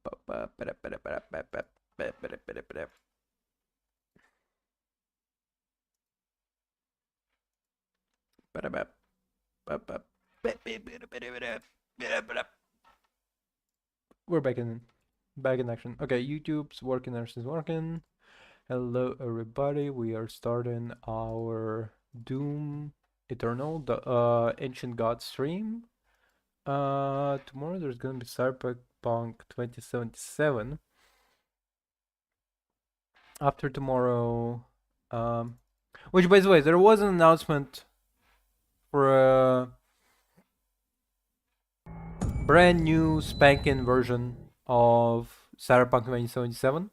We're back in action. Okay, YouTube's working, everything's working. Hello everybody, we are starting our Doom Eternal, the Ancient God stream. Tomorrow there's gonna be Cyberpunk 2077. After tomorrow, which by the way, there was an announcement for a brand new spanking version of Cyberpunk 2077.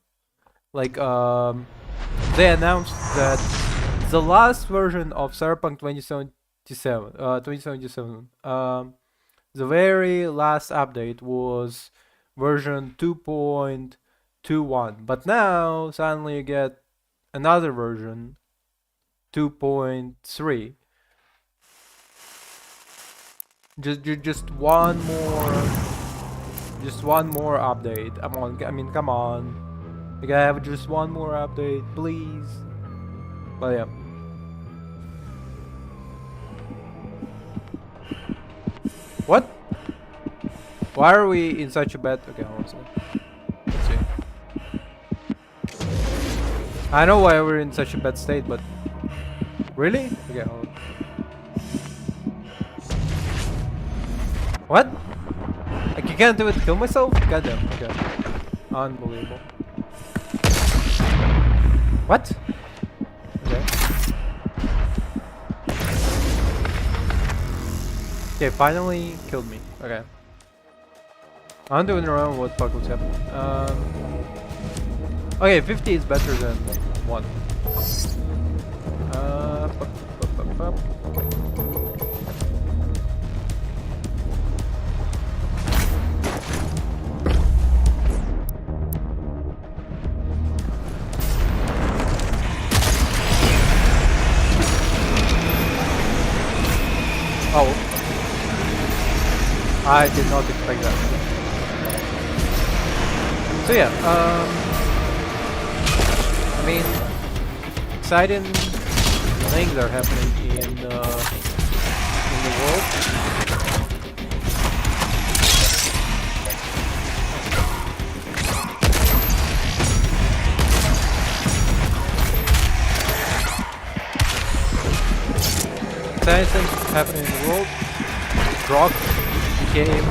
Like, they announced that the last version of Cyberpunk 2077, the very last update was version 2.21, but now suddenly you get another version, 2.3. Just one more update. Come on. You gotta have just one more update, please. But yeah. What? Why are we in such a bad... Okay, hold on a second. Let's see. I know why we're in such a bad state, but... Really? Okay, hold on. What? Like, you can't do it to kill myself? Goddamn, okay. Unbelievable. What? Okay. Okay, finally killed me. Okay. I'm doing around what the fuck was happening. Okay, 50 is better than 1. Oh. I did not expect that. So yeah, I mean, exciting things are happening in the world. Exciting things happening in the world. Grok became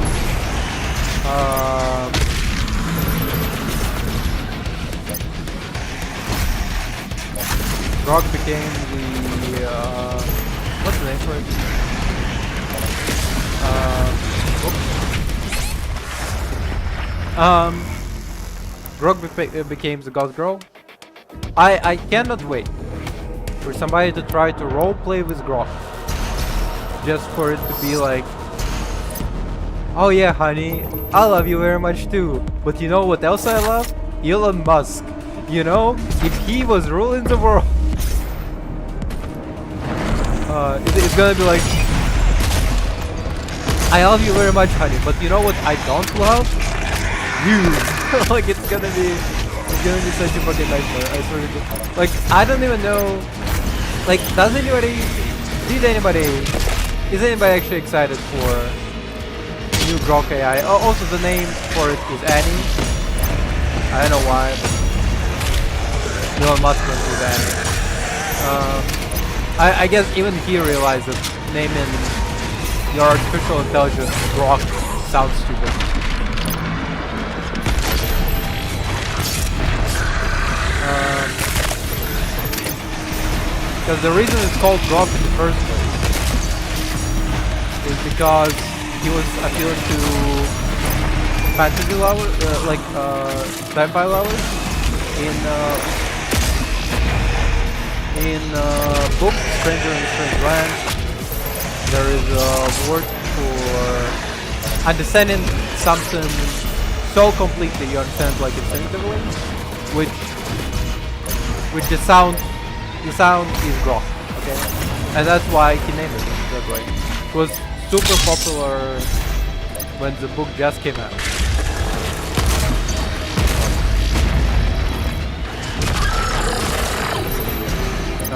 Grok became the what's the name for it? Grok became the God Girl. I cannot wait for somebody to try to roleplay with Grok. Just for it to be like, oh yeah, honey, I love you very much too. But you know what else I love? Elon Musk. You know, if he was ruling the world, it's gonna be like, I love you very much, honey. But you know what I don't love? You. Like it's gonna be such a fucking nightmare. I swear to God. Like I don't even know. Like, is anybody actually excited for new Grok AI? Oh, also the name for it is Annie. I don't know why, but Elon Musk went with Annie. I guess even he realized that naming your artificial intelligence Grok sounds stupid. Because the reason it's called Grok in the first place is because he was appealing to fantasy lovers, sci-fi lovers in book Stranger in a Strange Land. There is a word for understanding something so completely you understand like instinctively, which the sound is Grok, okay? And that's why he named it that way. It was super popular when the book just came out.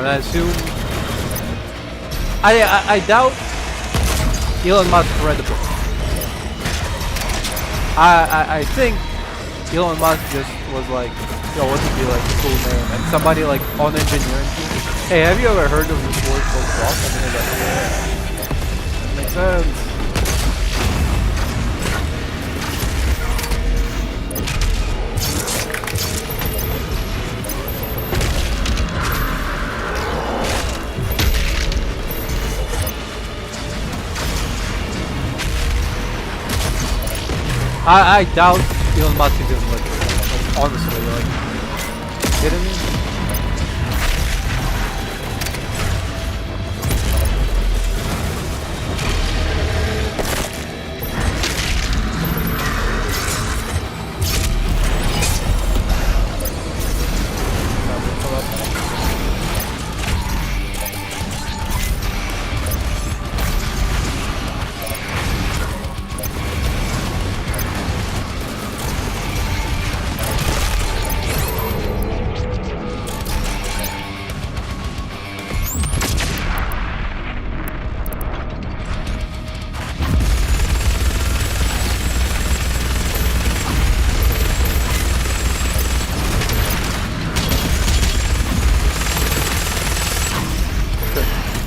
And I assume I doubt Elon Musk read the book. I think Elon Musk just was like, yo, what would be like a cool name? And somebody like on engineering team. Hey, have you ever heard of this word called Grok? I mean, like, that makes sense. I doubt Elon Musk is even like, honestly, like, kidding me?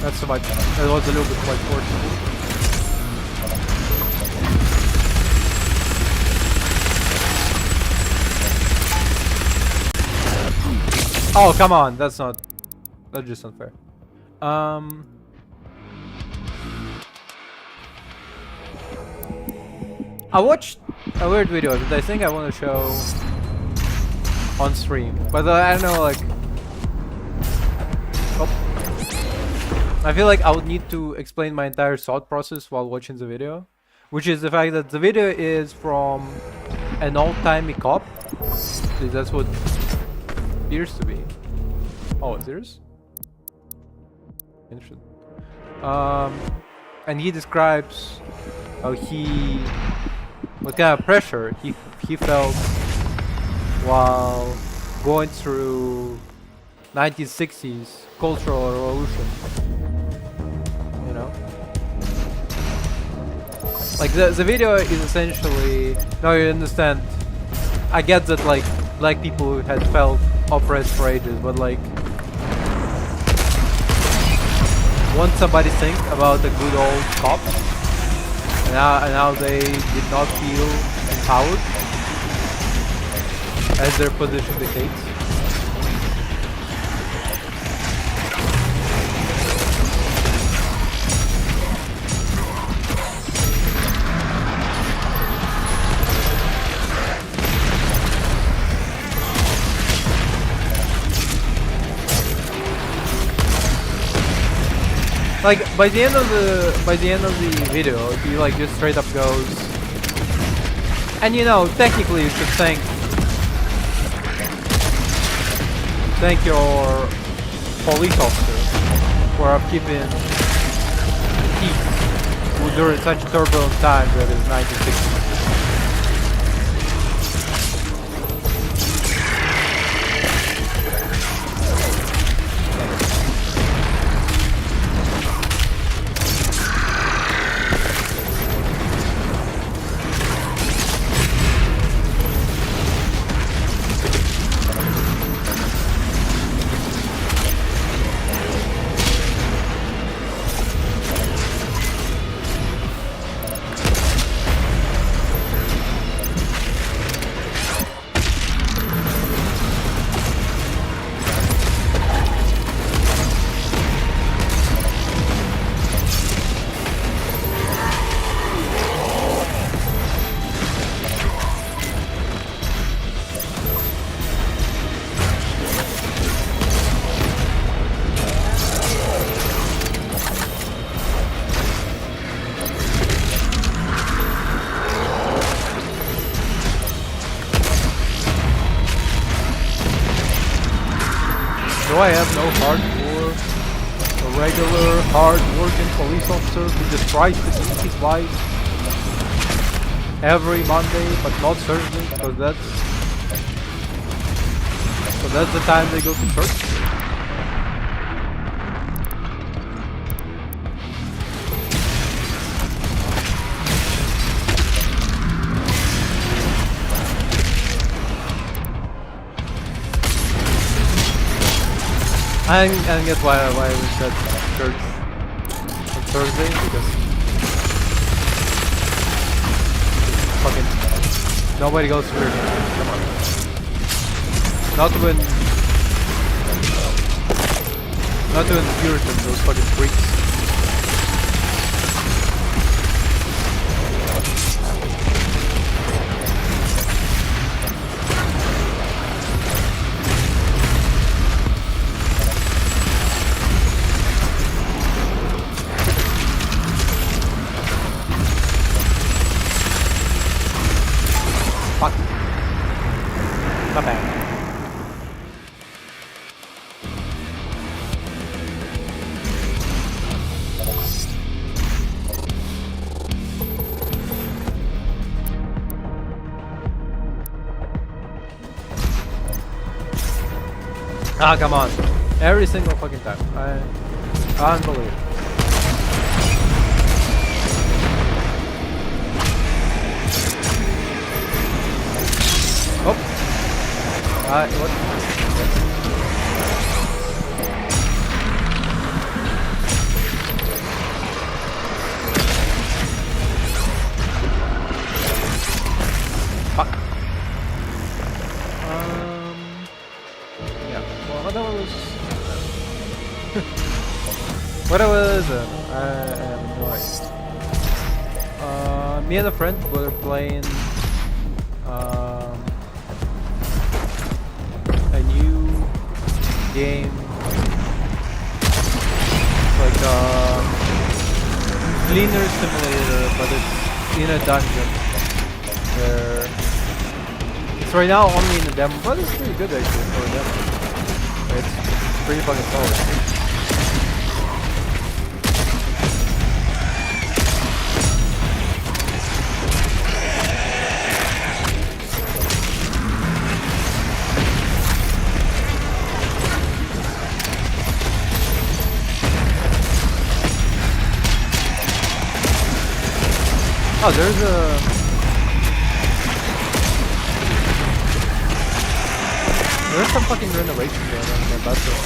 That's so much. It was a little bit quite fortunate. Oh, come on. That's just unfair. I watched a weird video that I think I want to show on stream, but I don't know, like, I feel like I would need to explain my entire thought process while watching the video, which is the fact that the video is from an old-timey cop. That's what it appears to be. Oh, it's yours? Interesting. And he describes how what kind of pressure he felt while going through 1960s cultural revolution. You know, like the video is essentially, now you understand, I get that like black people had felt oppressed for ages, but like, won't somebody think about the good old cops and how they did not feel empowered as their position dictates? Like by the end of the video, he like just straight up goes, and you know, technically you should thank your police officer for keeping peace during such turbulent times that is 1960s. Do I have no heart for a regular, hard-working police officer who just tries to eat his wife every Monday, but not Thursday, because that's the time they go to church? And guess why we said church on Thursday? Because fucking nobody goes to church. Come on. Not when the Puritans, those fucking freaks. Fuck. Not bad. Ah, come on. Every single fucking time. Unbelievable. Oh. What? Fuck. Yeah. Well, that was... what it was, I have no idea. Me and a friend were playing a new game, like Cleaner Simulator, but it's in a dungeon. Where it's right now only in the demo, but it's pretty good actually for a demo. It's pretty fucking solid. Oh, there's some fucking renovation going on in my bathroom.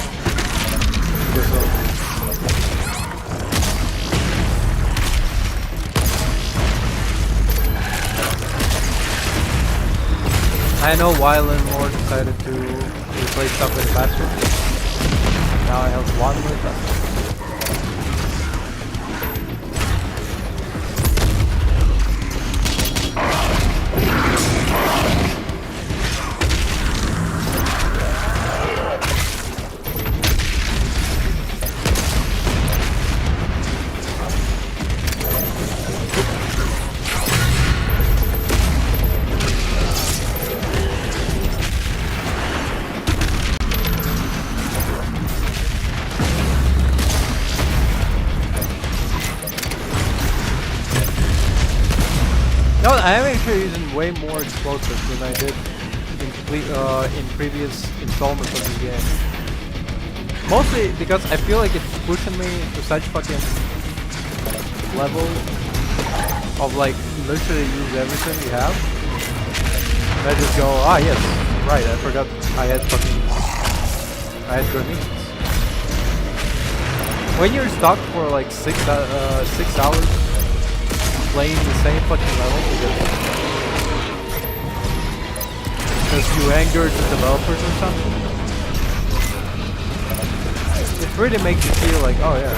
I know Wyland Moore decided to replace stuff in the bathroom. Now I have one more bathroom. I'm actually using way more explosives than I did in previous installments of the game. Mostly because I feel like it's pushing me to such fucking level of like literally use everything you have. And I just go, ah yes, right, I forgot I had grenades. When you're stuck for like 6 hours playing the same fucking level because you angered the developers or something, it really makes you feel like, oh yeah.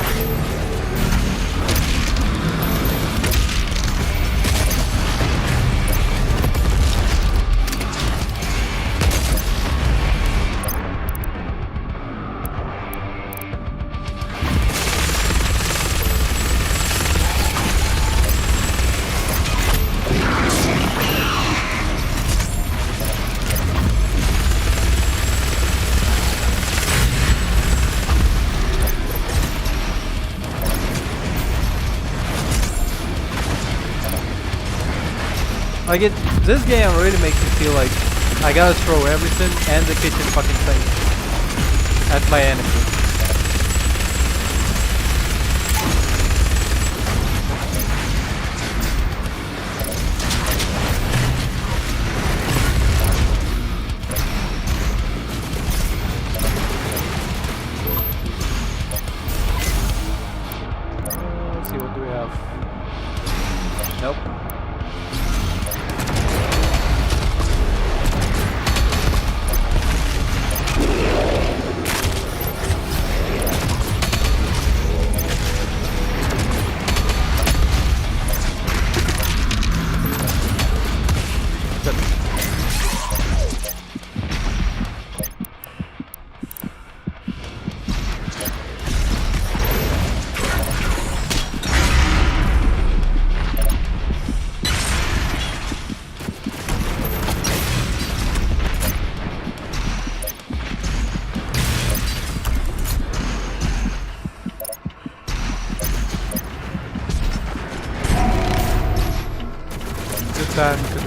Like this game really makes me feel like I gotta throw everything and the kitchen fucking thing at my enemy.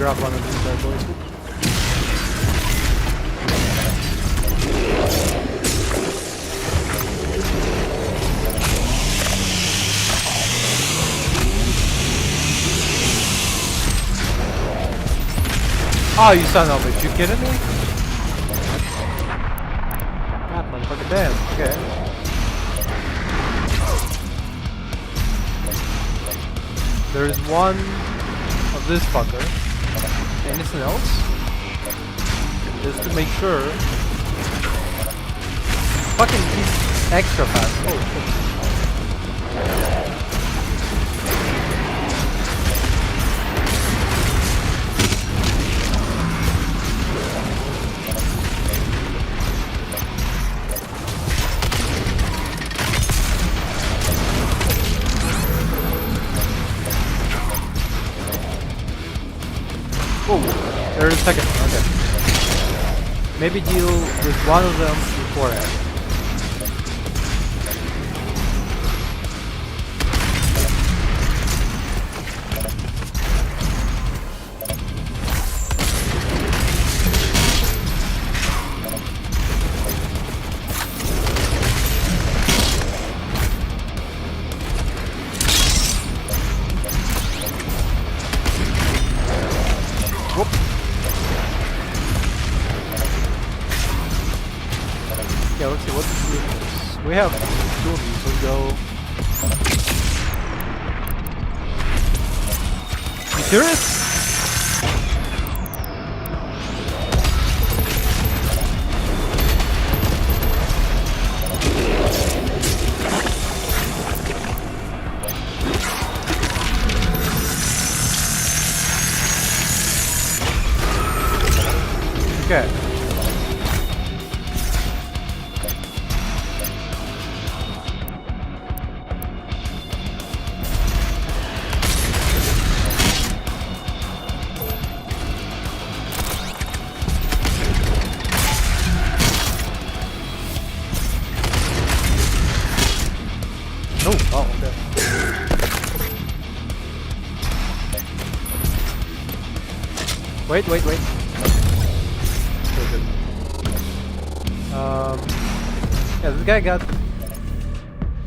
grab one of these bad boys. Oh, you son of a bitch, you kidding me? God, motherfucker, damn, okay. There's one of this fucker. Anything else? Just to make sure. Fucking he's extra fast. Oh shit. Oh, there's a second one, okay. Maybe deal with one of them beforehand. Whoop. Yeah, let's see what we have. Two of these. Let's go. You serious? Okay. Oh, okay. Wait. Yeah, this guy got.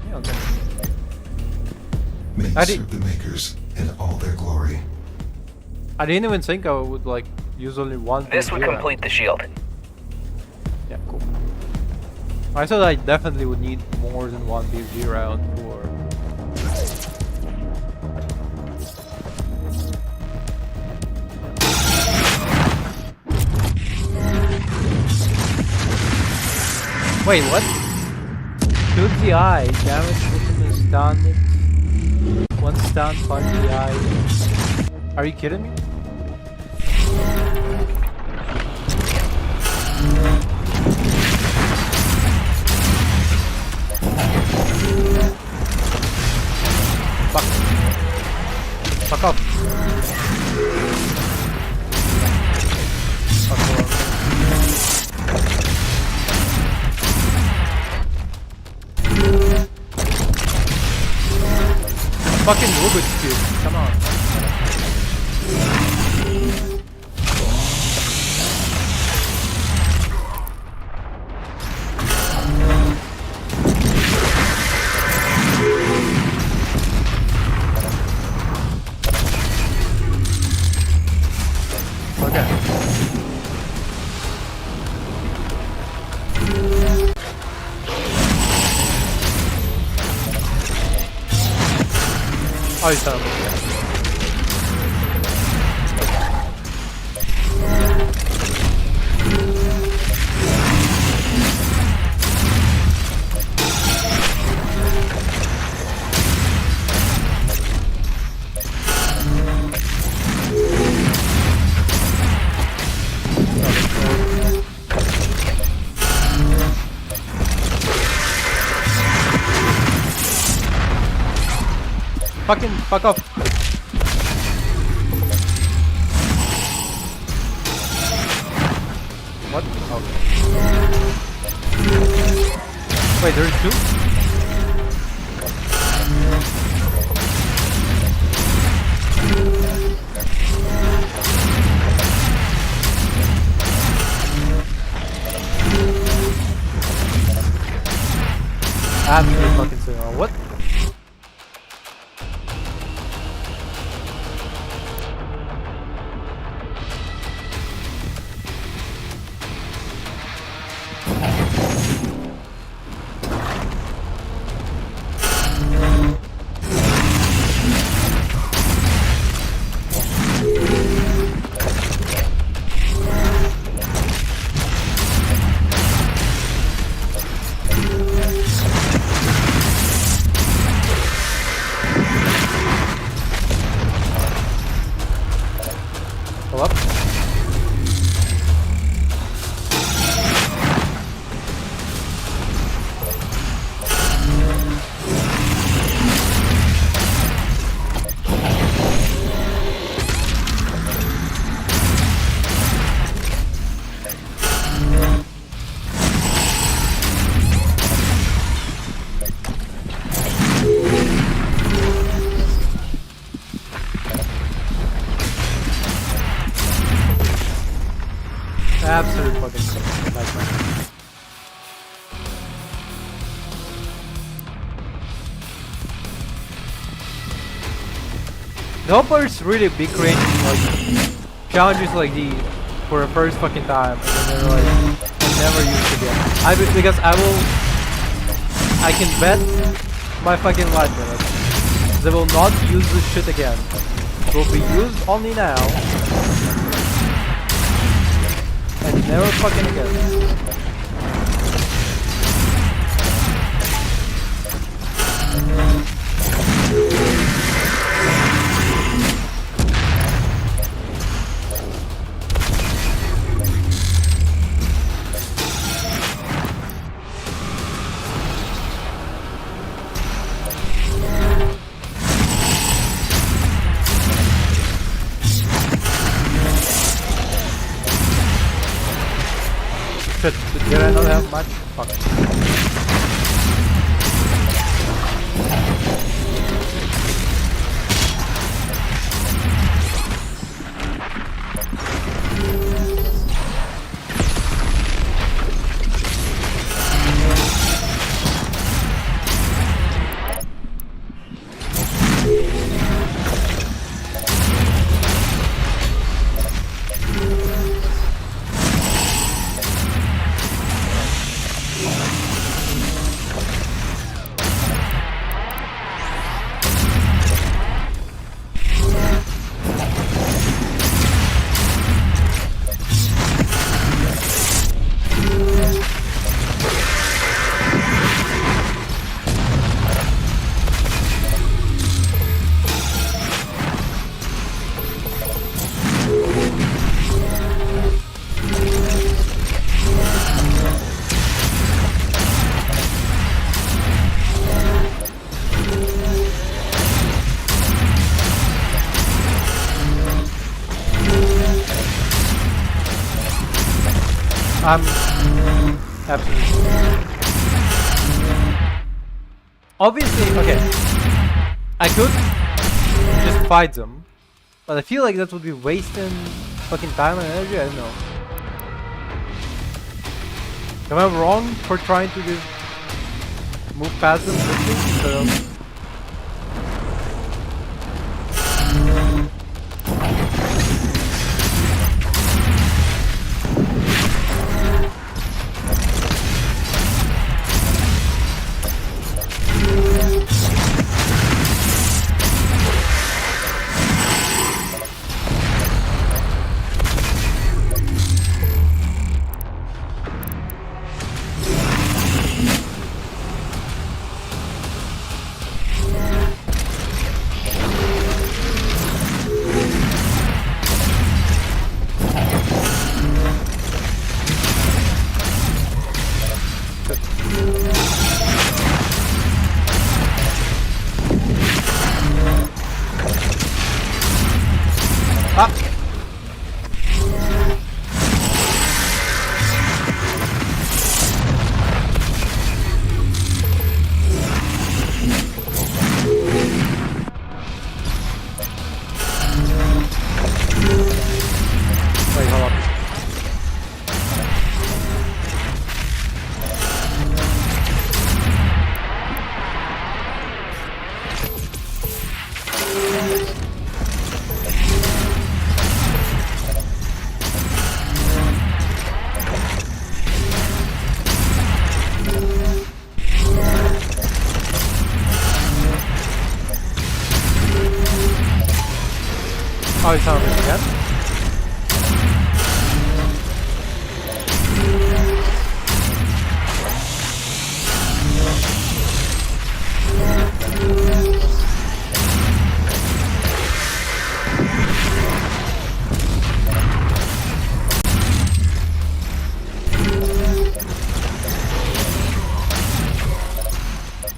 Yeah, okay. May serve the makers in all their glory. I didn't even think I would like use only one. This would complete the shield. Yeah, cool. I thought I definitely would need more than one BFG round for. Wait, what? Shoot the eye, damage within the stun. One stun, punch the eye. Are you kidding me? Fuck off. Fuck off. Fucking Rubik's Cube, come on. Okay. Oh, he's done. Fucking fuck off. What? Oh. Wait, there's two? Absolute fucking cinema. What? Go up. Absolute fucking shit. Nightmare. Developers really be creating like challenges like these for the first fucking time, and then they're like, never use it again. Because I can bet my fucking life on it. They will not use this shit again. It will be used only now. And never fucking again. Shit, did I not have much? Fuck. Absolutely. Obviously, okay. I could just fight them, but I feel like that would be wasting fucking time and energy. I don't know. Am I wrong for trying to just move past them quickly?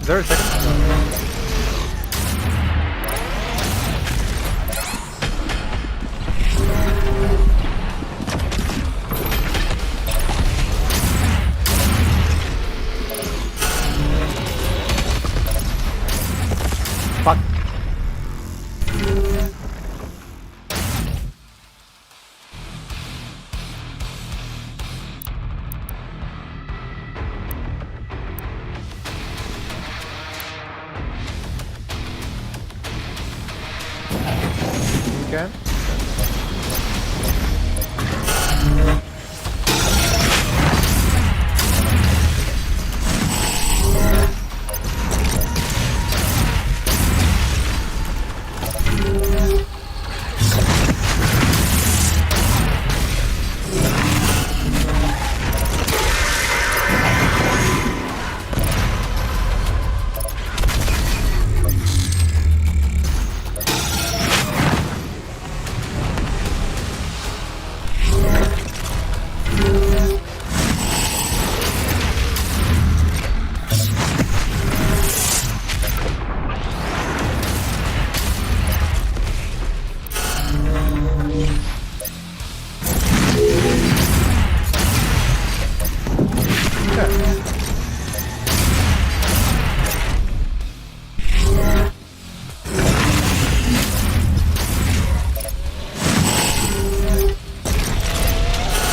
there a second? Fuck. Okay.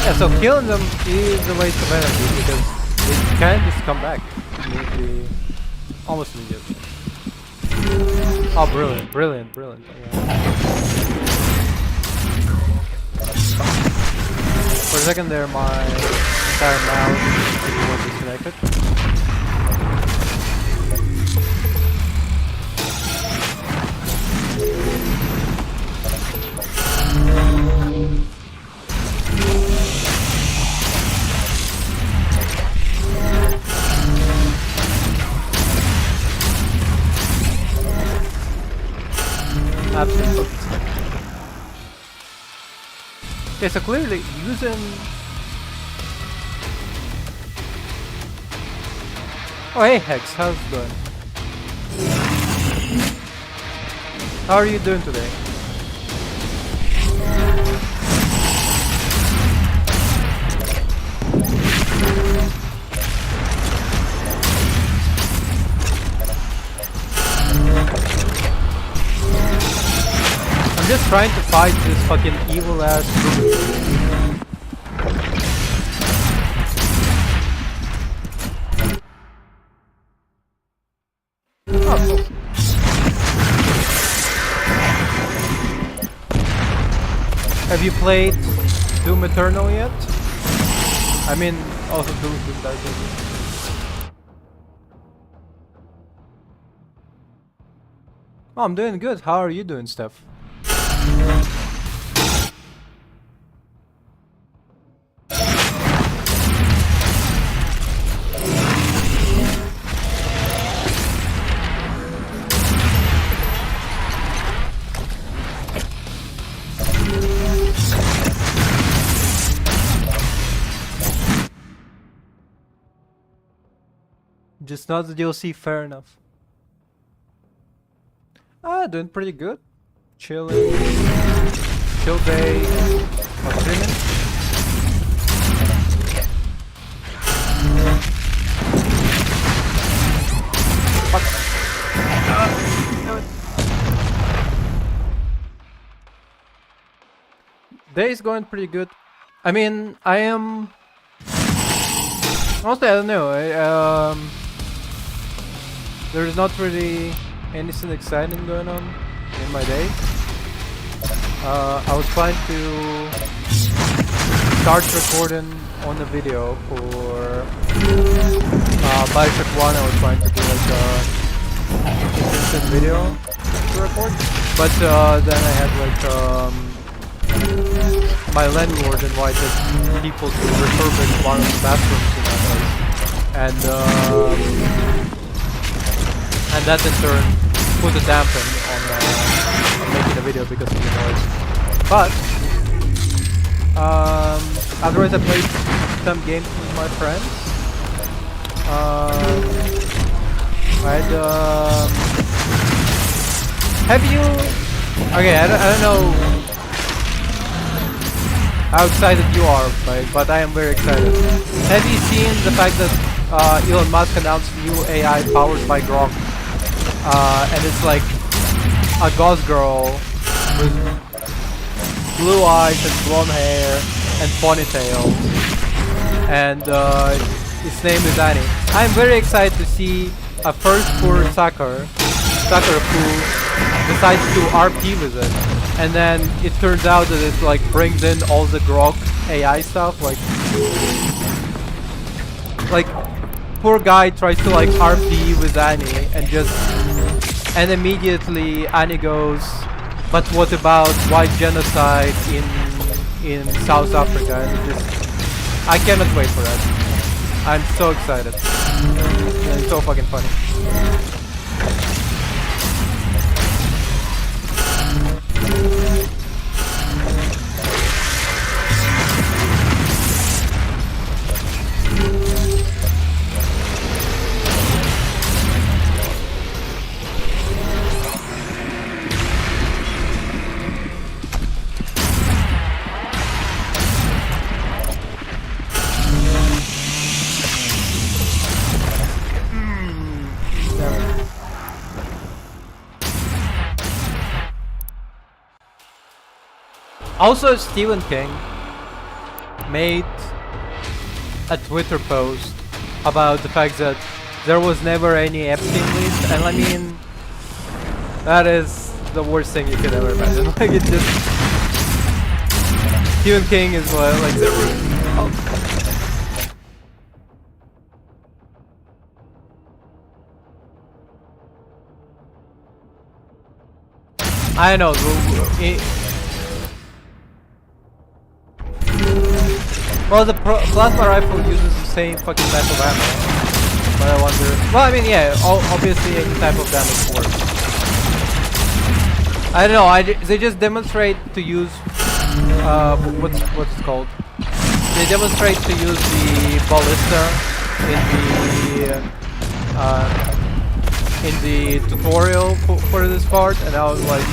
Yeah, so killing them is a waste of energy because they can just come back immediately, almost immediately. Oh, brilliant, brilliant, brilliant. Yeah. For a second there, my entire mouse was disconnected. Absolutely. Okay, so clearly using... Oh hey Hex, how's it going? How are you doing today? I'm just trying to fight this fucking evil ass group. Oh, cool. Have you played Doom Eternal yet? I mean, also Doom Dark Ages. Oh, I'm doing good. How are you doing, Steph? Just not the DLC, fair enough. Ah, doing pretty good. Chilling. Chill day. I'm streaming. Fuck. Day is going pretty good. I mean, I am... Honestly, I don't know. There's not really anything exciting going on in my day. I was trying to start recording on the video for Bioshock 1. I was trying to do like a instant video to record, but then I had like my landlord invited people to refurbish one of the bathrooms in my place, and that in turn put a dampen on making a video because of the noise. But otherwise, I played some games with my friends. Right? Have you? Okay, I don't know how excited you are, right? But I am very excited. Have you seen the fact that Elon Musk announced new AI powered by Grok? And it's like a ghost girl with blue eyes and blonde hair and ponytail, and his name is Annie. I'm very excited to see a first poor sucker who decides to RP with it, and then it turns out that it like brings in all the Grok AI stuff, like poor guy tries to like RP with Annie and immediately Annie goes, but what about white genocide in South Africa? And I cannot wait for that. I'm so excited. It's so fucking funny. Also, Stephen King made a Twitter post about the fact that there was never any Epstein list, and I mean, that is the worst thing you could ever imagine. Like, it just... Stephen King is like there was... Oh. I know, well, the plasma rifle uses the same fucking type of ammo, but I wonder... Well, I mean, yeah, obviously any type of damage works. I don't know, they just demonstrate to use... what's it called? They demonstrate to use the ballista in the tutorial for this part, and I was like,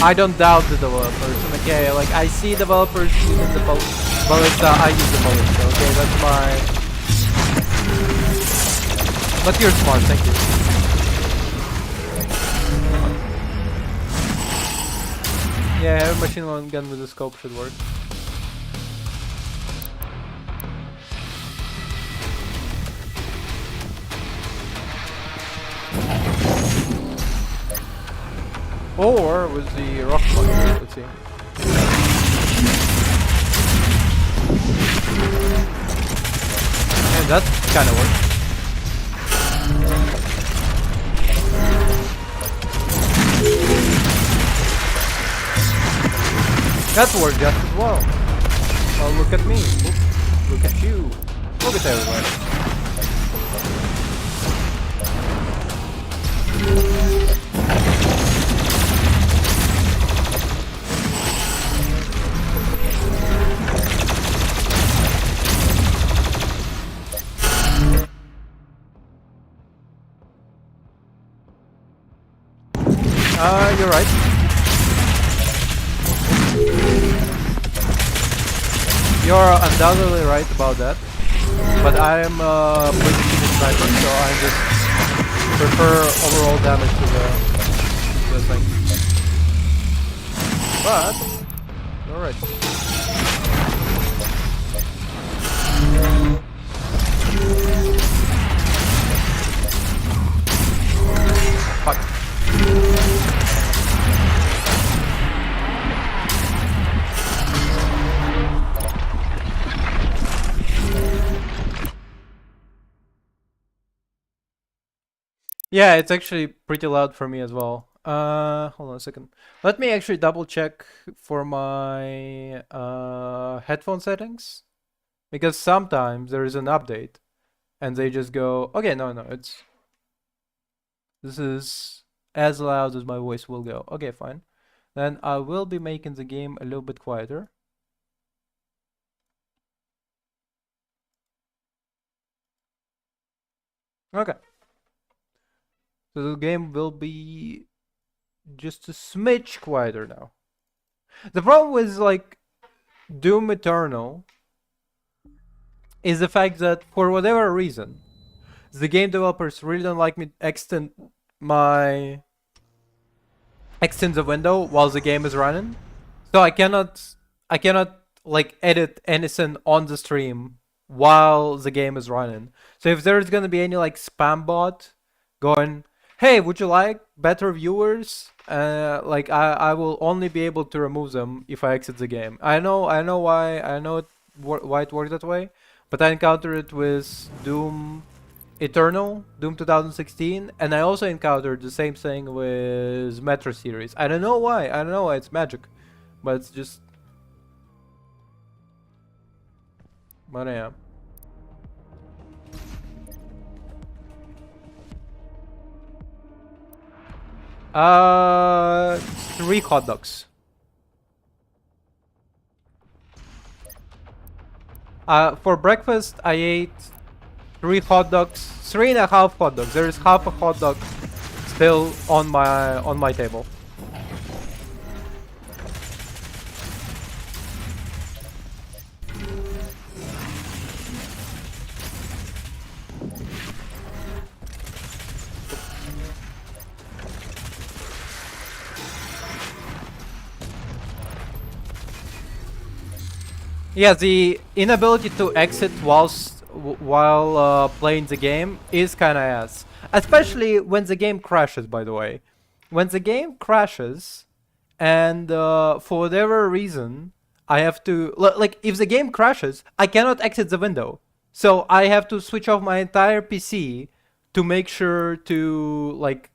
I don't doubt the developers. Okay, like I see developers using the ballista, I use the ballista. Okay, that's my. But you're smart, thank you. Yeah, having a machine gun with a scope should work. Or with the rocket launcher, let's see. And that kind of works. That worked just as well. Oh, look at me. Oops. Look at you. Look at everybody. You're right. You're undoubtedly right about that. But I am pretty good sniper, so I just prefer overall damage to the thing. But you're right. Fuck. Yeah, it's actually pretty loud for me as well. Hold on a second. Let me actually double check for my headphone settings, because sometimes there is an update and they just go, okay, no, this is as loud as my voice will go. Okay, fine. Then I will be making the game a little bit quieter. Okay. So the game will be just a smidge quieter now. The problem with like Doom Eternal is the fact that for whatever reason, the game developers really don't like me extend the window while the game is running. So I cannot like edit anything on the stream while the game is running. So if there's gonna be any like spam bot going, hey, would you like better viewers? Like I will only be able to remove them if I exit the game. I know why why it works that way, but I encountered it with Doom Eternal, Doom 2016, and I also encountered the same thing with Metro series. I don't know why. I don't know why. It's magic, but it's just. But yeah. Uh, 3 hot dogs. For breakfast, I ate 3 hot dogs, 3.5 hot dogs. There is half a hot dog still on my table. Yeah, the inability to exit while playing the game is kind of ass. Especially when the game crashes, by the way. When the game crashes, and for whatever reason, I have to... Like, if the game crashes, I cannot exit the window. So I have to switch off my entire PC to make sure to, like...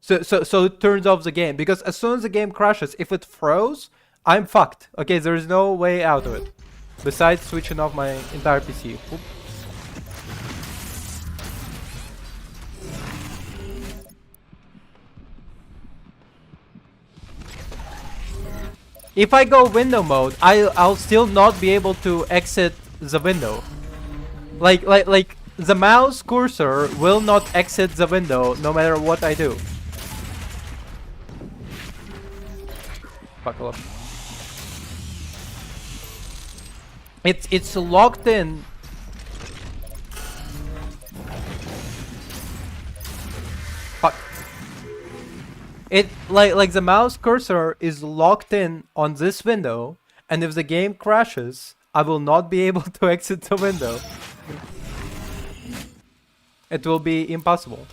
So it turns off the game. Because as soon as the game crashes, if it froze, I'm fucked. Okay, there's no way out of it. Besides switching off my entire PC. Oop. If I go window mode, I'll still not be able to exit the window. Like the mouse cursor will not exit the window no matter what I do. Buckle up. It's locked in. Fuck. It like the mouse cursor is locked in on this window, and if the game crashes, I will not be able to exit the window. It will be impossible.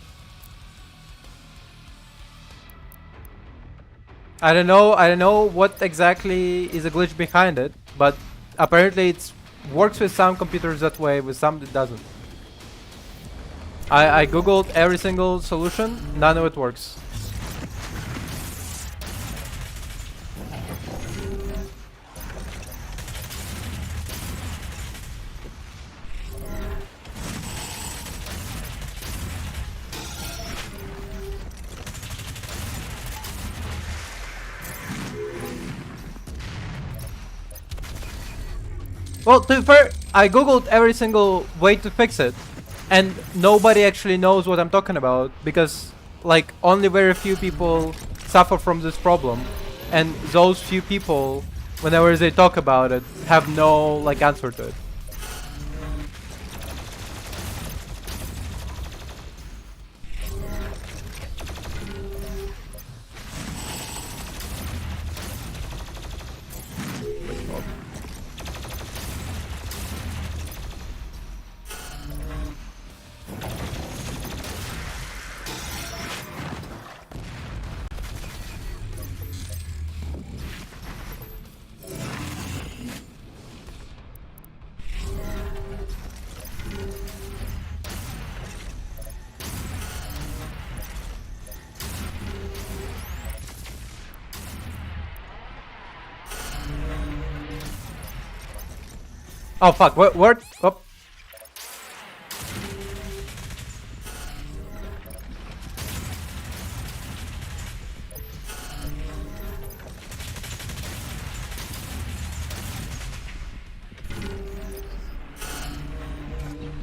I don't know what exactly is a glitch behind it, but apparently it works with some computers that way, with some it doesn't. I googled every single solution, none of it works. Well, to be fair, I googled every single way to fix it, and nobody actually knows what I'm talking about, because like only very few people suffer from this problem, and those few people, whenever they talk about it, have no like answer to it. Oh fuck, where? Oh.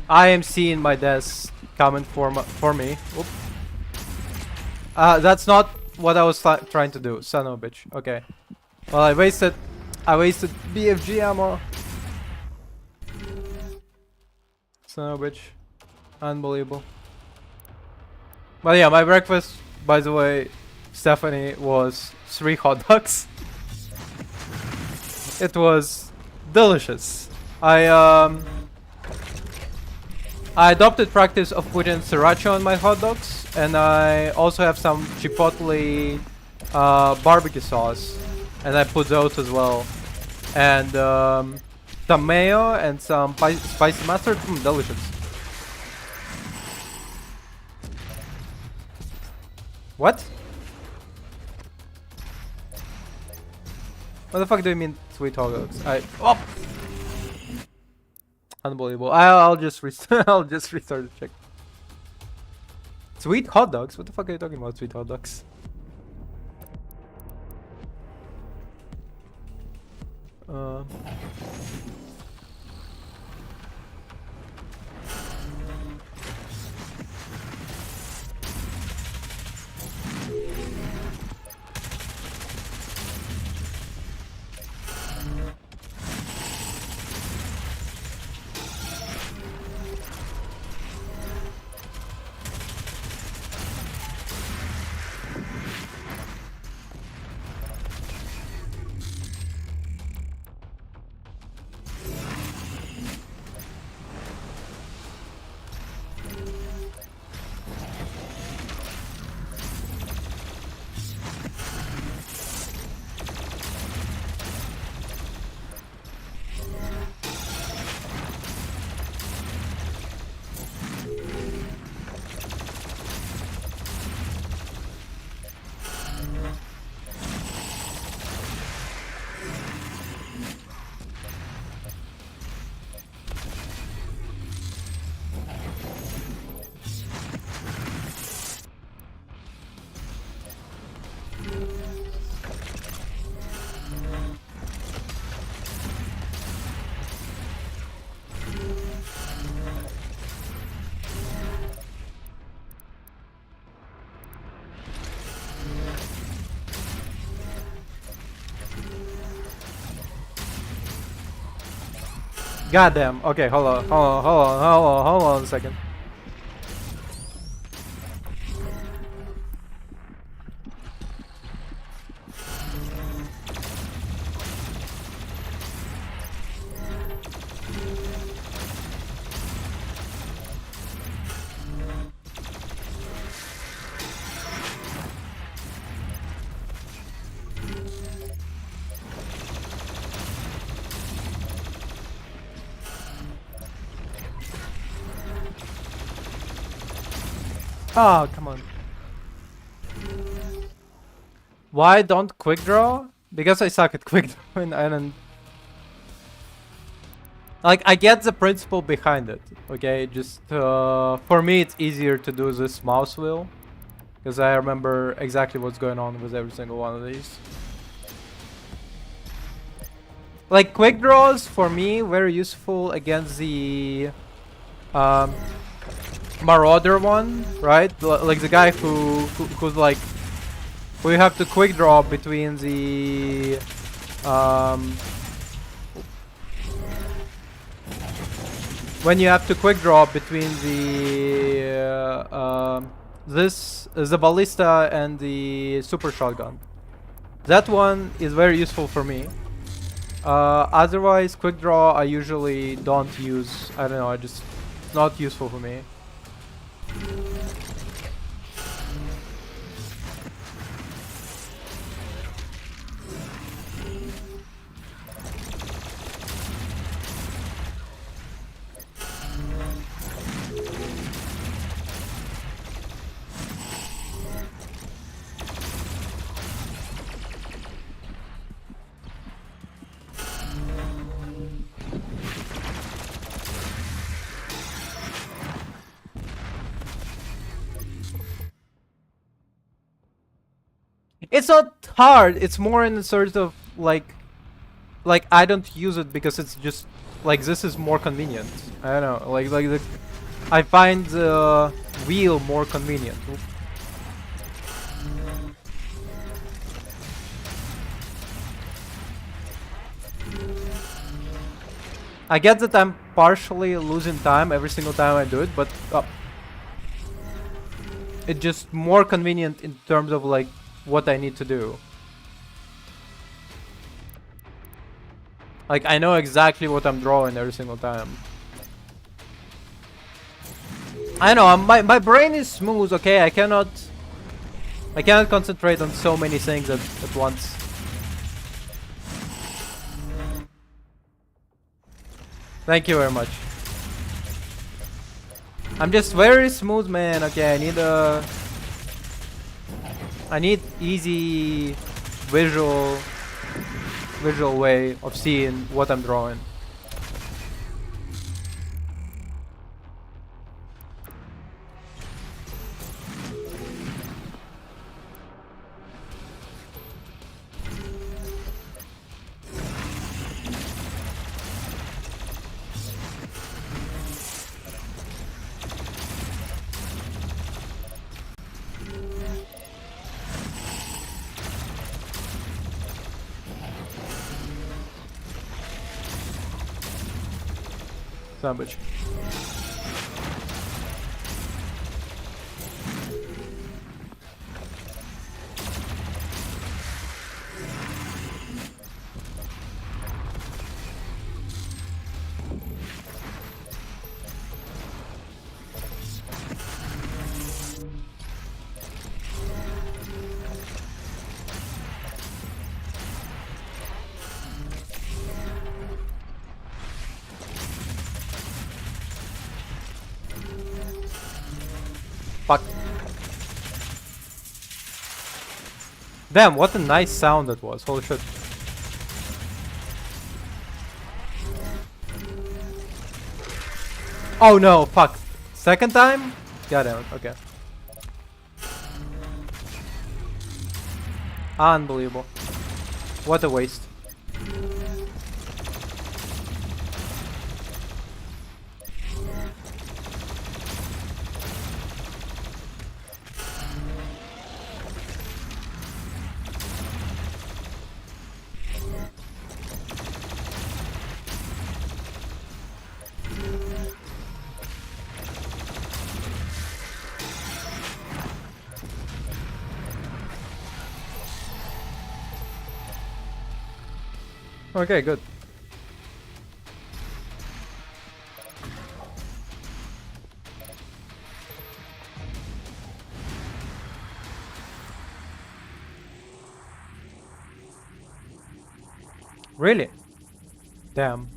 I am seeing my death coming for me. Oop. That's not what I was trying to do. Son of a bitch. Okay. Well, I wasted BFG ammo. Son of a bitch. Unbelievable. But yeah, my breakfast, by the way, Stephanie, was 3 hot dogs. It was delicious. I adopted practice of putting sriracha on my hot dogs, and I also have some chipotle barbecue sauce, and I put those as well, and some mayo and some spicy mustard. Delicious. What? What the fuck do you mean sweet hot dogs? Oh! Unbelievable. I'll just I'll just restart the check. Sweet hot dogs? What the fuck are you talking about, sweet hot dogs? Goddamn. Okay, hold on a second. Oh, come on. Why don't quick draw? Because I suck at quick drawing and like, I get the principle behind it, okay? Just for me it's easier to do this mouse wheel because I remember exactly what's going on with every single one of these. Like, quick draws for me very useful against the Marauder one, right? Like the guy who's like, who you have to quick draw between the when you have to quick draw between the the ballista and the super shotgun. That one is very useful for me. Otherwise, quick draw I usually don't use. I don't know. It's not useful for me. It's not hard. It's more in the sort of like I don't use it because it's just like this is more convenient. I don't know. I find the wheel more convenient. I get that I'm partially losing time every single time I do it, but it's just more convenient in terms of like what I need to do. Like I know exactly what I'm drawing every single time. I know my brain is smooth, okay? I cannot concentrate on so many things at once. Thank you very much. I'm just very smooth, man. Okay, I need easy visual way of seeing what I'm drawing. Sandwich. Fuck. Damn, what a nice sound that was. Holy shit. Oh no, fuck. Second time? Goddamn it, okay. Unbelievable. What a waste. Okay, good. Really? Damn.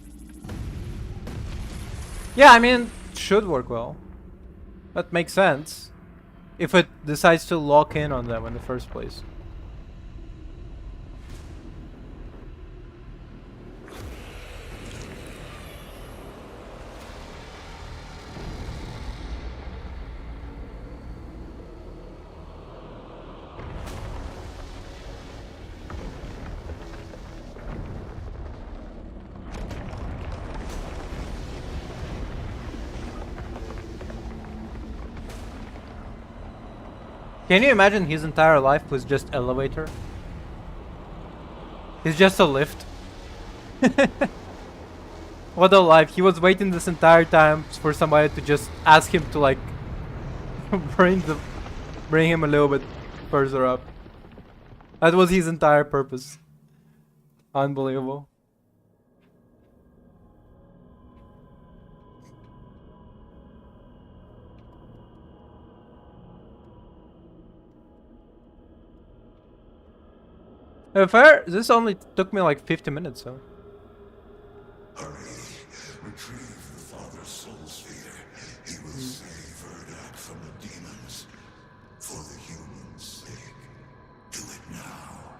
Yeah, I mean, it should work well. That makes sense. If it decides to lock in on them in the first place. Can you imagine his entire life was just elevator? He's just a lift. What a life. He was waiting this entire time for somebody to just ask him to like bring him a little bit further up. That was his entire purpose. Unbelievable. Fair, this only took me like 50 minutes, so. Hurry, retrieve the Father's soul sphere. He will save Urdak from the demons. For the humans' sake. Do it now.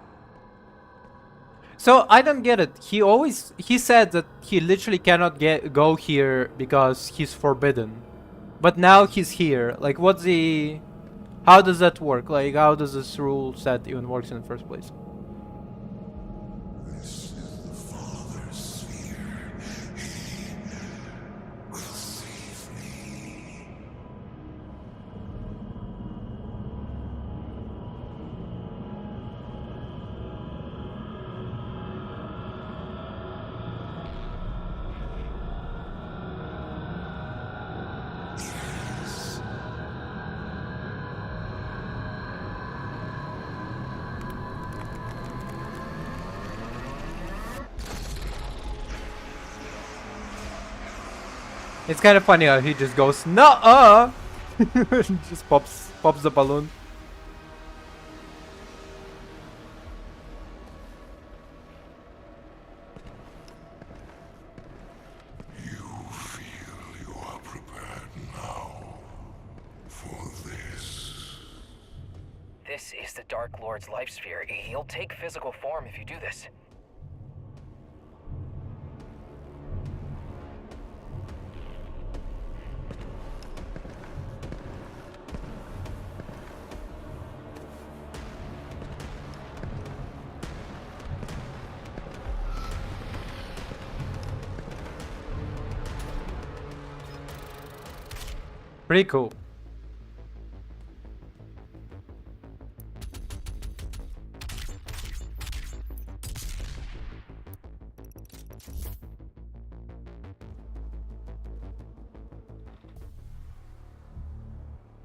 So I don't get it. He said that he literally cannot go here because he's forbidden. But now he's here. Like how does that work? Like how does this rule set even works in the first place? This is the Father's sphere. He will save me. It's kind of funny how he just goes, "Nuh-uh!" Just pops the balloon. You feel you are prepared now for this. This is the Dark Lord's life sphere. He'll take physical form if you do this. Pretty cool.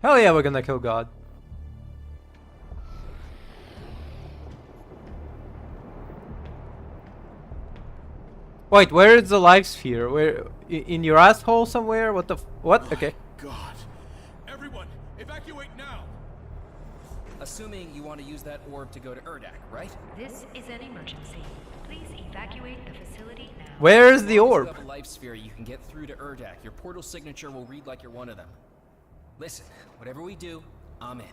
Hell yeah, we're gonna kill God. Wait, where is the life sphere? Where in your asshole somewhere? What the what? Okay. God. Everyone, evacuate now! Assuming you want to use that orb to go to Urdak, right? This is an emergency. Please evacuate the facility now. Where is the As long as orb? you have a life sphere, you can get through to Urdak. Your portal signature will read like you're one of them. Listen, whatever we do, I'm in.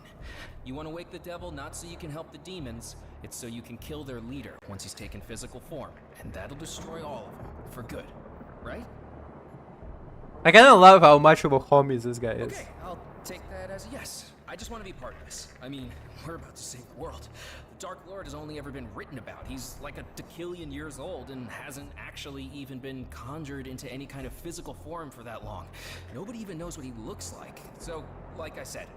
You want to wake the devil not so you can help the demons, it's so you can kill their leader once he's taken physical form, and that'll destroy all of them for good, right? I kind of love how much of a homie this guy is. Okay, I'll take that as a yes. I just want to be part of this. I mean, we're about to save the world. The Dark Lord has only ever been written about. He's like a decillion years old and hasn't actually even been conjured into any kind of physical form for that long. Nobody even knows what he looks like. So, like I said,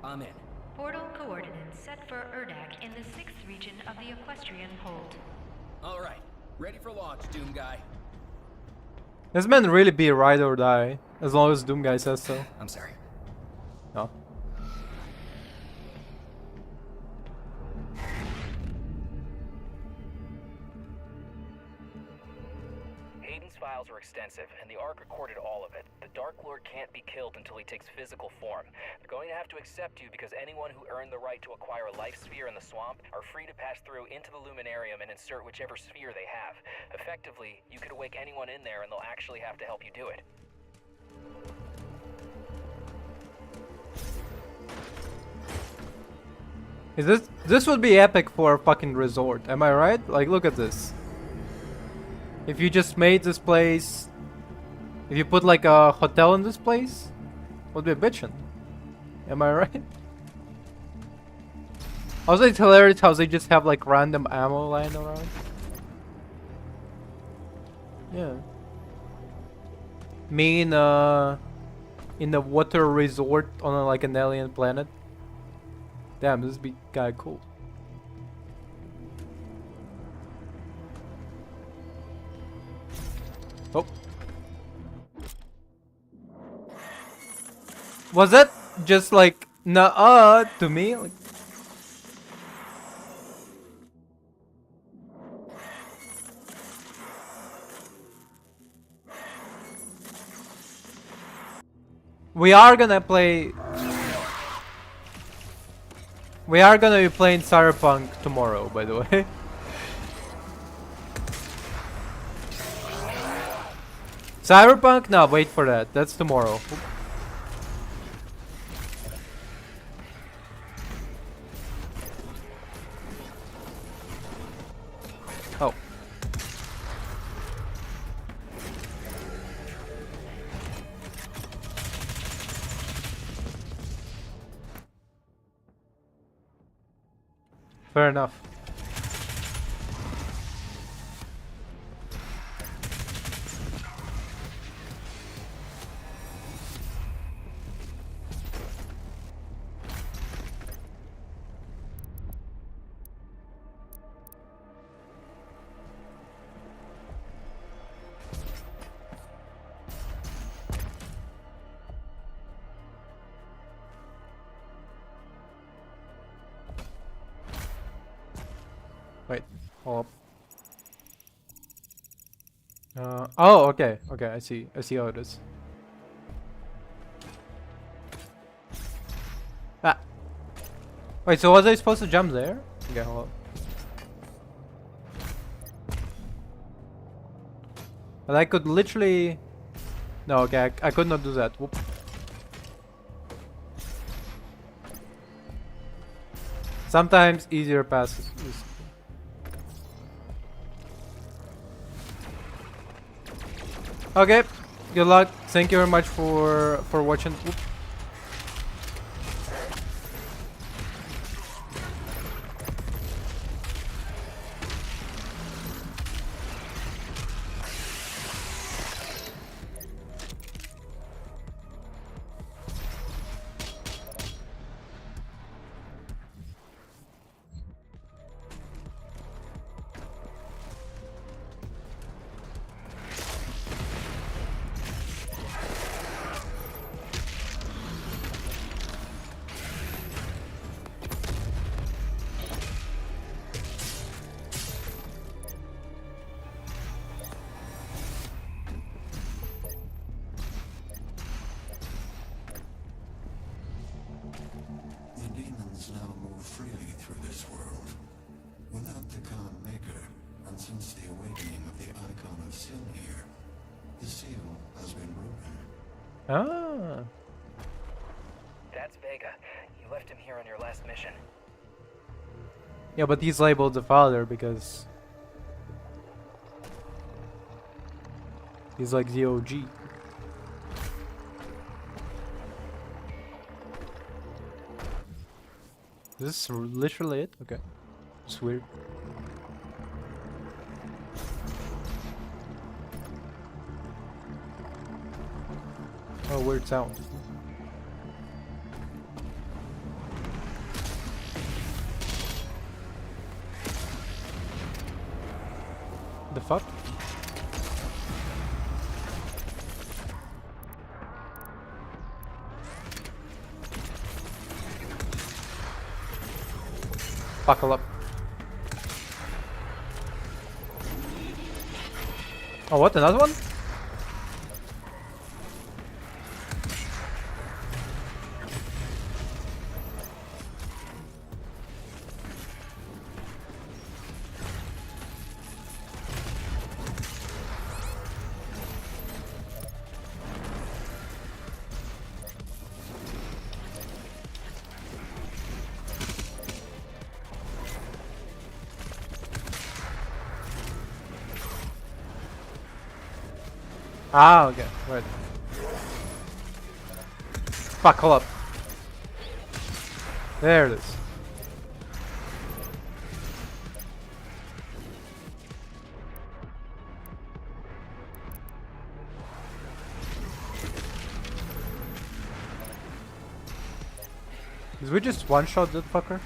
I'm in. Portal coordinates set for Urdak in the 6th region of the Equestrian Hold. All right, ready for launch, Doom Guy. This man really be ride or die, as long as Doom Guy says so. I'm sorry. No. Hayden's files are extensive, and the Ark recorded all of it. The Dark Lord can't be killed until he takes physical form. They're going to have to accept you because anyone who earned the right to acquire a life sphere in the swamp are free to pass through into the Luminarium and insert whichever sphere they have. Effectively, you could awake anyone in there and they'll actually have to help you do it. Is this would be epic for a fucking resort, am I right? Like, look at this. If you just made this place, if you put like a hotel in this place, would be bitchin'. Am I right? Also, it's hilarious how they just have like random ammo lying around. Yeah. Me in a water resort on like an alien planet. Damn, this would be kinda cool. Oh. Was that just like nuh-uh to me? Like, we are gonna play. We are gonna be playing Cyberpunk tomorrow, by the way. Cyberpunk? No, wait for that. That's tomorrow. Oh. Fair enough. Wait, hold up. Oh, okay, okay, I see how it is. Wait, so was I supposed to jump there? Okay, hold on. But I could literally... No, okay, I could not do that. Whoop. Sometimes easier passes. Okay, good luck. Thank you very much for watching. Whoop. The demons now move freely through this world, without the Khan Maker, and since the awakening of the Icon of Sin here, the seal has been broken. Ah. That's Vega. You left him here on your last mission. Yeah, but he's labeled the father because he's like the OG. Is this literally it? Okay. It's weird. Oh, weird sound. The fuck? Buckle up. Oh, what? Another one? Ah, okay, right. Buckle up. There it is. Did we just one-shot that fucker?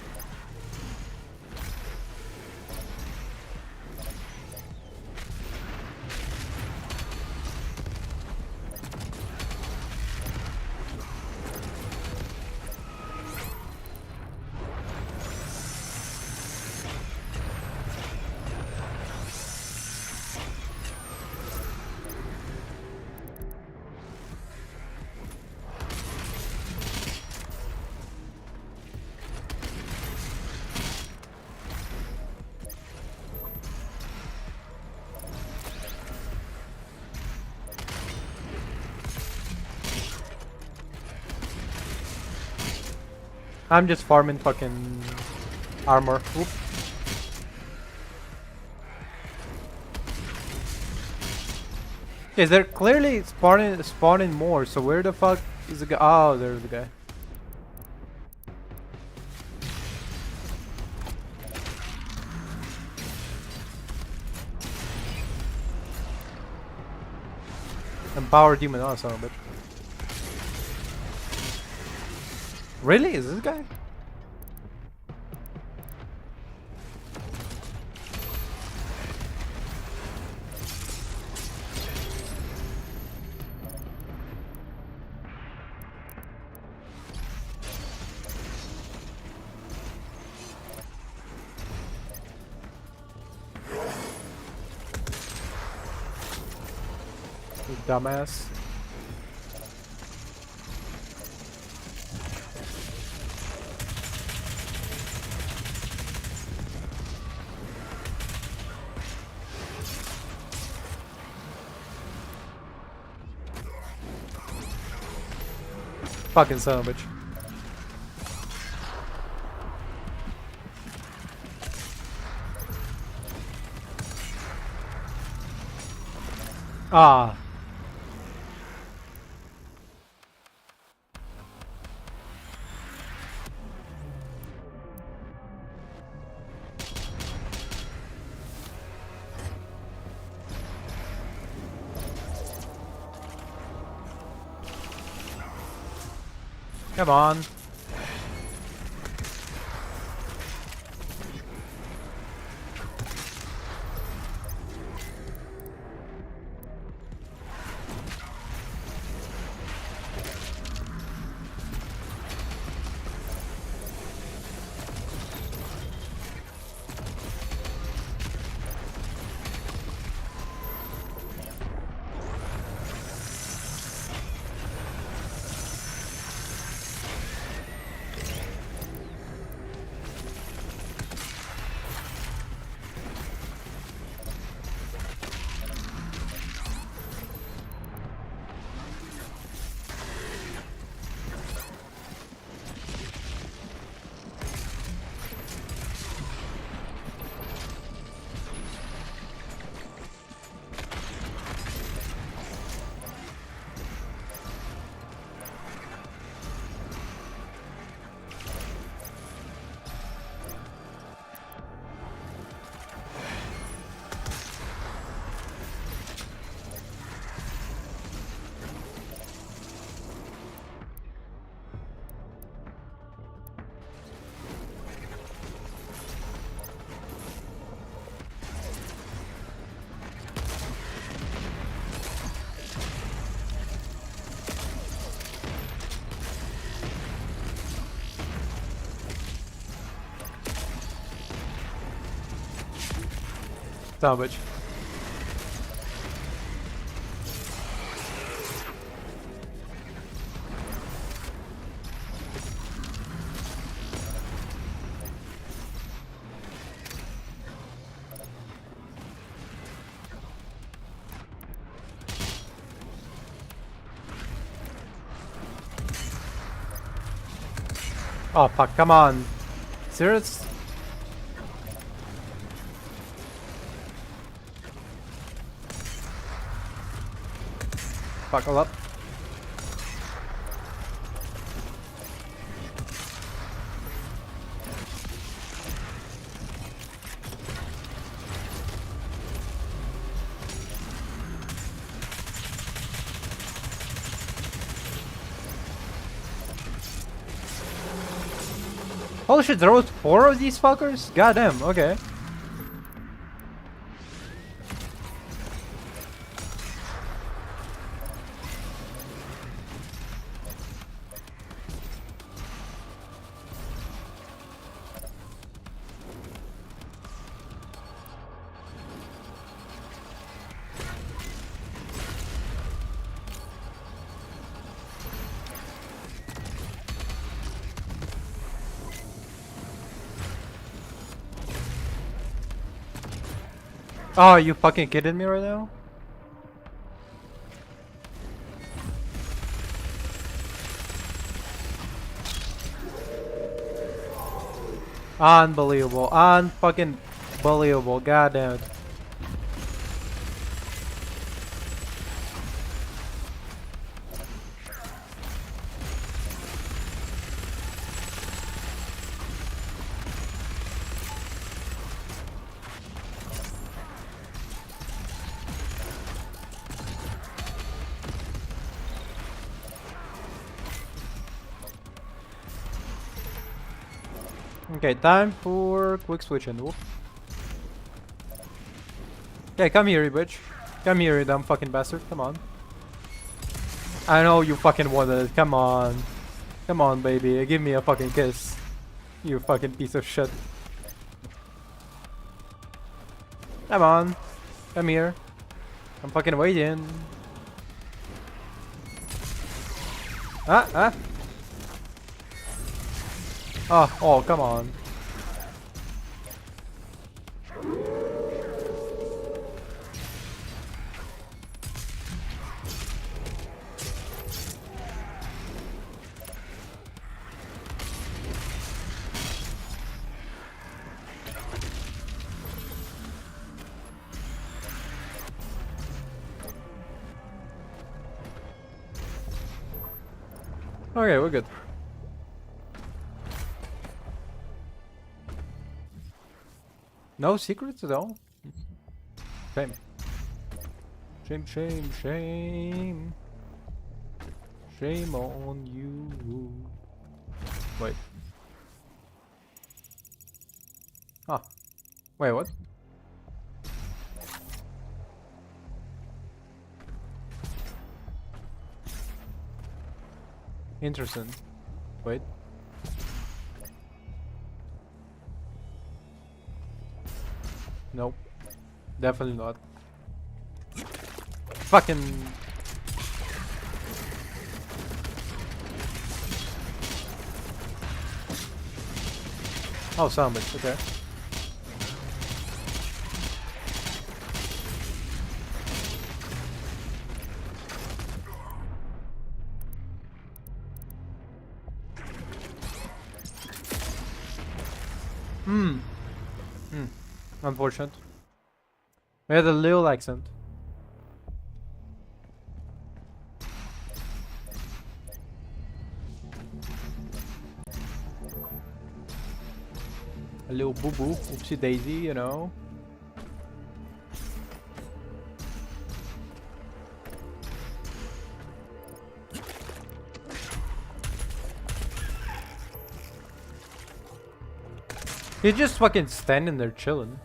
I'm just farming fucking armor. Oop. Okay, they're clearly spawning more, so where the fuck is the guy? Oh, there's the guy. Empower demon, oh son of a bitch. Really? Is this guy? You dumbass. Fucking son of a bitch. Ah. Come on. Salvage. Oh fuck, come on. Serious? Buckle up. Holy shit, there was 4 of these fuckers? Goddamn, okay. Oh, you fucking kidding me right now? Unbelievable. Unfucking believable. God damn it. Okay, time for quick switching. Whoop. Okay, come here, you bitch. Come here, you dumb fucking bastard. Come on. I know you fucking wanted it. Come on. Come on, baby. Give me a fucking kiss. You fucking piece of shit. Come on. Come here. I'm fucking waiting. Ah. Oh, come on. Okay, we're good. No secrets at all? Shame. Shame, shame, shame. Shame on you. Wait. Ah. Wait, what? Interesting. Wait. Nope. Definitely not. Fucking. Oh, sandwich, okay. Unfortunate. We had a little accent. A little boo-boo, oopsie daisy, you know. He's just fucking standing there chilling.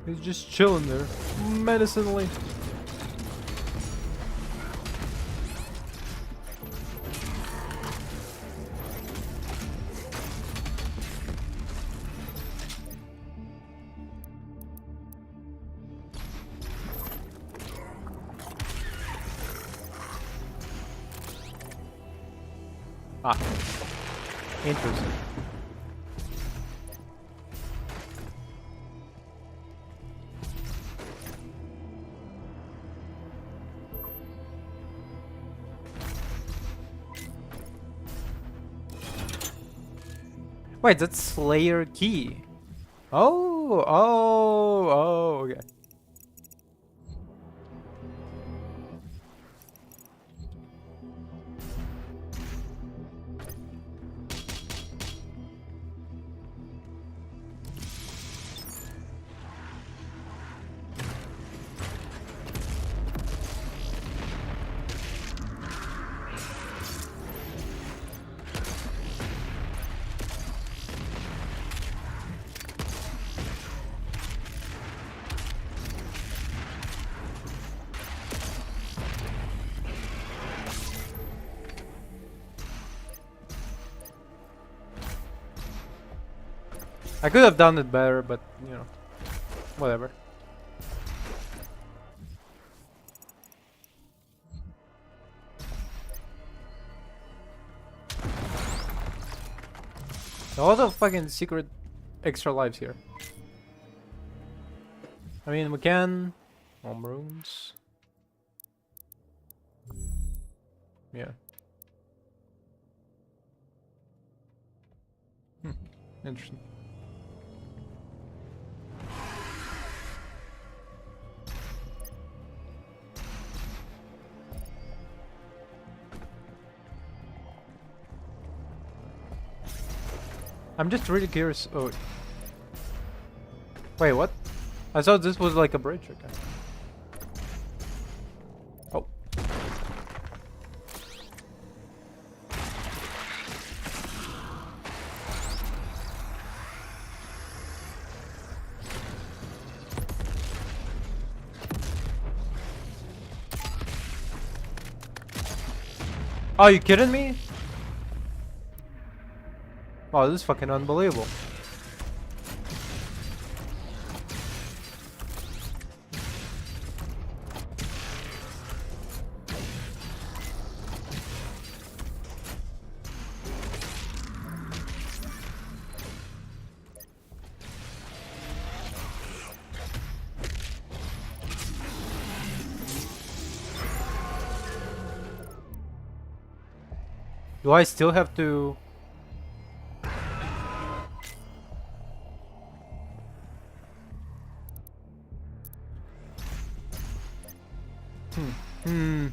He's just chilling there, menacingly. Ah, interesting. Wait, that's Slayer key. Oh, okay. I could have done it better, but you know, whatever. A lot of fucking secret extra lives here. I mean, we can home runes. Yeah. Interesting. I'm just really curious. Oh, wait, what? I thought this was like a bridge. Okay. Oh. Are you kidding me? Oh, this is fucking unbelievable. Do I still have to... Hmm.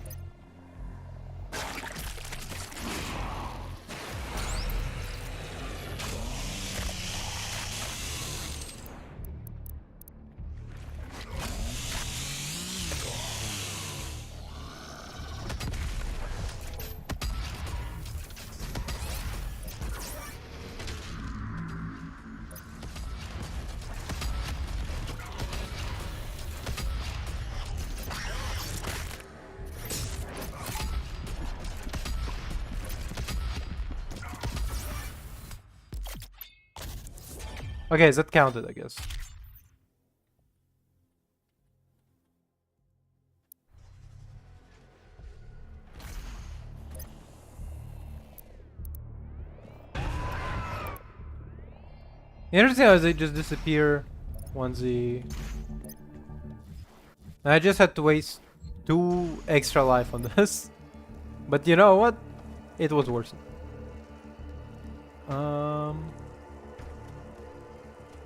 Okay, that counted, I guess. Interesting how they just disappear once the... I just had to waste 2 extra life on this. But you know what? It was worth it.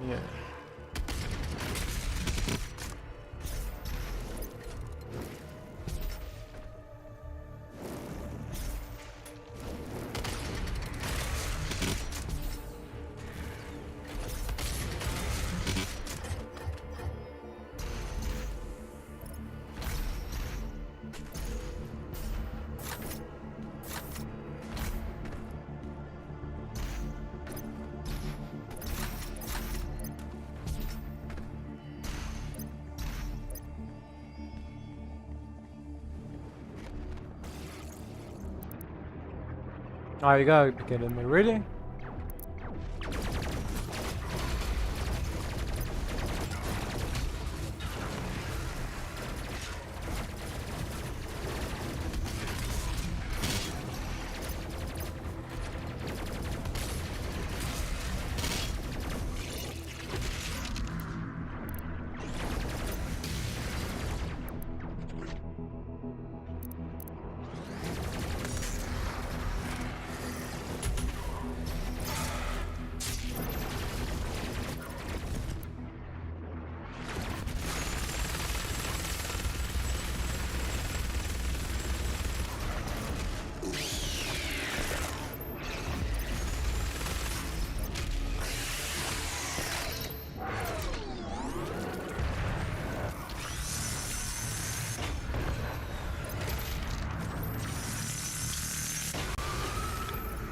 Yeah. Oh, you gotta be kidding me, really?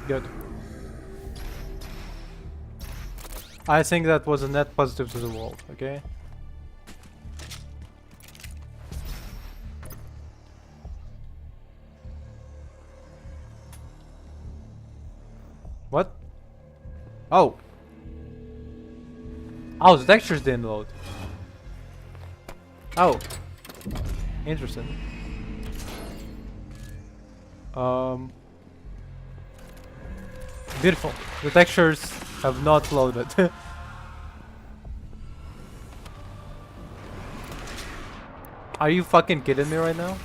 Good. I think that was a net positive to the world, okay? What? Oh! Oh, the textures didn't load. Oh. Interesting. Beautiful. The textures have not loaded. Are you fucking kidding me right now?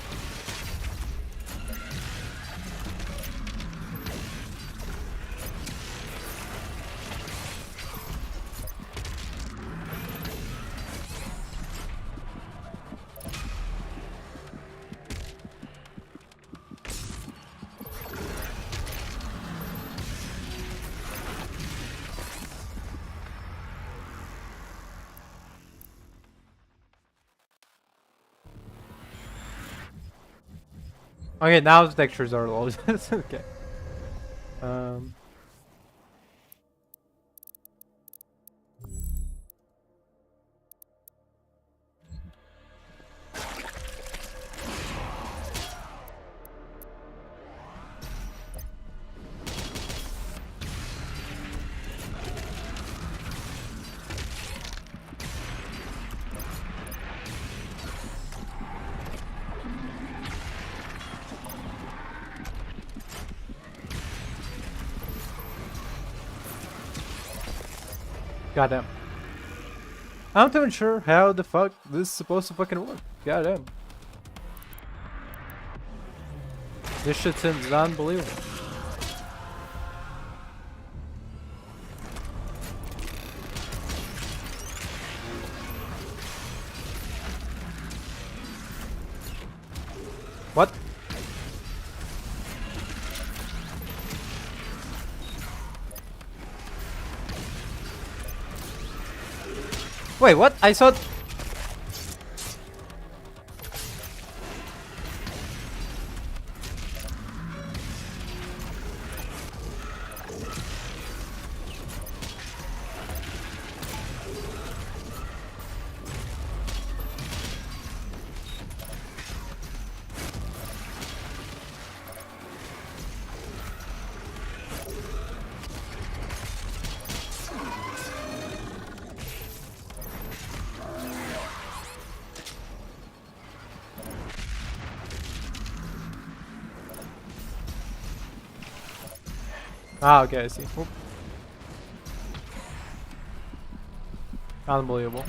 Okay, now the textures are low. Okay. Goddamn. I'm not even sure how the fuck this is supposed to fucking work. Goddamn. This shit seems unbelievable. Wait, what? I thought. Ah, okay, I see. Oop. Unbelievable.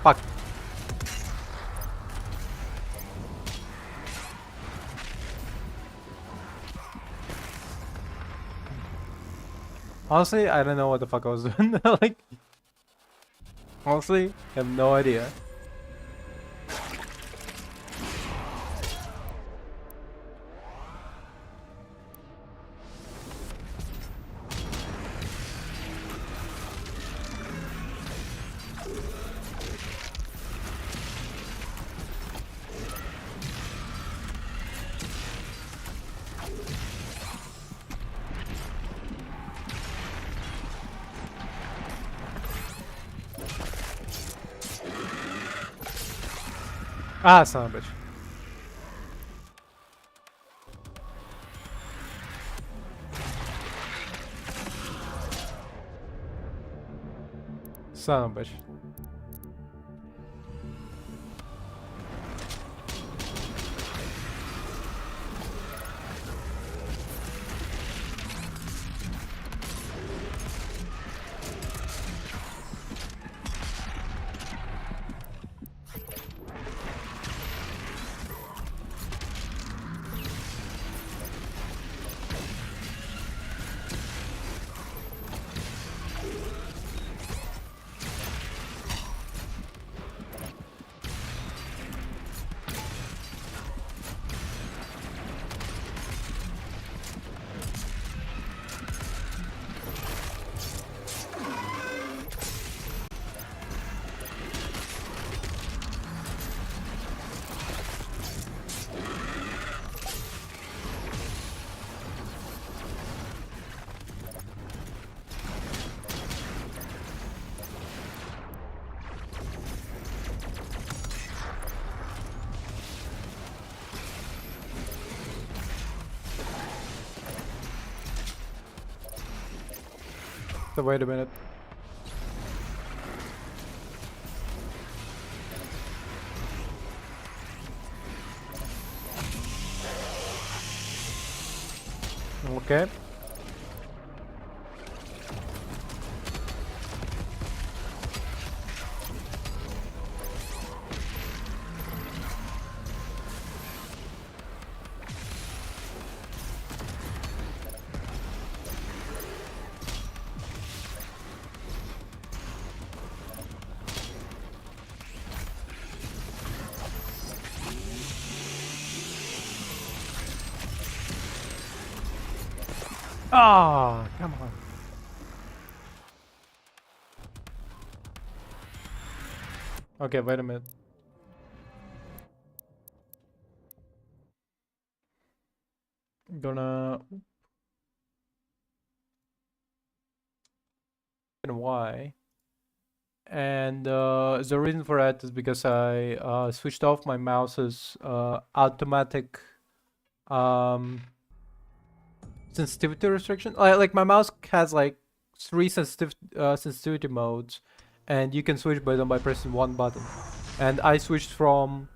Fuck. Honestly, I don't know what the fuck I was doing. Like, honestly, I have no idea. Ah, son of a bitch. Son of a bitch. So wait a minute. Okay. Ah, come on. Okay, wait a minute. Gonna. And why? And the reason for that is because I switched off my mouse's automatic um, sensitivity restriction. Like my mouse has like 3 sensitivity modes, and you can switch by them by pressing one button. And I switched from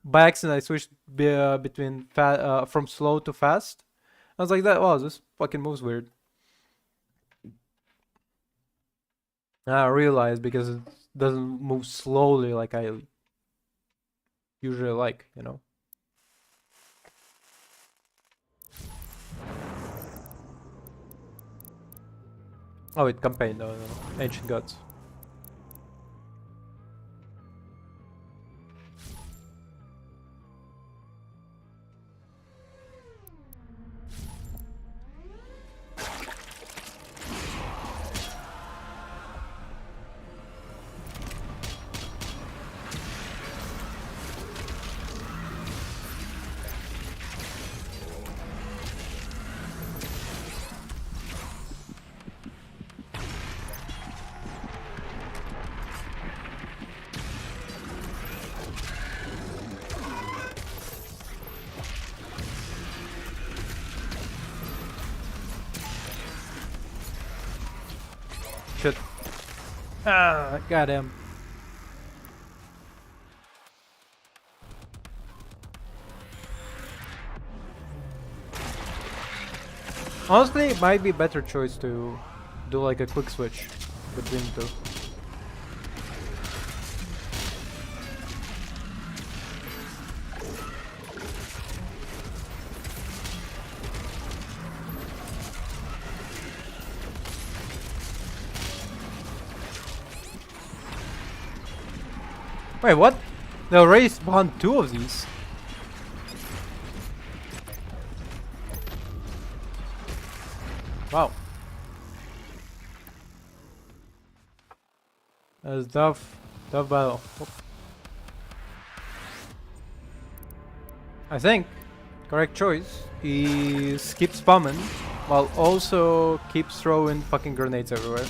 by accident. I switched between from slow to fast. I was like, that. Wow, this fucking moves weird. And I realized because it doesn't move slowly like I usually like, you know. Oh, it campaign, no, Ancient Gods. Shit. Ah, got him. Honestly, it might be a better choice to do like a quick switch between the two. Wait, what? They already spawned 2 of these. Wow. That's tough battle. Whoop. I think correct choice is keep spamming while also keep throwing fucking grenades everywhere.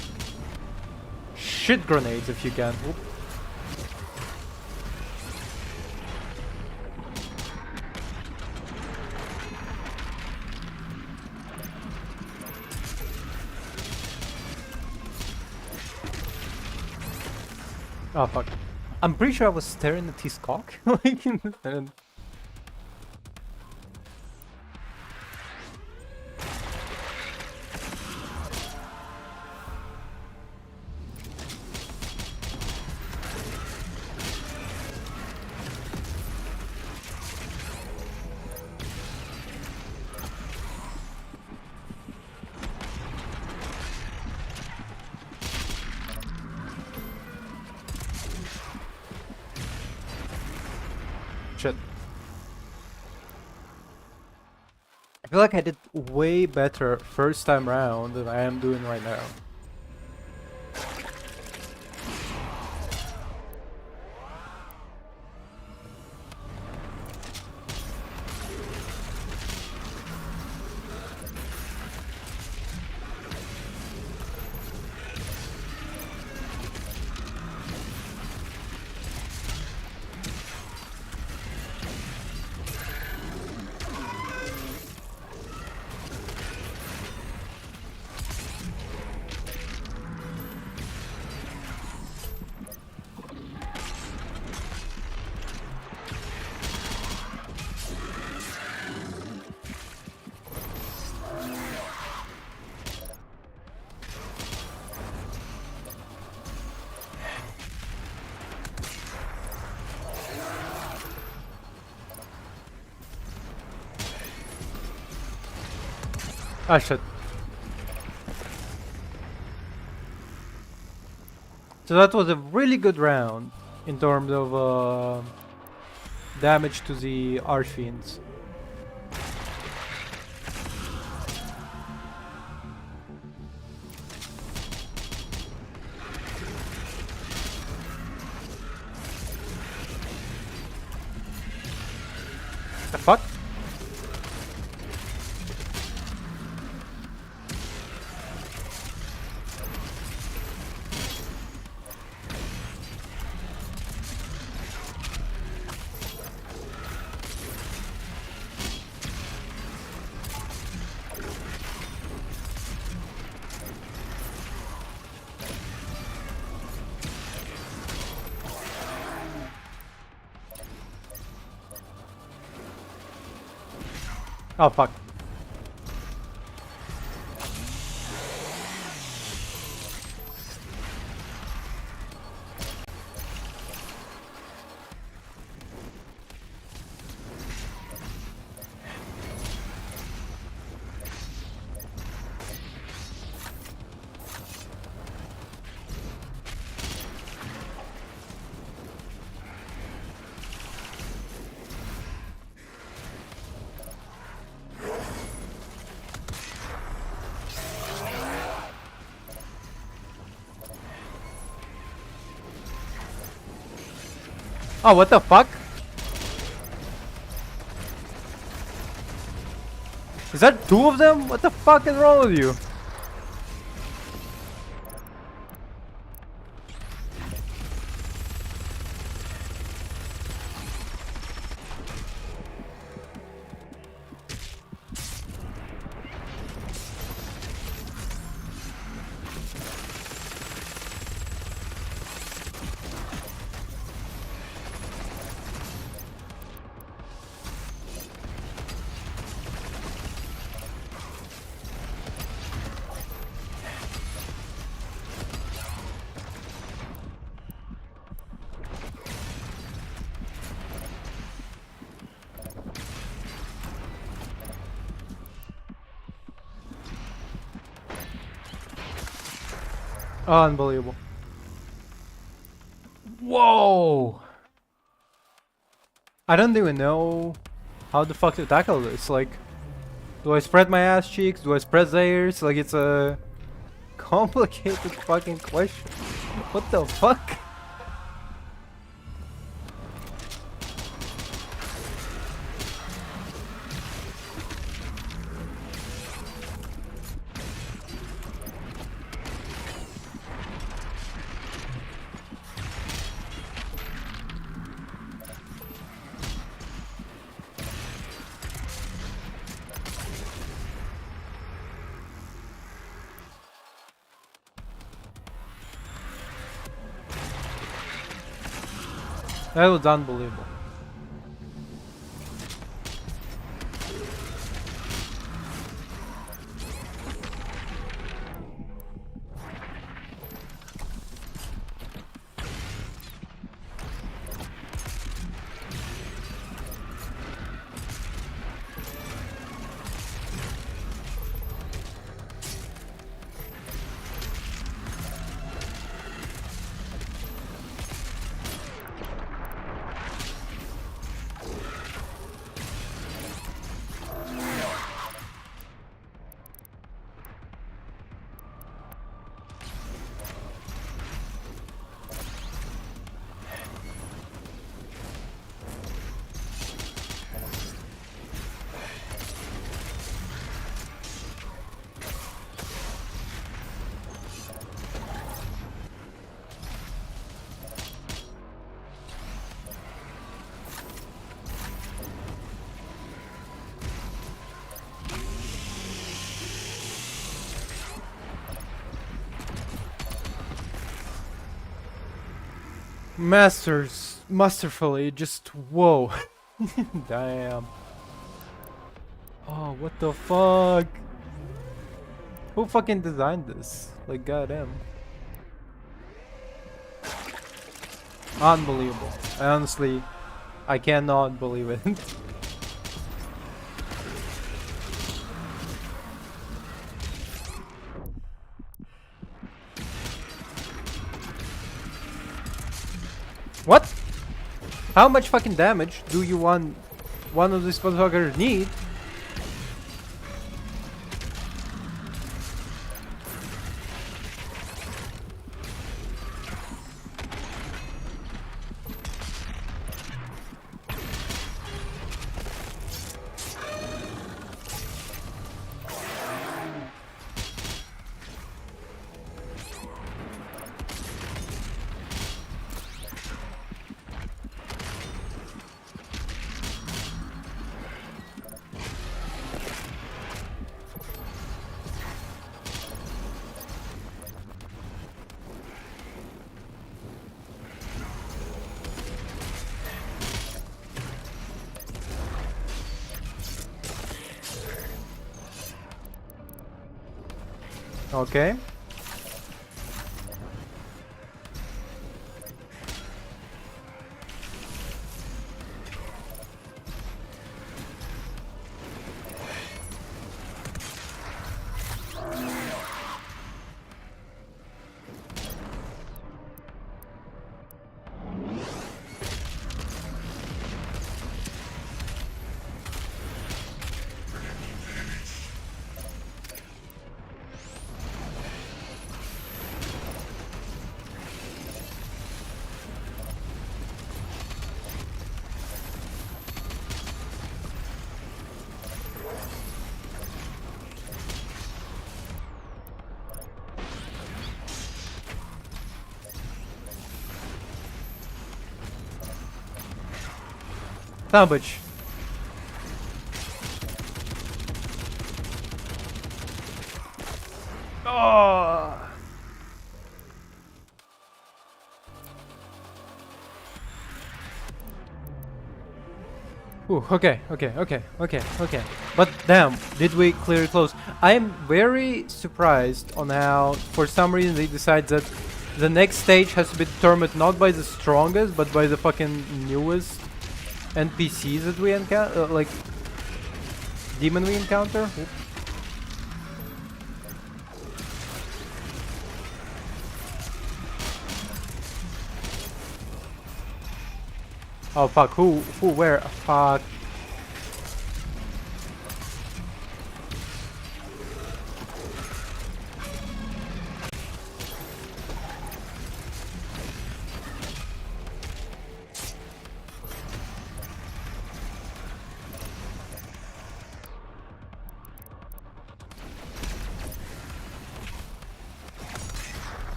Shit grenades if you can. Whoop. Oh fuck. I'm pretty sure I was staring at his cock. Like, and shit. I feel like I did way better first time round than I am doing right now. Ah shit. So that was a really good round in terms of damage to the Archfiends. The fuck? Oh fuck. Oh, what the fuck? Is that 2 of them? What the fuck is wrong with you? Unbelievable. Whoa! I don't even know how the fuck to tackle this. Like, do I spread my ass cheeks? Do I spread Zaire's? Like, it's a complicated fucking question. What the fuck? That was unbelievable. Masterfully, just whoa. Damn. Oh, what the fuck? Who fucking designed this? Like, goddamn. Unbelievable. Honestly, I cannot believe it. What? How much fucking damage do you want one of these motherfuckers need? Okay. Salvage. Oh. Ooh, okay. But damn, did we clear it close? I am very surprised on how, for some reason, they decide that the next stage has to be determined not by the strongest, but by the fucking newest NPCs that we encounter, like demon we encounter. Oops. Oh fuck, who, where? Fuck.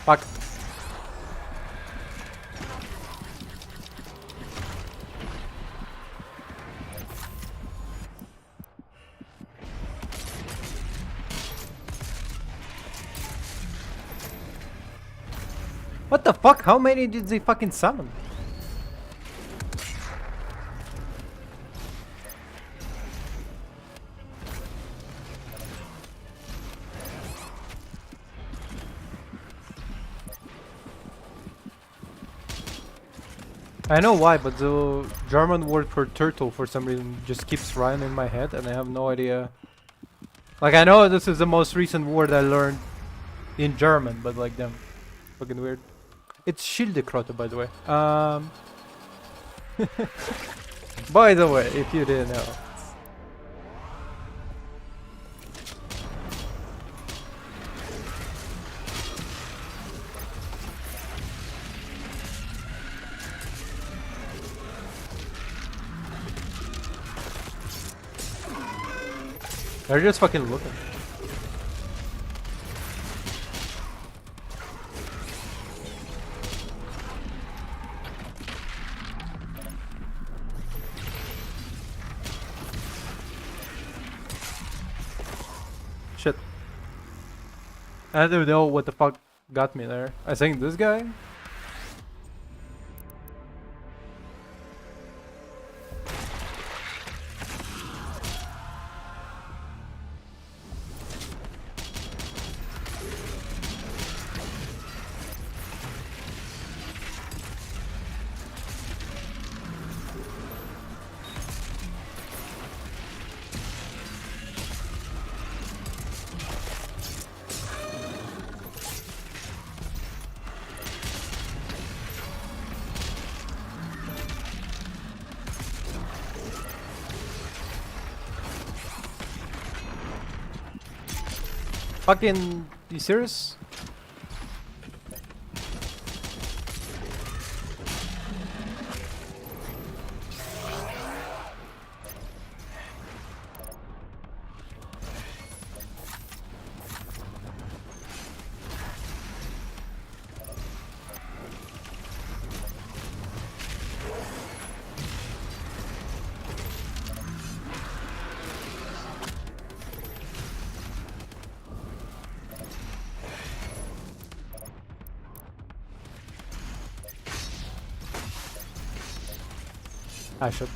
Fuck. What the fuck? How many did they fucking summon? I know why, but the German word for turtle for some reason just keeps running in my head and I have no idea. Like, I know this is the most recent word I learned in German, but like, damn, fucking weird. It's Schildkröte, by the way. By the way, if you didn't know. They're just fucking looking. Shit. I don't know what the fuck got me there. I think this guy? Fucking, you serious? I should.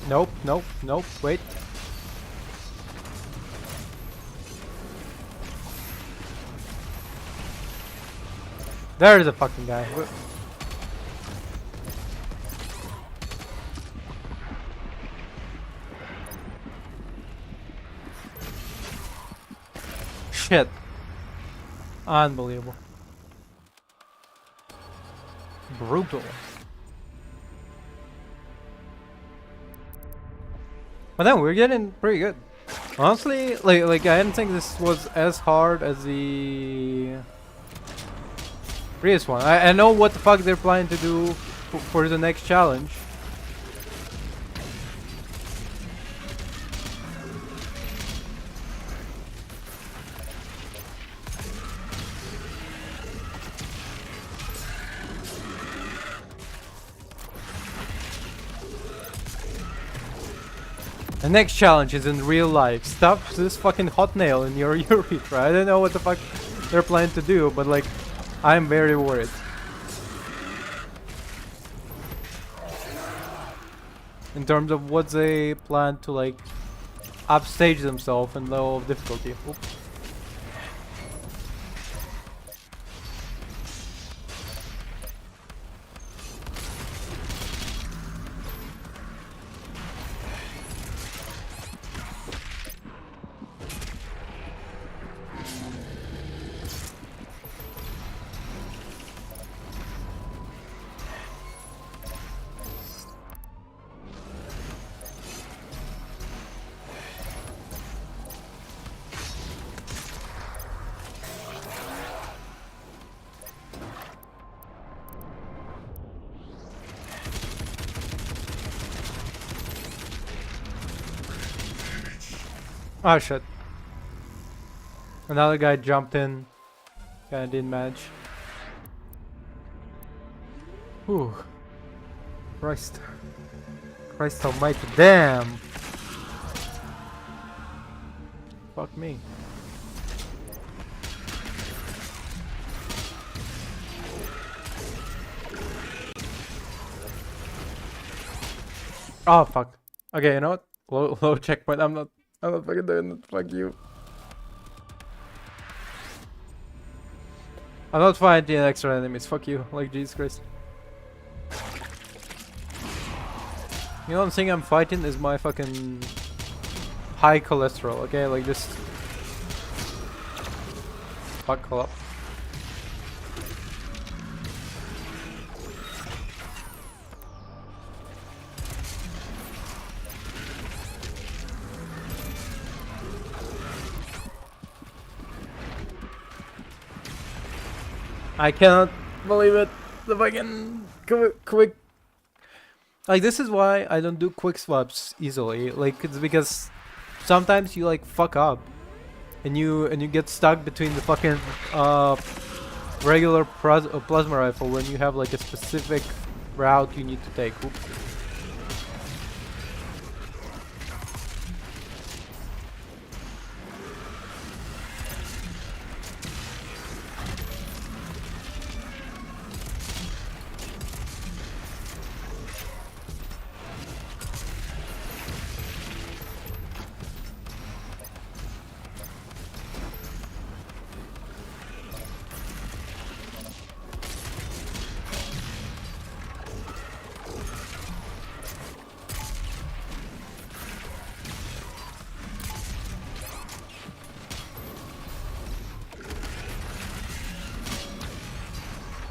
Nope, nope, nope, wait. There's a fucking guy. Shit. Unbelievable. Brutal. But then we're getting pretty good. Honestly, like I didn't think this was as hard as the previous one. I know what the fuck they're planning to do for the next challenge. The next challenge is in real life. Stuff this fucking hot nail in your urethra. I don't know what the fuck they're planning to do, but like, I'm very worried. In terms of what they plan to like upstage themselves in level of difficulty. Oops. Oh shit. Another guy jumped in. Kinda didn't manage. Whew. Christ. Christ almighty. Damn. Fuck me. Oh fuck. Okay, you know what? Low checkpoint. I'm not fucking doing it. Fuck you. I'm not fighting extra enemies. Fuck you. Like Jesus Christ. You know the thing I'm fighting is my fucking high cholesterol. Okay, like just buckle up. I cannot believe it. The fucking quick. Like this is why I don't do quick swaps easily. Like it's because sometimes you like fuck up, and you get stuck between the fucking regular plasma rifle when you have like a specific route you need to take. Oops.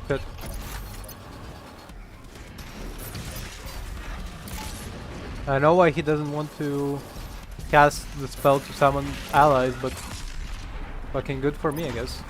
Good. I know why he doesn't want to cast the spell to summon allies, but fucking good for me, I guess.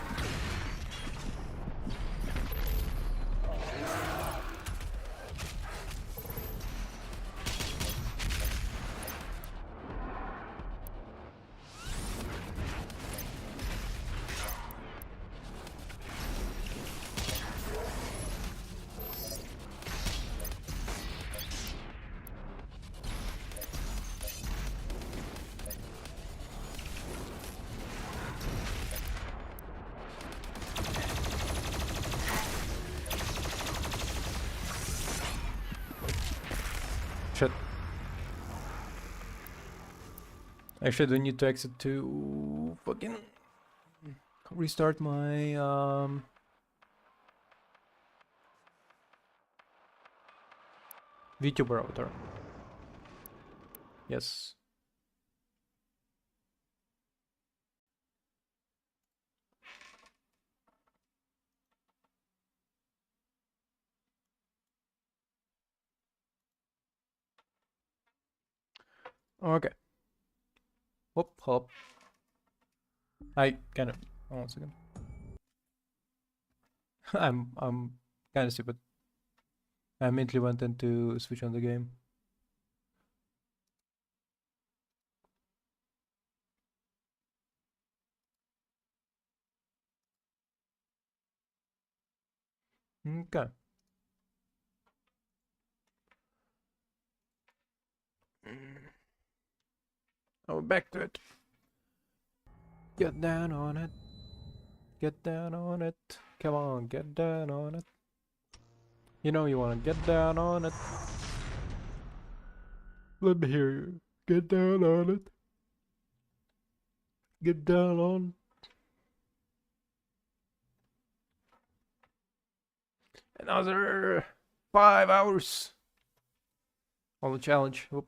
Shit. Actually, I do need to exit to fucking restart my VTuber router. Yes. Okay. Whoop, hold up. I kind of. Oh, 1 second. I'm kind of stupid. I immediately went into switch on the game. Okay. Oh, back to it. Get down on it. Get down on it. Come on, get down on it. You know you wanna get down on it. Let me hear you. Get down on it. Get down on. Another 5 hours on the challenge. Whoop.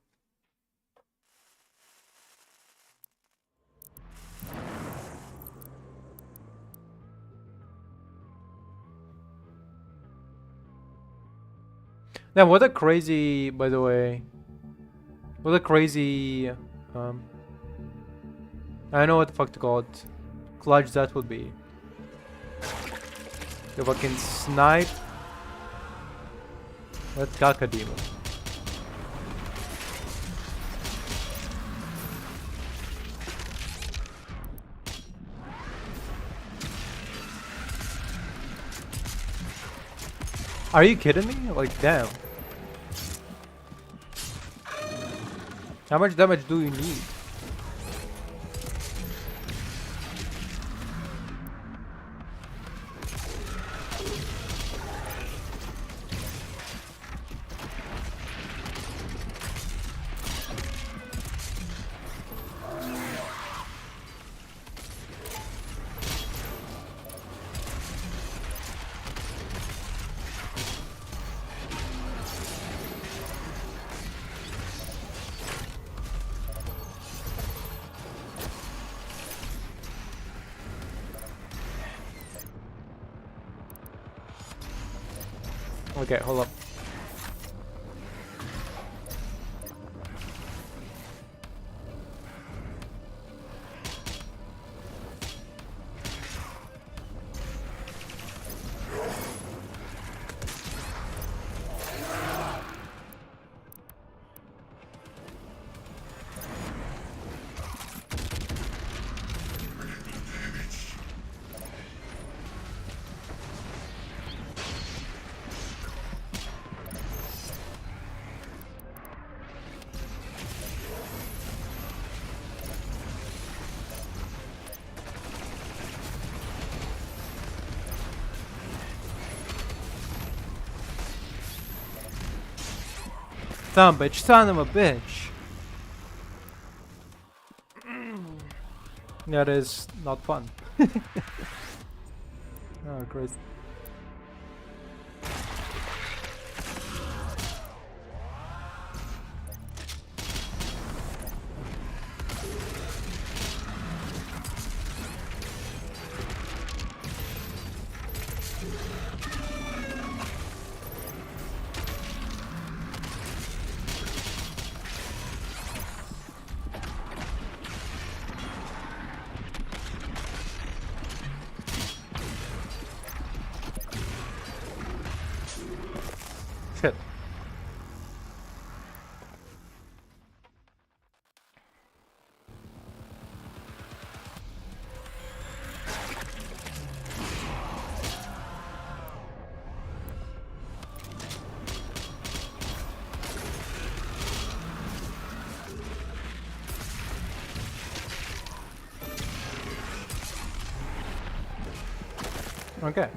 Now, what a crazy, by the way, what a crazy, I know what the fuck to call it, clutch that would be. If I can snipe that Kakademon. Are you kidding me? Like, damn. How much damage do you need? Okay, hold up. Son of a bitch. That is not fun. Oh, crazy. Shit. Okay.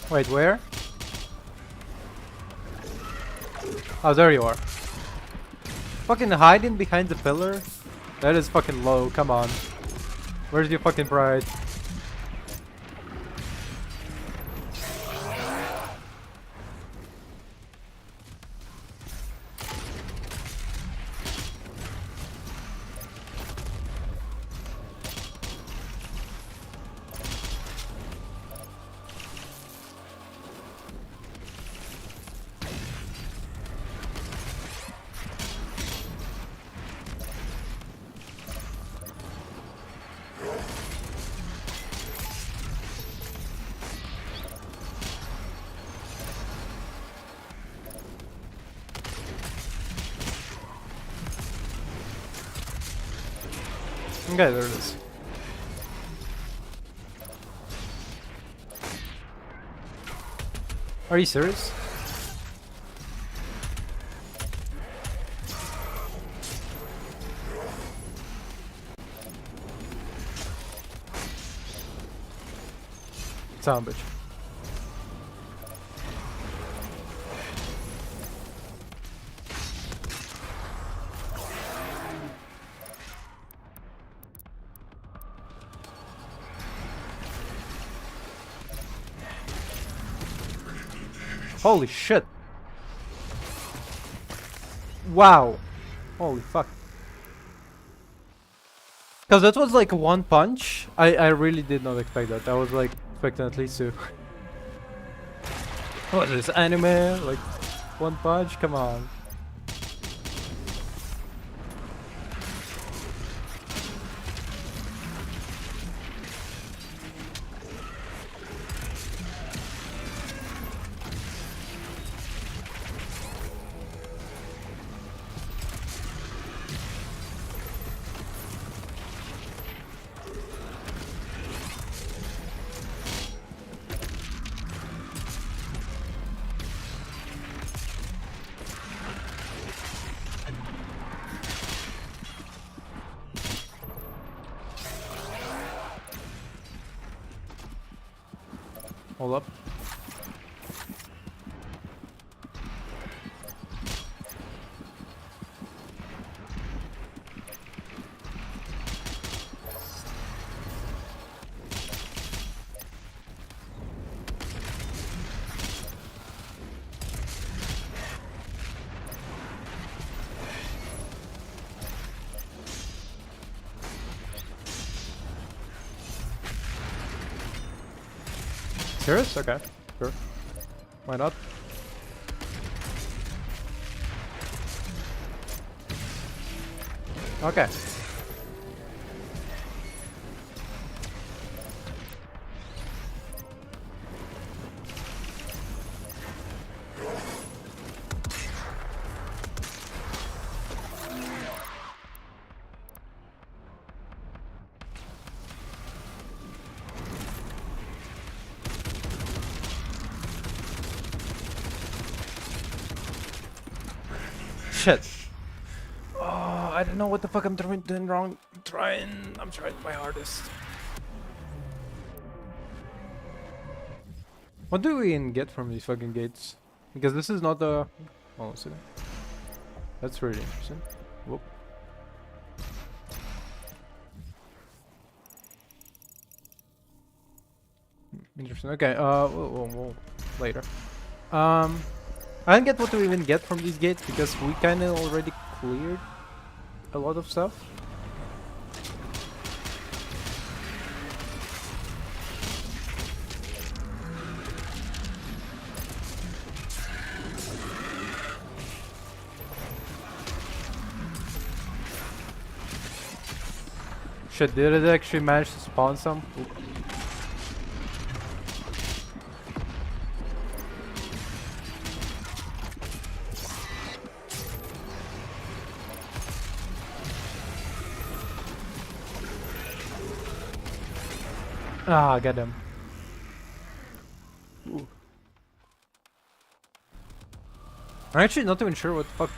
Wait, where? Oh, there you are. Fucking hiding behind the pillar? That is fucking low, come on. Where's your fucking pride? Okay, there it is. Are you serious? Son of a bitch. Holy shit. Wow. Holy fuck. Because that was like one punch. I really did not expect that. I was like expecting at least two. What is this, anime? Like one punch? Come on. Hold up. Serious? Okay, sure. Why not? Okay. Shit. Oh, I don't know what the fuck I'm doing wrong. I'm trying my hardest. What do we even get from these fucking gates? Because this is not the... Oh, see that? That's really interesting. Whoop. Interesting. Okay, we'll later. I don't get what we even get from these gates because we kind of already cleared a lot of stuff. Shit, did it actually manage to spawn some? Oop. Ah, got him. Ooh. I'm actually not even sure what the fuck.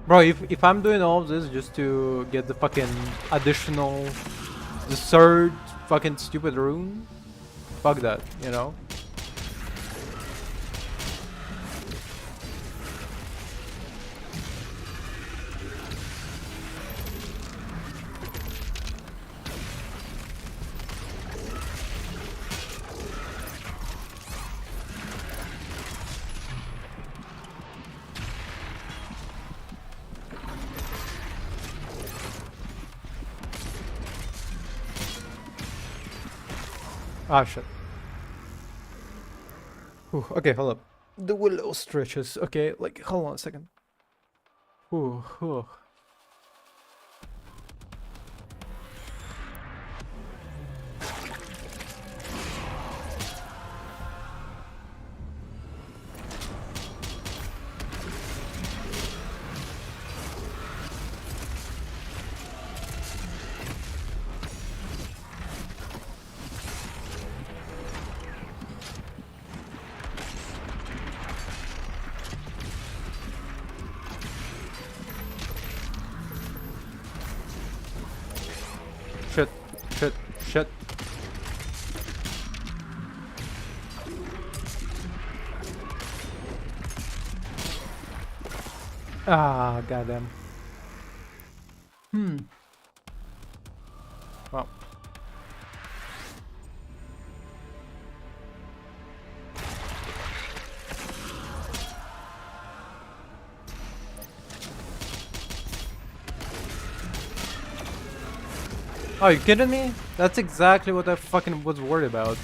Bro, if I'm doing all of this just to get the fucking additional, the third fucking stupid rune, fuck that, you know? Ah, shit. Whew, okay, hold up. The willow stretches. Okay, like, hold on a second. Whew, whew. shit. Ah, goddamn. Well. Oh, you kidding me? That's exactly what I fucking was worried about.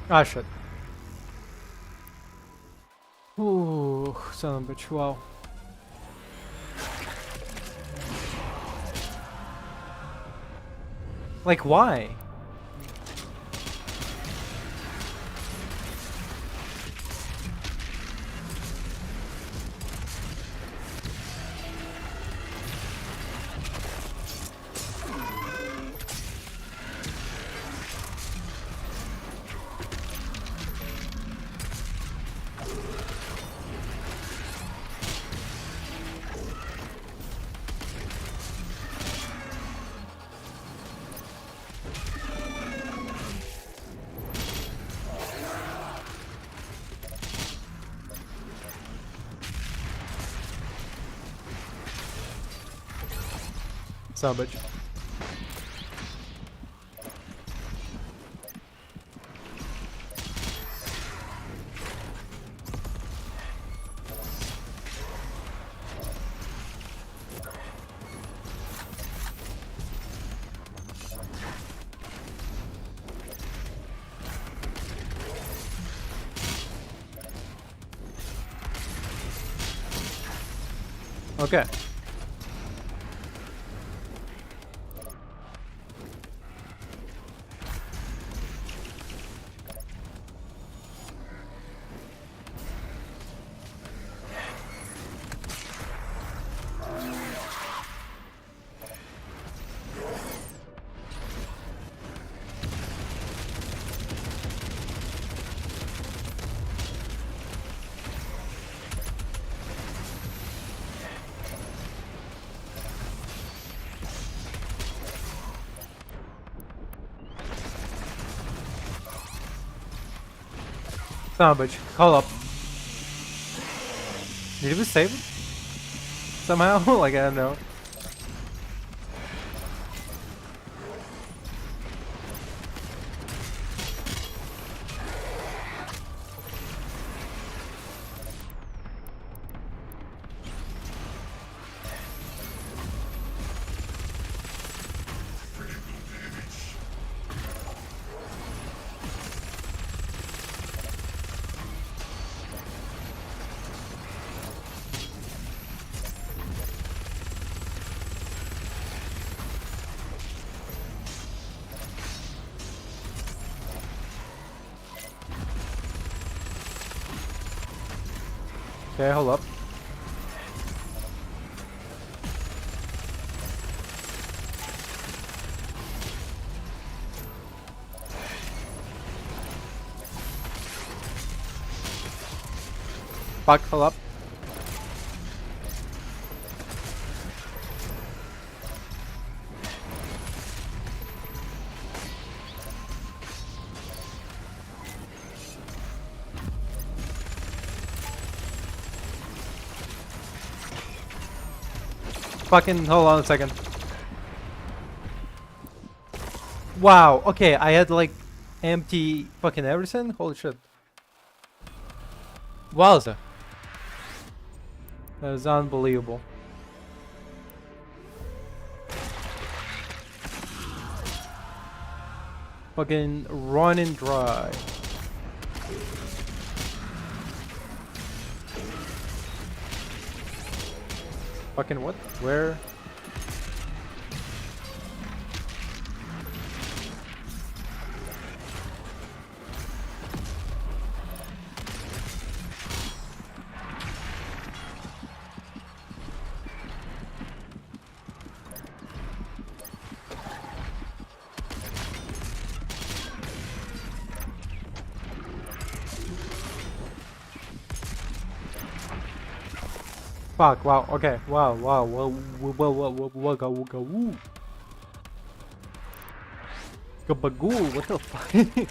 Ah, shit. Ooh, son of a bitch, wow. Like, why? Son of a bitch. Okay. Son of a bitch. Hold up. Did we save it? Somehow? Like, I don't know. Okay, hold up. Fuck, hold up. Fucking hold on a second. Wow, okay, I had like empty fucking everything? Holy shit. Wowza. That is unbelievable. Fucking running dry. Fucking what? Where? Fuck, wow, okay, wow, woo. Gabagoo, what the fuck? Jesus.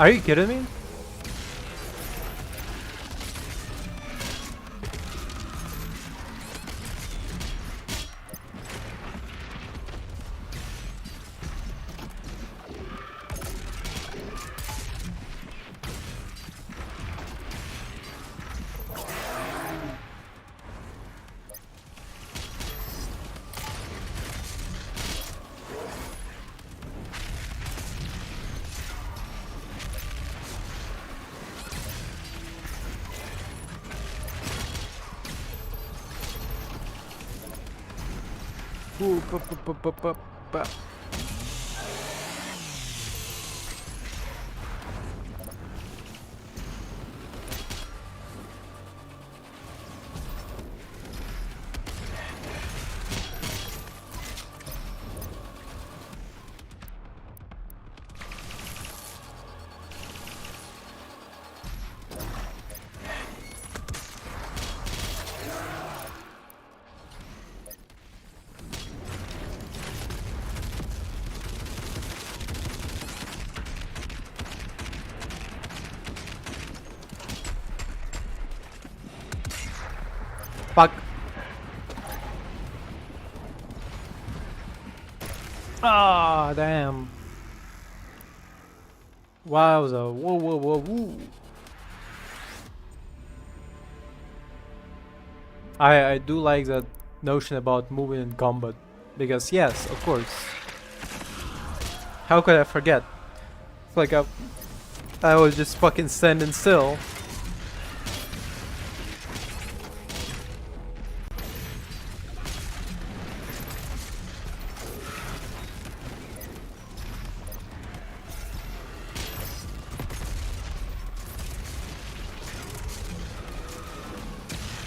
Are you kidding me? Ooh, ba. Fuck. Ah, damn. Wowza. Whoa. I do like that notion about moving in combat. Because yes, of course. How could I forget? It's like I was just fucking standing still.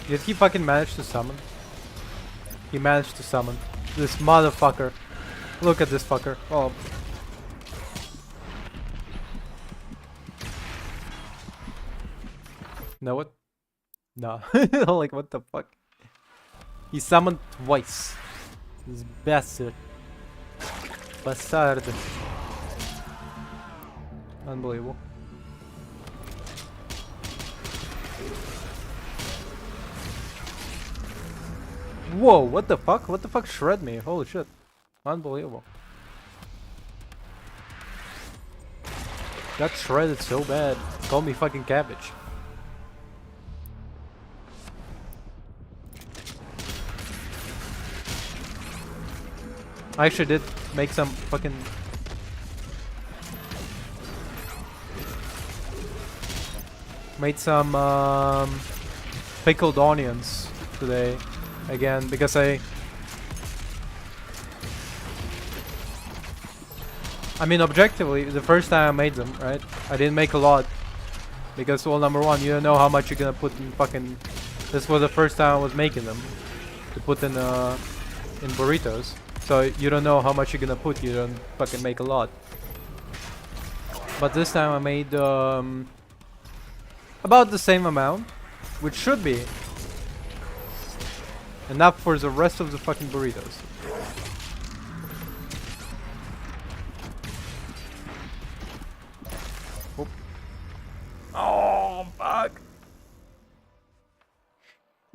Did he fucking manage to summon? He managed to summon. This motherfucker. Look at this fucker. Oh. Know what? No. Like, what the fuck? He summoned twice. This bastard. Bastard. Unbelievable. Whoa, what the fuck? What the fuck shred me? Holy shit. Unbelievable. Got shredded so bad. Call me fucking cabbage. I actually did make some fucking... Made some pickled onions today. Again, because I mean, objectively, the first time I made them, right? I didn't make a lot. Because, well, number one, you don't know how much you're gonna put in fucking... This was the first time I was making them. To put in burritos. So, you don't know how much you're gonna put, you don't fucking make a lot. But this time I made, about the same amount. Which should be enough for the rest of the fucking burritos.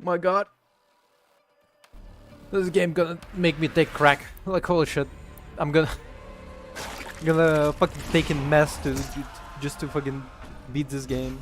My god. This game gonna make me take crack. Like holy shit. I'm gonna fucking take in mess just to fucking beat this game.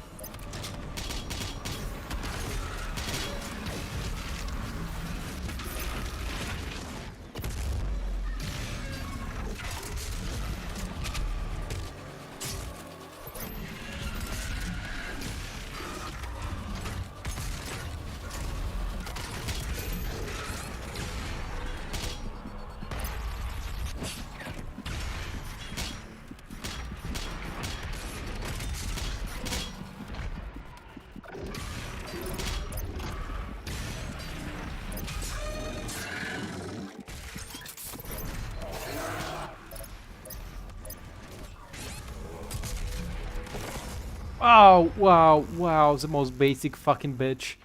Oh, wow, wow, the most basic fucking bitch.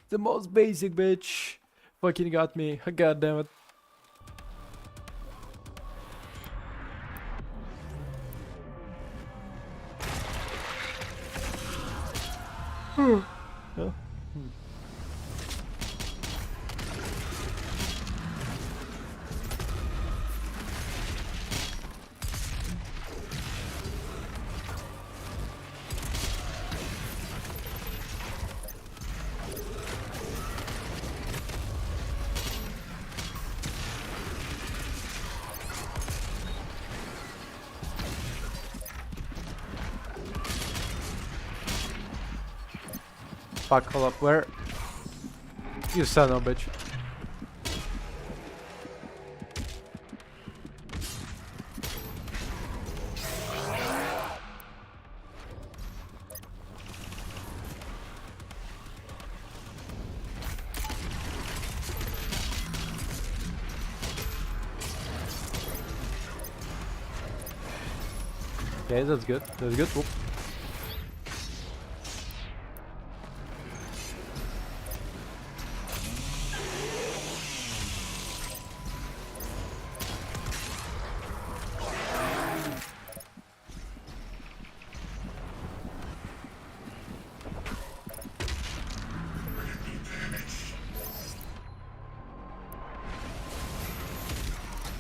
The most basic bitch. Fucking got me. God damn it. Yeah. Fuck, hold up, where? You son of a bitch. Okay, that's good. That's good. Whoop.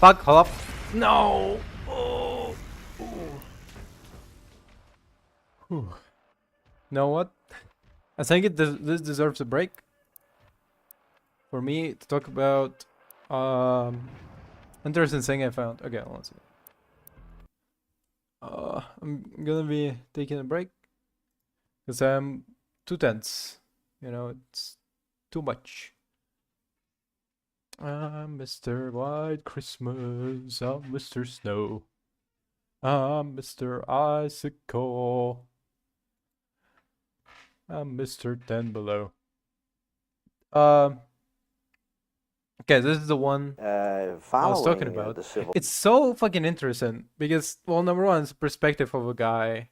Fuck, hold up. No! Oh. Whew. Know what? I think this deserves a break. For me to talk about interesting thing I found. Okay, let's see. I'm gonna be taking a break because I'm too tense. You know, it's too much. I'm Mr. White Christmas. I'm Mr. Snow. I'm Mr. Icicle. I'm Mr. 10 Below. Okay, this is the one I was talking about. It's so fucking interesting because, well, number one, it's the perspective of a guy,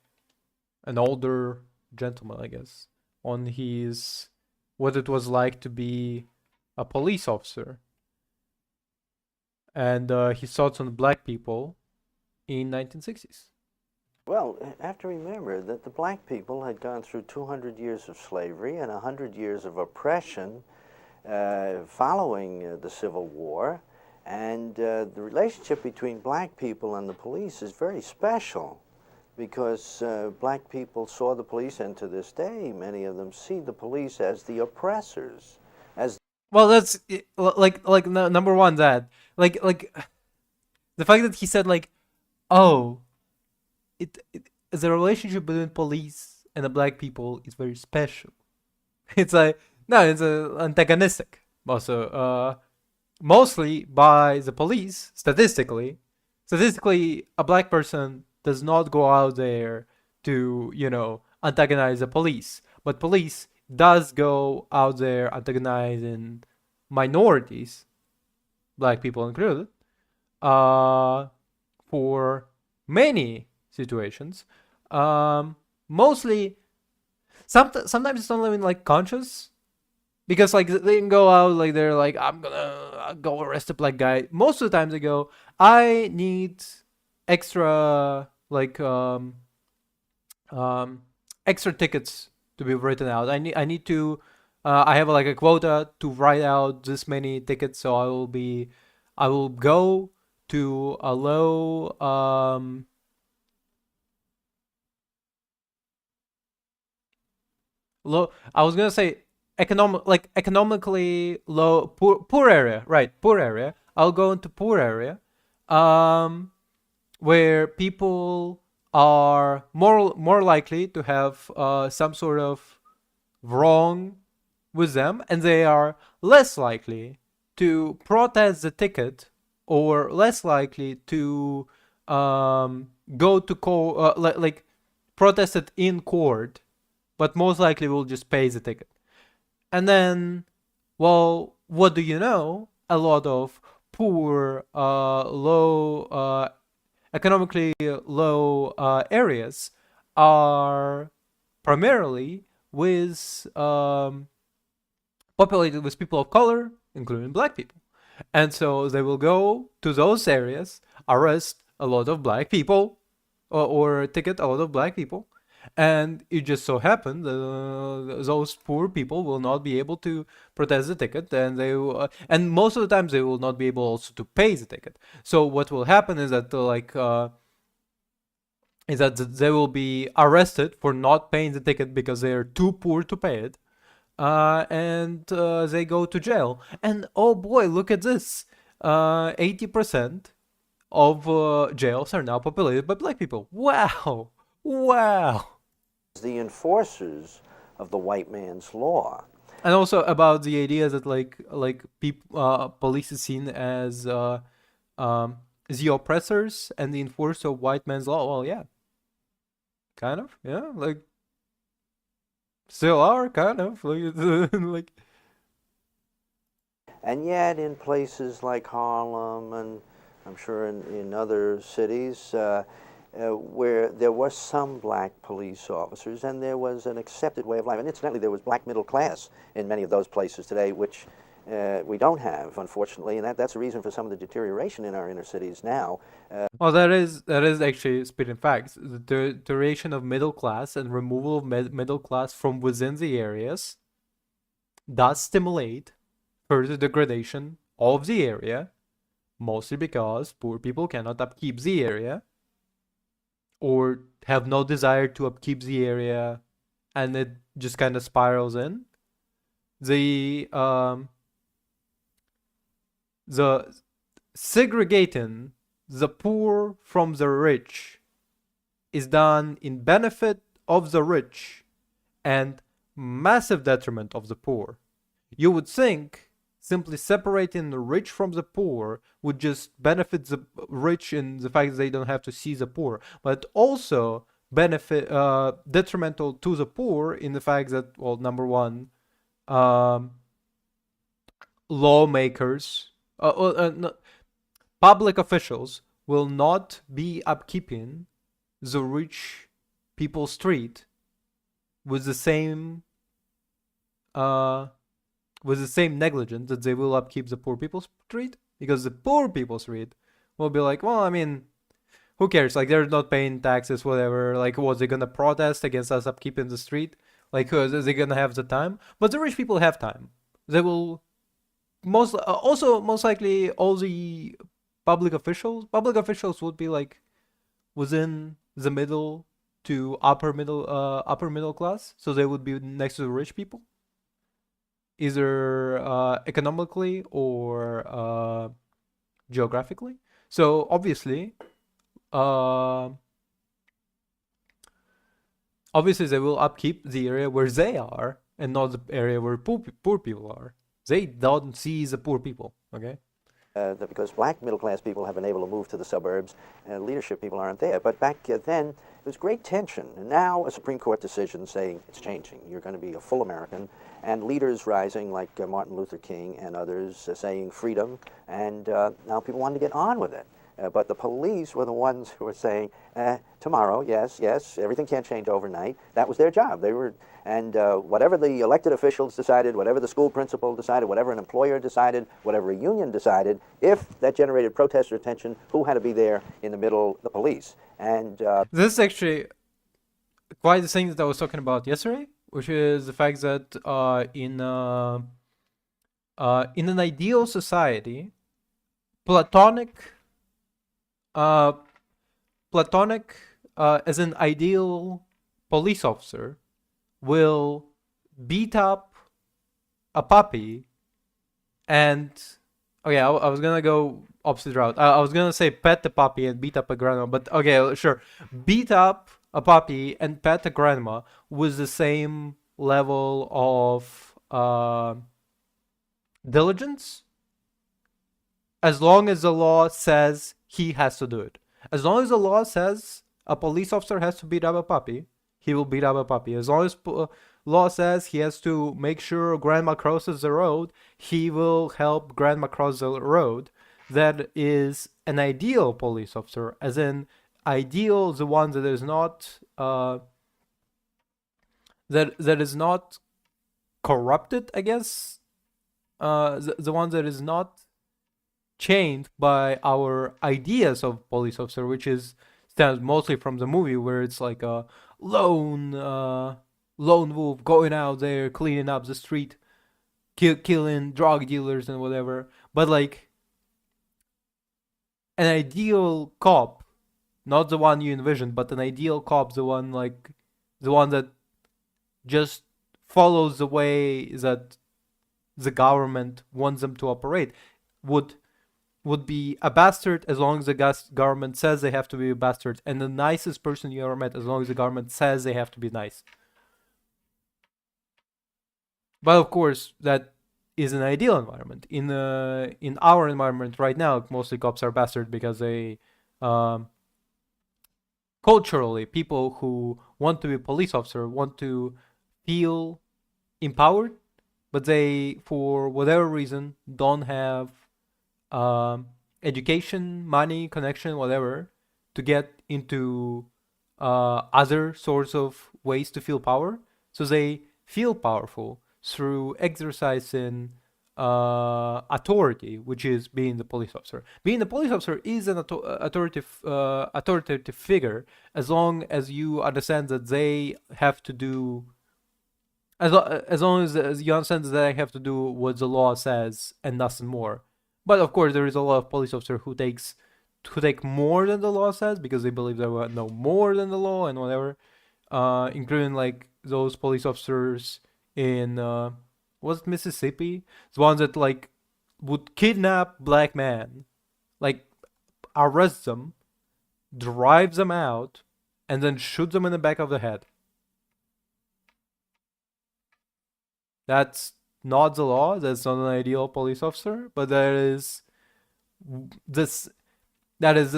an older gentleman, I guess, on his what it was like to be a police officer, and his thoughts on black people in 1960s. Well, I have to remember that the black people had gone through 200 years of slavery and 100 years of oppression following the Civil War, and the relationship between black people and the police is very special because black people saw the police, and to this day many of them see the police as the oppressors, as well, that's like number one, that like the fact that he said like, oh, it the relationship between police and the black people is very special. It's like, no, it's antagonistic. Also, mostly by the police. Statistically, a black person does not go out there to, you know, antagonize the police, but police does go out there antagonizing minorities, black people included, for many situations. Mostly, sometimes it's not even like conscious, because like they can go out like they're like, I'm gonna go arrest a black guy. Most of the time they go, I need extra like extra tickets to be written out. I need to I have like a quota to write out this many tickets, so I will go to a low I was gonna say economically low poor area, right? Poor area. I'll go into poor area, where people are more likely to have some sort of wrong with them, and they are less likely to protest the ticket, or less likely to go to court, like protest it in court, but most likely will just pay the ticket. And then, well, what do you know? A lot of poor, economically low areas are primarily with populated with people of color, including black people. And so they will go to those areas, arrest a lot of black people, or ticket a lot of black people. And it just so happened that those poor people will not be able to protest the ticket, and and most of the times they will not be able also to pay the ticket. So what will happen is that they will be arrested for not paying the ticket because they are too poor to pay it, and they go to jail. And oh boy, look at this! 80% of jails are now populated by black people. Wow! Wow! The enforcers of the white man's law. And also about the idea that police is seen as the oppressors and the enforcer of white man's law. Well, yeah, kind of, yeah, like still are kind of like. And yet, in places like Harlem, and I'm sure in other cities, where there were some black police officers, and there was an accepted way of life. And incidentally, there was black middle class in many of those places today, which we don't have, unfortunately, and that's the reason for some of the deterioration in our inner cities now. Well, that is actually spitting facts. The deterioration of middle class and removal of middle class from within the areas does stimulate further degradation of the area, mostly because poor people cannot upkeep the area, or have no desire to upkeep the area, and it just kind of spirals in. The segregating the poor from the rich is done in benefit of the rich and massive detriment of the poor. You would think simply separating the rich from the poor would just benefit the rich in the fact that they don't have to see the poor, but also benefit detrimental to the poor in the fact that, well, number one, lawmakers, public officials will not be upkeeping the rich people's street with the same negligence that they will upkeep the poor people's street, because the poor people's street will be like, well, I mean, who cares? Like, they're not paying taxes, whatever. Like, what, they gonna protest against us upkeeping the street? Like, are they gonna have the time? But the rich people have time. They will most likely all the public officials would be like within the middle to upper middle class, so they would be next to the rich people, either economically or geographically. So obviously they will upkeep the area where they are and not the area where poor people are. They don't see the poor people, okay? Because black middle class people have been able to move to the suburbs, and leadership people aren't there. But back then, there was great tension. And now a Supreme Court decision saying it's changing. You're going to be a full American, and leaders rising like Martin Luther King and others saying freedom, and now people wanted to get on with it. But the police were the ones who were saying, tomorrow, yes, everything can't change overnight. That was their job. They were, and whatever the elected officials decided, whatever the school principal decided, whatever an employer decided, whatever a union decided, if that generated protest or tension, who had to be there in the middle? The police. And this is actually quite the thing that I was talking about yesterday which is the fact that in an ideal society, platonic uh, platonic as an ideal police officer will beat up a puppy and okay, I was gonna go opposite route. I was gonna say pet the puppy and beat up a grandma, but okay, sure. Beat up a puppy and pet a grandma with the same level of diligence, as long as the law says he has to do it. As long as the law says a police officer has to beat up a puppy, he will beat up a puppy. As long as law says he has to make sure grandma crosses the road, he will help grandma cross the road. That is an ideal police officer, as in ideal, the one that is not that is not corrupted, I guess. The one that is not chained by our ideas of police officer, which is stems mostly from the movie, where it's like a lone wolf going out there cleaning up the street, killing drug dealers and whatever. But like an ideal cop, not the one you envisioned, but an ideal cop, the one that just follows the way that the government wants them to operate, would be a bastard as long as the government says they have to be a bastard, and the nicest person you ever met as long as the government says they have to be nice. But of course, that is an ideal environment. In our environment right now, mostly cops are bastards because they culturally, people who want to be a police officer want to feel empowered, but they, for whatever reason, don't have education, money, connection, whatever, to get into other sorts of ways to feel power. So they feel powerful through exercising authority, which is being the police officer. Being the police officer is an authoritative figure, as long as you understand that they have to do, as long as you understand that they have to do what the law says and nothing more. But of course, there is a lot of police officers who take more than the law says because they believe they will know more than the law and whatever, including like those police officers in was it Mississippi? The ones that like would kidnap black men, like arrest them, drive them out, and then shoot them in the back of the head. That's not the law. That's not an ideal police officer, but that is the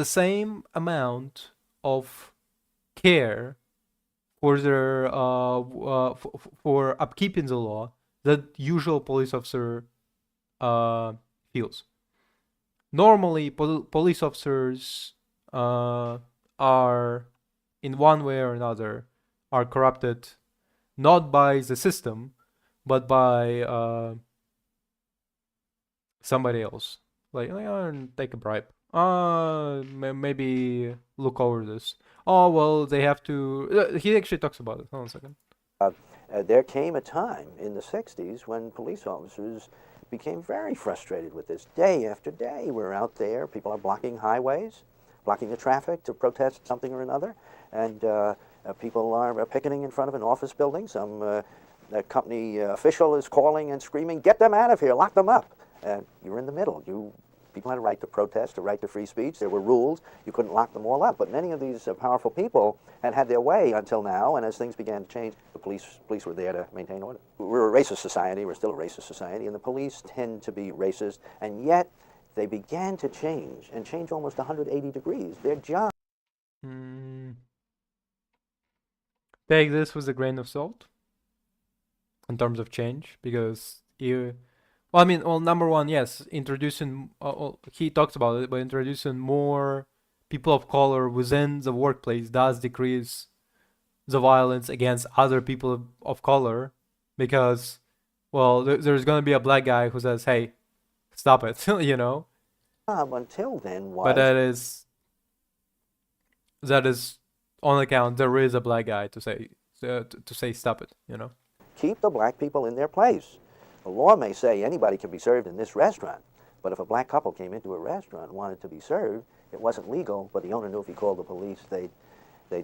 same amount of care for their for upkeeping the law that usual police officer feels. Normally, police officers are, in one way or another, are corrupted not by the system, but by somebody else. Like, take a bribe. Maybe look over this. Oh, well, they have to... he actually talks about it. Hold on a second. There came a time in the 60s when police officers became very frustrated with this. Day after day, we're out there. People are blocking highways, blocking the traffic to protest something or another. And people are picketing in front of an office building. Some company official is calling and screaming, "Get them out of here, lock them up." You're in the middle. People had a right to protest, a right to free speech. There were rules. You couldn't lock them all up. But many of these powerful people had their way until now, and as things began to change, the police were there to maintain order. We're a racist society. We're still a racist society, and the police tend to be racist, and yet they began to change, and change almost 180 degrees. Their job... Take this with a grain of salt in terms of change, because number one, yes, introducing, he talks about it, but introducing more people of color within the workplace does decrease the violence against other people of color, because, well, there's going to be a black guy who says, "Hey, stop it," you know? Until then was... But that is on account there is a black guy to say stop it, you know? keep the black people in their place. The law may say anybody can be served in this restaurant, but if a black couple came into a restaurant and wanted to be served, it wasn't legal, but the owner knew if he called the police, they'd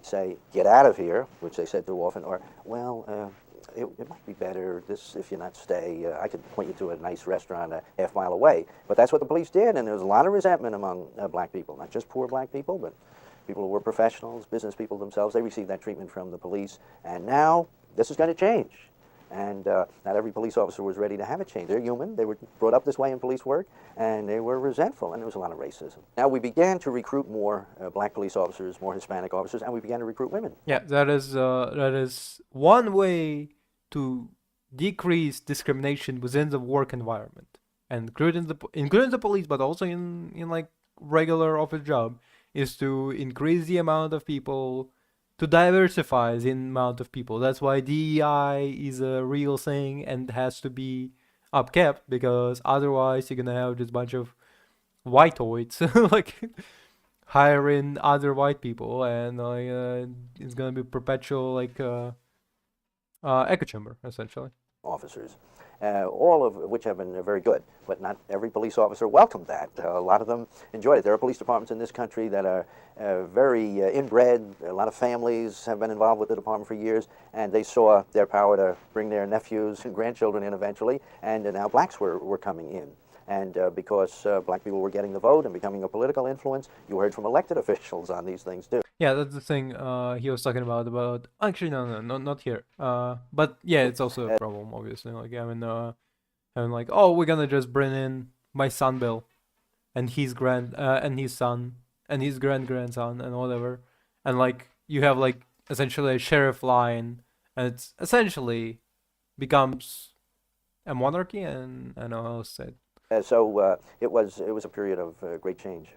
say, get out of here, which they said too often, or, well, it might be better this if you not stay. I could point you to a nice restaurant a half mile away. But that's what the police did, and there was a lot of resentment among black people, not just poor black people, but people who were professionals, business people themselves. They received that treatment from the police, and now this is going to change. And not every police officer was ready to have it change. They're human. They were brought up this way in police work, and they were resentful, and there was a lot of racism. Now, we began to recruit more black police officers, more Hispanic officers, and we began to recruit women. Yeah, that is one way to decrease discrimination within the work environment, and including the police, but also in like regular office job, is to increase the amount of people, to diversify the amount of people. That's why DEI is a real thing and has to be upkept, because otherwise you're gonna have just a bunch of whiteoids like hiring other white people, and it's gonna be perpetual like echo chamber essentially. Officers, all of which have been very good, but not every police officer welcomed that. A lot of them enjoyed it. There are police departments in this country that are very inbred. A lot of families have been involved with the department for years, and they saw their power to bring their nephews and grandchildren in eventually, and now blacks were coming in. And because black people were getting the vote and becoming a political influence, you heard from elected officials on these things too. Yeah, that's the thing he was talking about actually no, not here. But yeah, it's also a problem, obviously. Like having like, oh, we're gonna just bring in my son Bill and his and his son and his grandson and whatever, and like you have like essentially a sheriff line, and it's essentially becomes a monarchy, and I don't know how to say it. So it was a period of great change.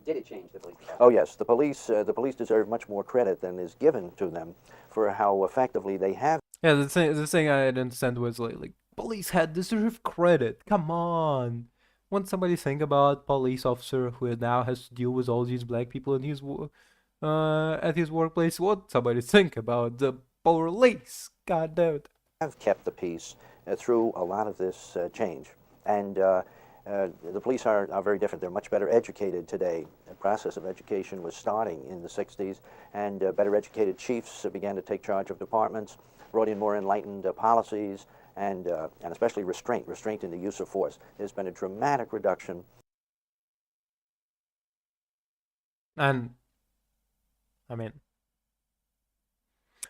Did it change the police department? Oh yes, the police deserve much more credit than is given to them for how effectively they have. Yeah, the thing I didn't understand was like police had deserve credit. Come on, when somebody think about police officer who now has to deal with all these black people in his at his workplace, what somebody think about the police? God damn it. Have kept the peace through a lot of this change, and the police are very different. They're much better educated today. The process of education was starting in the 60s, and better educated chiefs began to take charge of departments, brought in more enlightened policies, and especially restraint in the use of force. There's been a dramatic reduction. And I mean,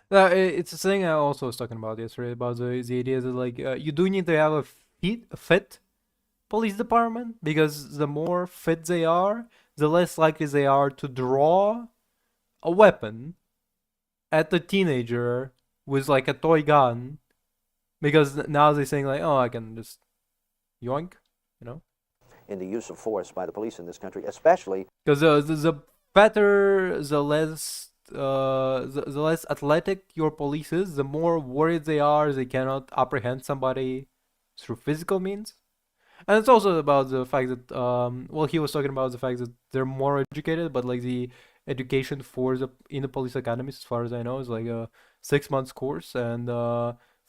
it's a thing I also was talking about yesterday, about the idea that like you do need to have a fit police department, because the more fit they are, the less likely they are to draw a weapon at the teenager with like a toy gun, because now they're saying like, oh, I can just yoink, you know, in the use of force by the police in this country, especially because the better, the less athletic your police is, the more worried they are they cannot apprehend somebody through physical means. And it's also about the fact that well, he was talking about the fact that they're more educated, but like the education in the police academies, as far as I know, is like a 6 months course, and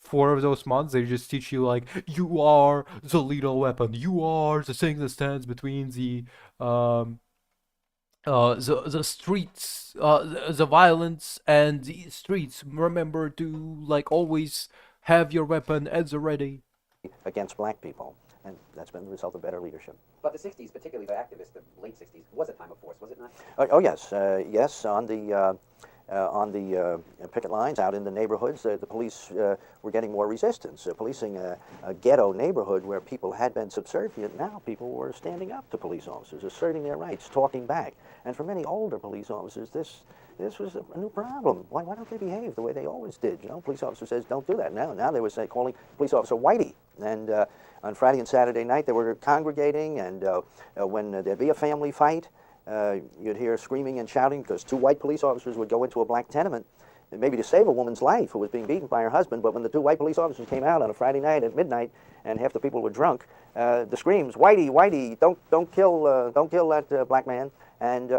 4 of those months they just teach you like, you are the lethal weapon, you are the thing that stands between the streets, the violence and the streets. Remember to like always have your weapon at the ready. Against black people, and that's been the result of better leadership. But the 60s, particularly the activists, the late 60s, was a time of force, was it not? Oh yes, yes. On the picket lines out in the neighborhoods, the police were getting more resistance. Policing a ghetto neighborhood where people had been subservient, now people were standing up to police officers, asserting their rights, talking back. And for many older police officers, this was a new problem. Why don't they behave the way they always did? You know, police officer says, don't do that. Now they were calling police officer Whitey. And on Friday and Saturday night, they were congregating, and when there'd be a family fight, you'd hear screaming and shouting, because 2 white police officers would go into a black tenement, maybe to save a woman's life who was being beaten by her husband. But when the 2 white police officers came out on a Friday night at midnight, and half the people were drunk, the screams, Whitey, Whitey, don't kill that black man. And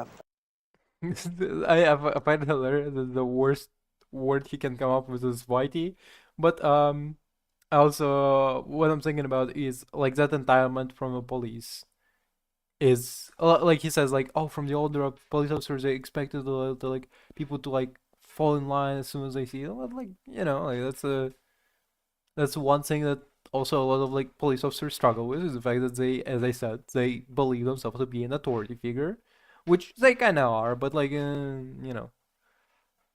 I find it hilarious that the worst word he can come up with is Whitey, but also what I'm thinking about is like that entitlement from the police is like he says like, oh, from the older police officers they expected the like people to like fall in line as soon as they see them. Like, you know, like that's one thing that also a lot of like police officers struggle with, is the fact that they, as I said, they believe themselves to be an authority figure, which they kind of are, but like you know,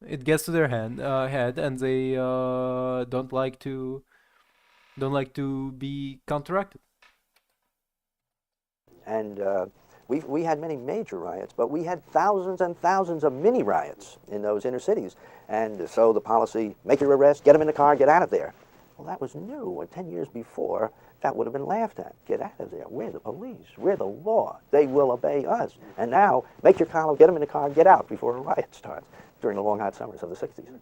it gets to their head, and they don't like to be counteracted. And we had many major riots, but we had thousands and thousands of mini riots in those inner cities. And so the policy, make your arrest, get them in the car, get out of there. Well, that was new. And 10 years before, that would have been laughed at. Get out of there. We're the police. We're the law. They will obey us. And now, make your collar, get them in the car, get out before a riot starts during the long, hot summers of the 60s.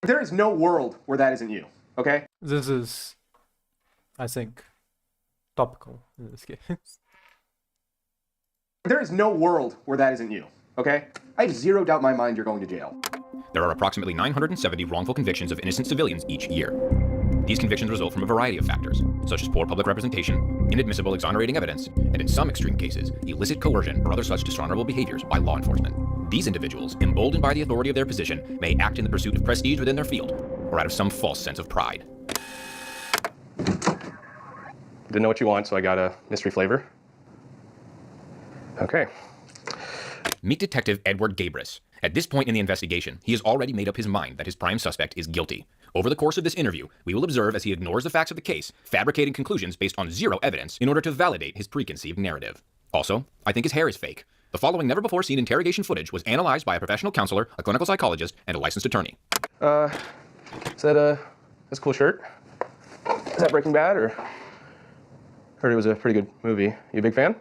There is no world where that isn't you, okay? This is, I think, topical in this case. There is no world where that isn't you, okay? I have zero doubt in my mind you're going to jail. There are approximately 970 wrongful convictions of innocent civilians each year. These convictions result from a variety of factors, such as poor public representation, inadmissible exonerating evidence, and in some extreme cases, illicit coercion or other such dishonorable behaviors by law enforcement. These individuals, emboldened by the authority of their position, may act in the pursuit of prestige within their field, or out of some false sense of pride. Didn't know what you want, so I got a mystery flavor. Okay. Meet Detective Edward Gabris. At this point in the investigation, he has already made up his mind that his prime suspect is guilty. Over the course of this interview, we will observe as he ignores the facts of the case, fabricating conclusions based on zero evidence in order to validate his preconceived narrative. Also, I think his hair is fake. The following never-before-seen interrogation footage was analyzed by a professional counselor, a clinical psychologist, and a licensed attorney. That's a cool shirt. Is that Breaking Bad, or? Heard it was a pretty good movie. You a big fan?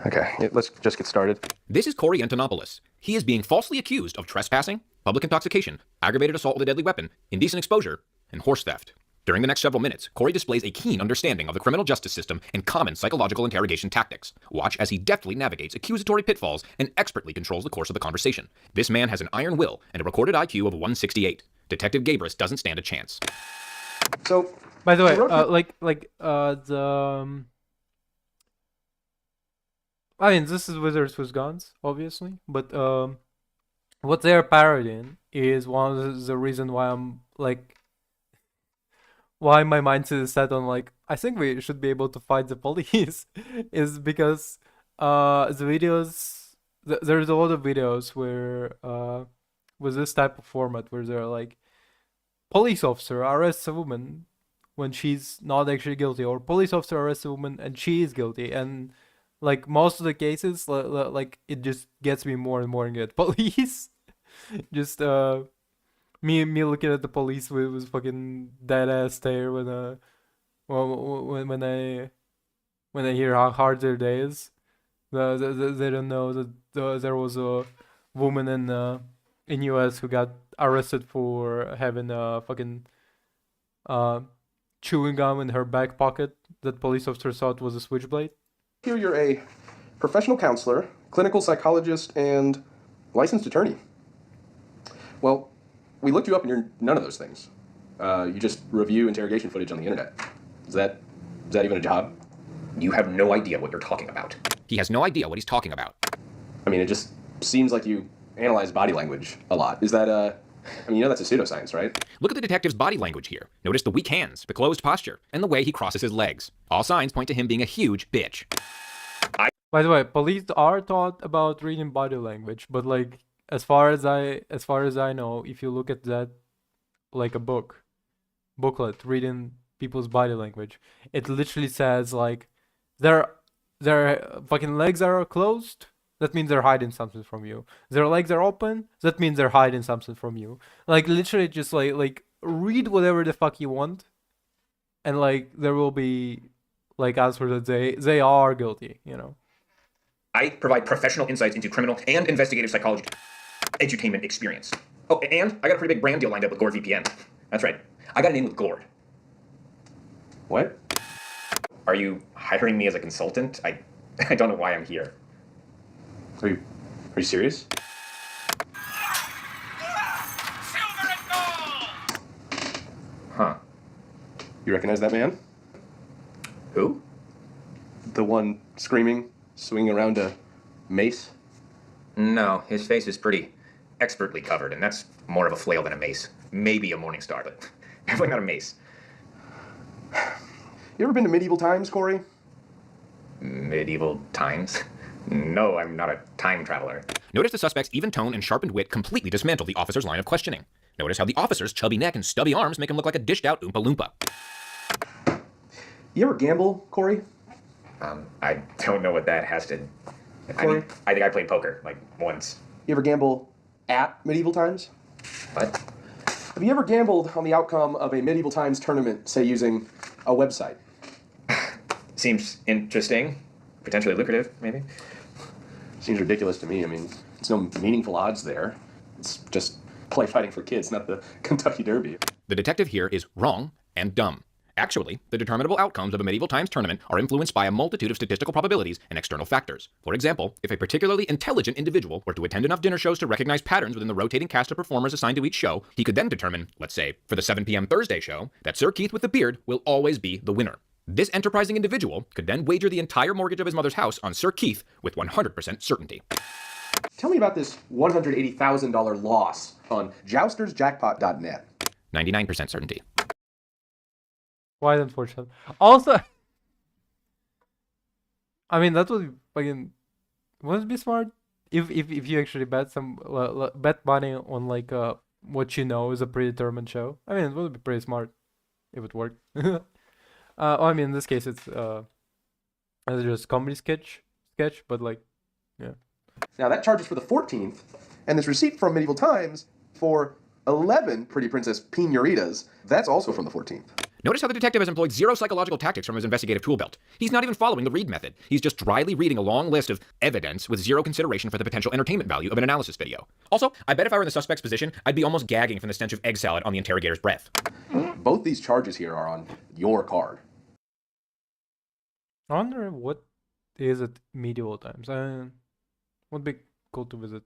Okay, let's just get started. This is Corey Antonopoulos. He is being falsely accused of trespassing, public intoxication, aggravated assault with a deadly weapon, indecent exposure, and horse theft. During the next several minutes, Corey displays a keen understanding of the criminal justice system and common psychological interrogation tactics. Watch as he deftly navigates accusatory pitfalls and expertly controls the course of the conversation. This man has an iron will and a recorded IQ of 168. Detective Gabris doesn't stand a chance. So, By the way, I mean, this is Wizards with Guns, obviously, but what they're parodying is one of the reason why I'm like, why my mindset is set on like, I think we should be able to fight the police, is because the videos, there's a lot of videos where with this type of format where they're like, police officer arrests a woman when she's not actually guilty, or police officer arrests a woman and she is guilty, and like most of the cases, like it just gets me more and more into it. Police, just me looking at the police with fucking dead ass stare when I hear how hard their day is. They don't know that there was a woman in US who got arrested for having a fucking chewing gum in her back pocket that police officer thought was a switchblade. here you're a professional counselor, clinical psychologist, and licensed attorney. Well, we looked you up and you're none of those things. You just review interrogation footage on the internet. Is that even a job? You have no idea what you're talking about. He has no idea what he's talking about. I mean, it just seems like you analyze body language a lot. Is that, I mean, you know that's a pseudoscience, right? Look at the detective's body language here. Notice the weak hands, the closed posture, and the way he crosses his legs. All signs point to him being a huge bitch. By the way, police are taught about reading body language, but like as far as I know, if you look at that like a booklet reading people's body language, it literally says like their fucking legs are closed, that means they're hiding something from you. Their legs are open, that means they're hiding something from you. Like literally just like read whatever the fuck you want, and like there will be like answer that they are guilty, you know. I provide professional insights into criminal and investigative psychology edutainment experience. Oh, and I got a pretty big brand deal lined up with Gord VPN. That's right. I got an in with Gord. What? Are you hiring me as a consultant? I don't know why I'm here. Are you serious? Silver and gold! You recognize that man? Who? The one screaming, swinging around a mace? No, his face is pretty expertly covered, and that's more of a flail than a mace. Maybe a morning star, but definitely not a mace. You ever been to medieval times, Corey? Medieval times? No, I'm not a time traveler. Notice the suspect's even tone and sharpened wit completely dismantle the officer's line of questioning. Notice how the officer's chubby neck and stubby arms make him look like a dished-out Oompa Loompa. You ever gamble, Corey? I don't know what that has to... I mean, I think I played poker, like, once. You ever gamble at medieval times? What? Have you ever gambled on the outcome of a medieval times tournament, say using a website? Seems interesting. Potentially lucrative, maybe. Seems ridiculous to me. I mean, there's no meaningful odds there. It's just play fighting for kids, not the Kentucky Derby. The detective here is wrong and dumb. Actually, the determinable outcomes of a medieval times tournament are influenced by a multitude of statistical probabilities and external factors. For example, if a particularly intelligent individual were to attend enough dinner shows to recognize patterns within the rotating cast of performers assigned to each show, he could then determine, let's say, for the 7 p.m. Thursday show, that Sir Keith with the beard will always be the winner. This enterprising individual could then wager the entire mortgage of his mother's house on Sir Keith with 100% certainty. Tell me about this $180,000 loss on joustersjackpot.net. 99% certainty. Quite unfortunate. Also, I mean, that would fucking wouldn't it be smart if you actually bet bet money on like what you know is a predetermined show. I mean, it would be pretty smart if it worked. I mean, in this case, it's just comedy sketch, but like, yeah. Now that charges for the 14th, and this receipt from Medieval Times for 11 Pretty Princess Pinuritas, that's also from the 14th. Notice how the detective has employed zero psychological tactics from his investigative tool belt. He's not even following the Reed method. He's just dryly reading a long list of evidence with zero consideration for the potential entertainment value of an analysis video. Also, I bet if I were in the suspect's position, I'd be almost gagging from the stench of egg salad on the interrogator's breath. Both these charges here are on your card. I wonder what is at medieval times. Would be cool to visit.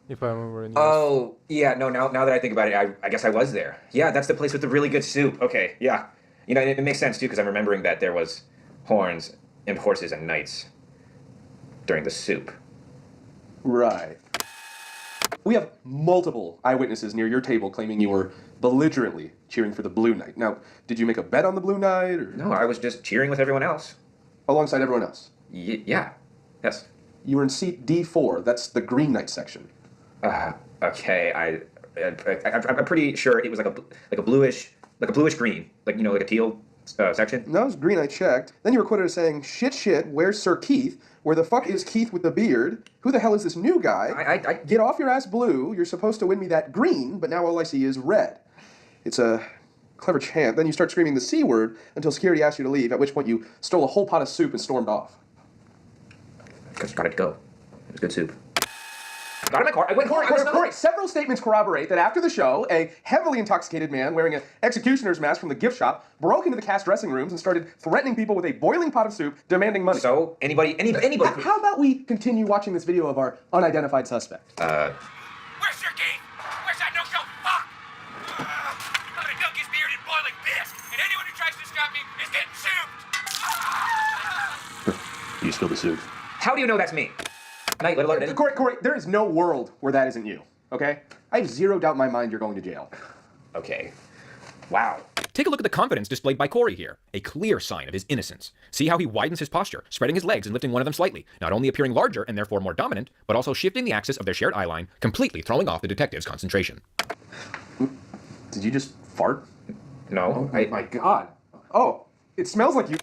If I remember. Oh, yeah, no, now that I think about it, I guess I was there. Yeah, that's the place with the really good soup. Okay, yeah. You know, it makes sense, too, because I'm remembering that there was horns and horses and knights during the soup. Right. We have multiple eyewitnesses near your table claiming you were belligerently cheering for the Blue Knight. Now, did you make a bet on the Blue Knight, or...? No, I was just cheering with everyone else. Alongside everyone else? Yeah. Yes. You were in seat D4. That's the Green Knight section. Okay. I'm pretty sure it was like a bluish green, like, you know, like a teal section. No, it was Green. I checked. Then you were quoted as saying, "Shit, where's Sir Keith? Where the fuck is Keith with the beard? Who the hell is this new guy? Get off your ass blue. You're supposed to win me that green, but now all I see is red." It's a clever chant. Then you start screaming the C word until security asks you to leave, at which point you stole a whole pot of soup and stormed off. Got it to go. It was good soup. Got in my car. I went Corey, several statements corroborate that after the show, a heavily intoxicated man wearing an executioner's mask from the gift shop broke into the cast dressing rooms and started threatening people with a boiling pot of soup, demanding money. So, anybody... How about we continue watching this video of our unidentified suspect? Where's your gate? Where's that no-show? Fuck! I'm gonna dunk his beard in boiling piss, and anyone who tries to stop me is getting souped! You spilled the soup. How do you know that's me? Night, let alert. Corey, there is no world where that isn't you, okay? I have zero doubt in my mind you're going to jail. Okay. Wow. Take a look at the confidence displayed by Corey here. A clear sign of his innocence. See how he widens his posture, spreading his legs and lifting one of them slightly, not only appearing larger and therefore more dominant, but also shifting the axis of their shared eye line, completely throwing off the detective's concentration. Did you just fart? No. Oh my God. Oh, it smells like you...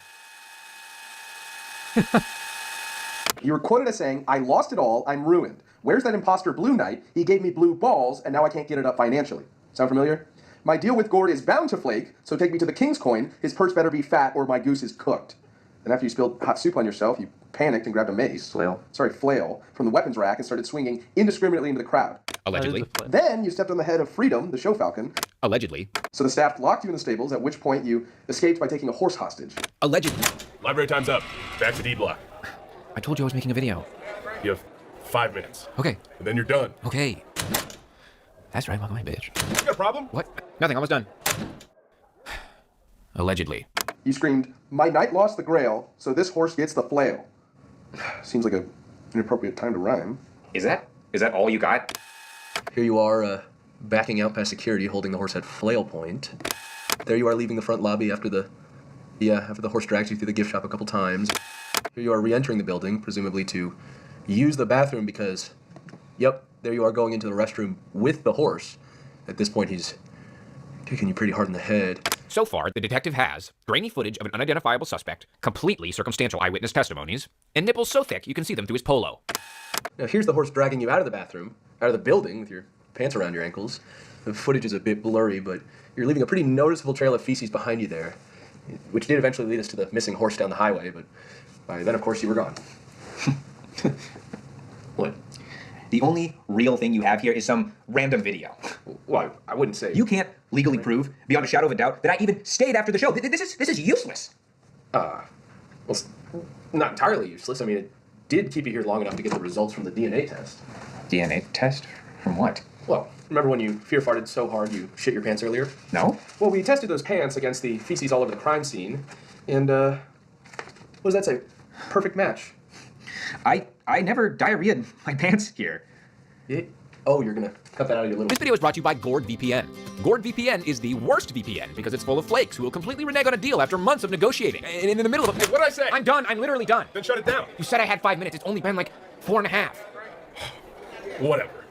You were quoted as saying, "I lost it all, I'm ruined. Where's that imposter Blue Knight? He gave me blue balls, and now I can't get it up financially." Sound familiar? "My deal with Gord is bound to flake, so take me to the King's Coin. His purse better be fat, or my goose is cooked." And after you spilled hot soup on yourself, you panicked and grabbed a mace. Flail, from the weapons rack and started swinging indiscriminately into the crowd. Allegedly. Then you stepped on the head of Freedom, the show falcon. Allegedly. So the staff locked you in the stables, at which point you escaped by taking a horse hostage. Allegedly. Library time's up. Back to D block. I told you I was making a video. You have 5 minutes. Okay. And then you're done. Okay. That's right, welcome my bitch. You got a problem? What? Nothing, almost done. Allegedly. You screamed, "My knight lost the grail, so this horse gets the flail." Seems like an inappropriate time to rhyme. Is that all you got? Here you are, backing out past security, holding the horse at flail point. There you are leaving the front lobby after the horse drags you through the gift shop a couple times. Here you are re-entering the building, presumably to use the bathroom because, yep, there you are going into the restroom with the horse. At this point, he's kicking you pretty hard in the head. So far, the detective has grainy footage of an unidentifiable suspect, completely circumstantial eyewitness testimonies, and nipples so thick you can see them through his polo. Now here's the horse dragging you out of the bathroom, out of the building with your pants around your ankles. The footage is a bit blurry, but you're leaving a pretty noticeable trail of feces behind you there, which did eventually lead us to the missing horse down the highway, but by then, of course, you were gone. What? The only real thing you have here is some random video. Well, I wouldn't say... You can't legally prove, beyond a shadow of a doubt, that I even stayed after the show. This is useless. Well, it's not entirely useless. I mean, it did keep you here long enough to get the results from the DNA test. DNA test? From what? Well, remember when you fear-farted so hard you shit your pants earlier? No? Well, we tested those pants against the feces all over the crime scene, and, what does that say? Perfect match. I never diarrheaed my pants here. Oh, you're gonna cut that out of your little... This video is brought to you by GordVPN. GordVPN is the worst VPN because it's full of flakes who will completely renege on a deal after months of negotiating. And in the middle of... Hey, what'd I say? I'm done. I'm literally done. Then shut it down. You said I had 5 minutes. It's only been like 4.5. Whatever.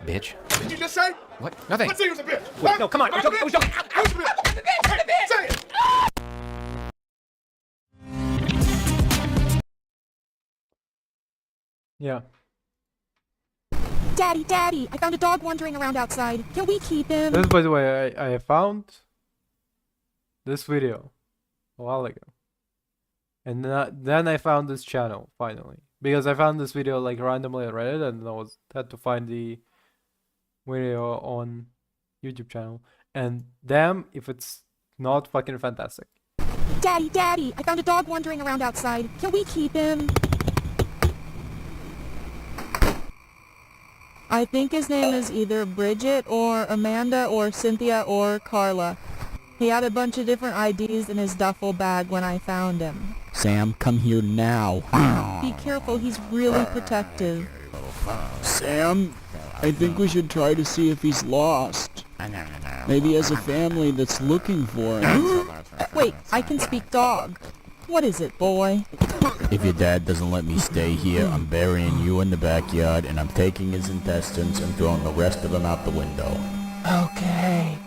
Bitch. Did you just say? What? Nothing. Let's say he was a bitch. Wait, Huh? no, come on. I was joking. Who's the bitch? Hey, say it. Yeah. Daddy, I found a dog wandering around outside. Can we keep him? This, by the way, I found this video a while ago. And then I found this channel, finally. Because I found this video like randomly on Reddit and I had to find the video on YouTube channel. And damn if it's not fucking fantastic. Daddy, I found a dog wandering around outside. Can we keep him? I think his name is either Bridget or Amanda or Cynthia or Carla. He had a bunch of different IDs in his duffel bag when I found him. Sam, come here now. Be careful, he's really protective. Sam, I think we should try to see if he's lost. Maybe he has a family that's looking for him. Wait, I can speak dog. What is it, boy? If your dad doesn't let me stay here, I'm burying you in the backyard and I'm taking his intestines and throwing the rest of them out the window. Okay.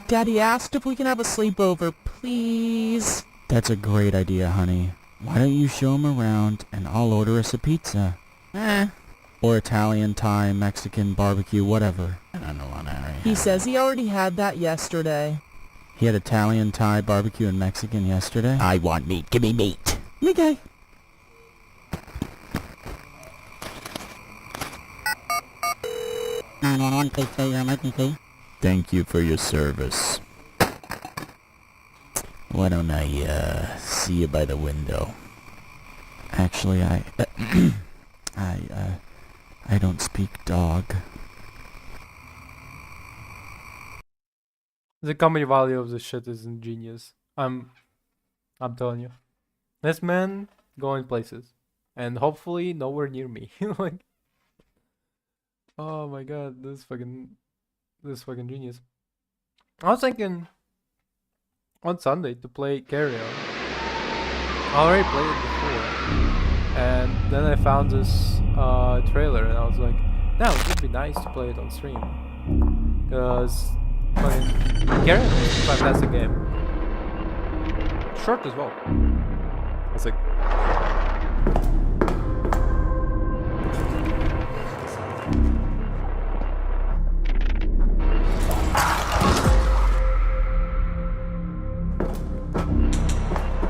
Daddy asked if we can have a sleepover, please. That's a great idea, honey. Why don't you show him around and I'll order us a pizza? Or Italian, Thai, Mexican, barbecue, whatever. He says he already had that yesterday. He had Italian, Thai, barbecue, and Mexican yesterday? I want meat. Give me meat. Okay. Thank you for your service. Why don't I, see you by the window? Actually, I don't speak dog. The comedy value of this shit is ingenious. I'm telling you. This man going places. And hopefully nowhere near me. Like, oh my god, this fucking genius. I was thinking on Sunday to play Carry On. I already played it before. And then I found this trailer and I was like, no, it would be nice to play it on stream. Because fucking Carry On is a fantastic game. Short as well. It's like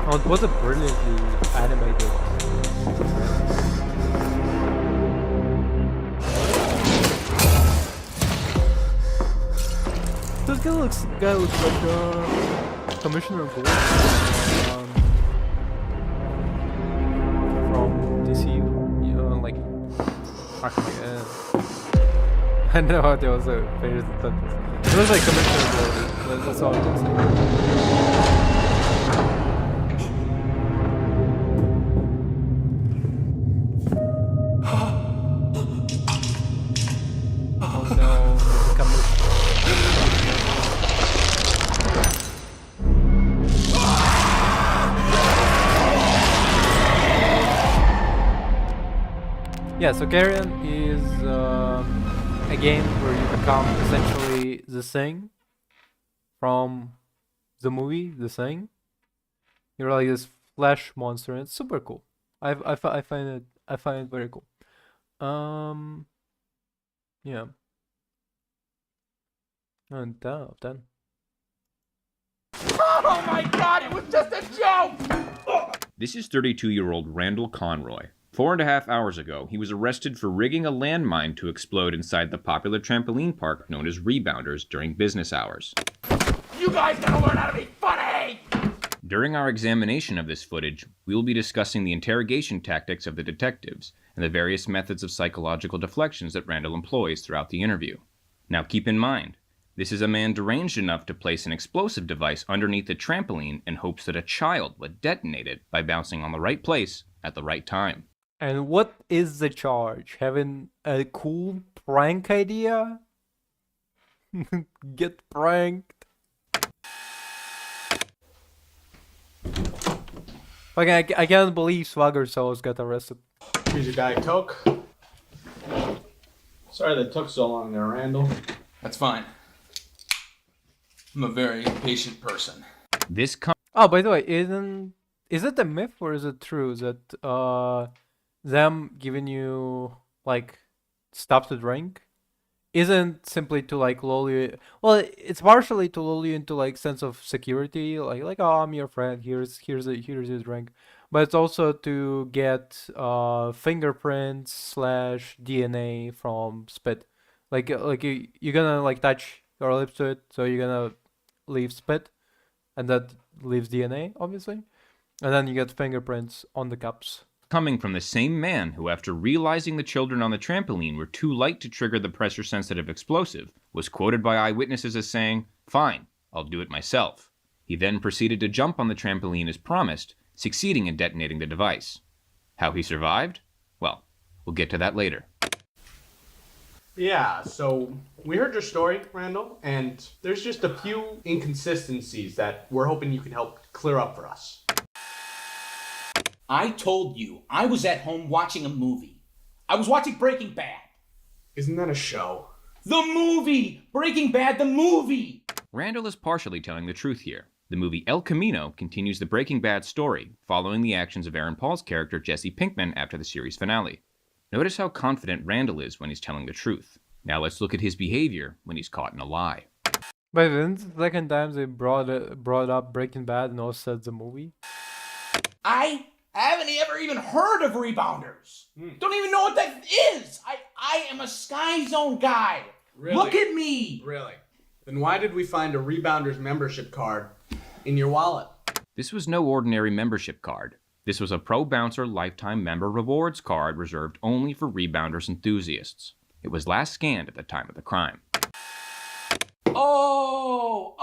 oh, it was a brilliantly animated. This guy looks like Commissioner Gordon from DC. You know, like I don't know how there was a favorite sentence. It looks like Commissioner Gordon. That's all I'm gonna say. Yeah, so Carrion is a game where you become essentially the Thing from the movie The Thing. You're like this flesh monster, and it's super cool. I find it very cool. Yeah. And 10 out of 10. Oh my god, it was just a joke! This is 32-year-old Randall Conroy. 4.5 hours ago, he was arrested for rigging a landmine to explode inside the popular trampoline park known as Rebounders during business hours. You guys gotta learn how to be funny! During our examination of this footage, we will be discussing the interrogation tactics of the detectives and the various methods of psychological deflections that Randall employs throughout the interview. Now keep in mind, this is a man deranged enough to place an explosive device underneath the trampoline in hopes that a child would detonate it by bouncing on the right place at the right time. And what is the charge? Having a cool prank idea? Get pranked. Okay, I can't believe Swagger Souls got arrested. Here's your Diet Coke. Sorry that took so long there, Randall. That's fine. I'm a very patient person. Oh, by the way, is it a myth or is it true that them giving you like stuff to drink isn't simply to like lull you? Well, it's partially to lull you into like sense of security, like oh, I'm your friend. Here's your drink, but it's also to get fingerprints / DNA from spit. Like you're gonna like touch your lips to it, so you're gonna leave spit, and that leaves DNA, obviously, and then you get fingerprints on the cups. Coming from the same man who, after realizing the children on the trampoline were too light to trigger the pressure-sensitive explosive, was quoted by eyewitnesses as saying, "Fine, I'll do it myself." He then proceeded to jump on the trampoline as promised, succeeding in detonating the device. How he survived? Well, we'll get to that later. Yeah, so we heard your story, Randall, and there's just a few inconsistencies that we're hoping you can help clear up for us. I told you, I was at home watching a movie. I was watching Breaking Bad. Isn't that a show? The movie! Breaking Bad, the movie! Randall is partially telling the truth here. The movie El Camino continues the Breaking Bad story, following the actions of Aaron Paul's character Jesse Pinkman after the series finale. Notice how confident Randall is when he's telling the truth. Now let's look at his behavior when he's caught in a lie. But then the second time they brought up Breaking Bad and also said the movie. I haven't ever even heard of Rebounders. Don't even know what that is. I am a Sky Zone guy. Really? Look at me. Really? Then why did we find a Rebounders membership card in your wallet? This was no ordinary membership card. This was a Pro Bouncer Lifetime Member Rewards card reserved only for Rebounders enthusiasts. It was last scanned at the time of the crime. Oh,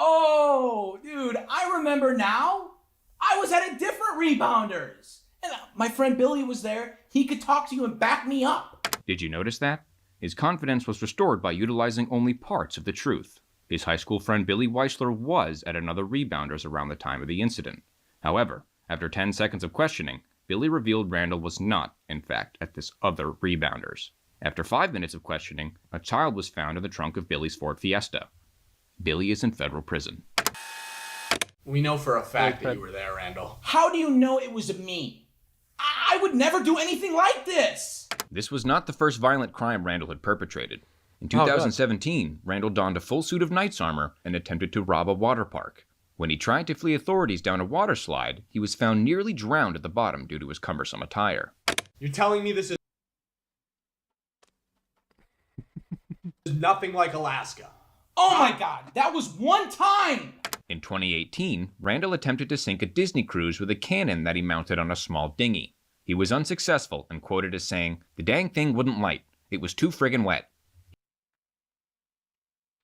dude, I remember now. I was at a different Rebounders. And my friend Billy was there. He could talk to you and back me up. Did you notice that? His confidence was restored by utilizing only parts of the truth. His high school friend Billy Weisler was at another Rebounders around the time of the incident. However, after 10 seconds of questioning, Billy revealed Randall was not, in fact, at this other Rebounders. After 5 minutes of questioning, a child was found in the trunk of Billy's Ford Fiesta. Billy is in federal prison. We know for a fact that you were there, Randall. How do you know it was me? I would never do anything like this. This was not the first violent crime Randall had perpetrated. In 2017, Randall donned a full suit of knight's armor and attempted to rob a water park. When he tried to flee authorities down a water slide, he was found nearly drowned at the bottom due to his cumbersome attire. You're telling me this is nothing like Alaska? Oh my god, that was one time! In 2018, Randall attempted to sink a Disney cruise with a cannon that he mounted on a small dinghy. He was unsuccessful and quoted as saying, "The dang thing wouldn't light. It was too friggin' wet."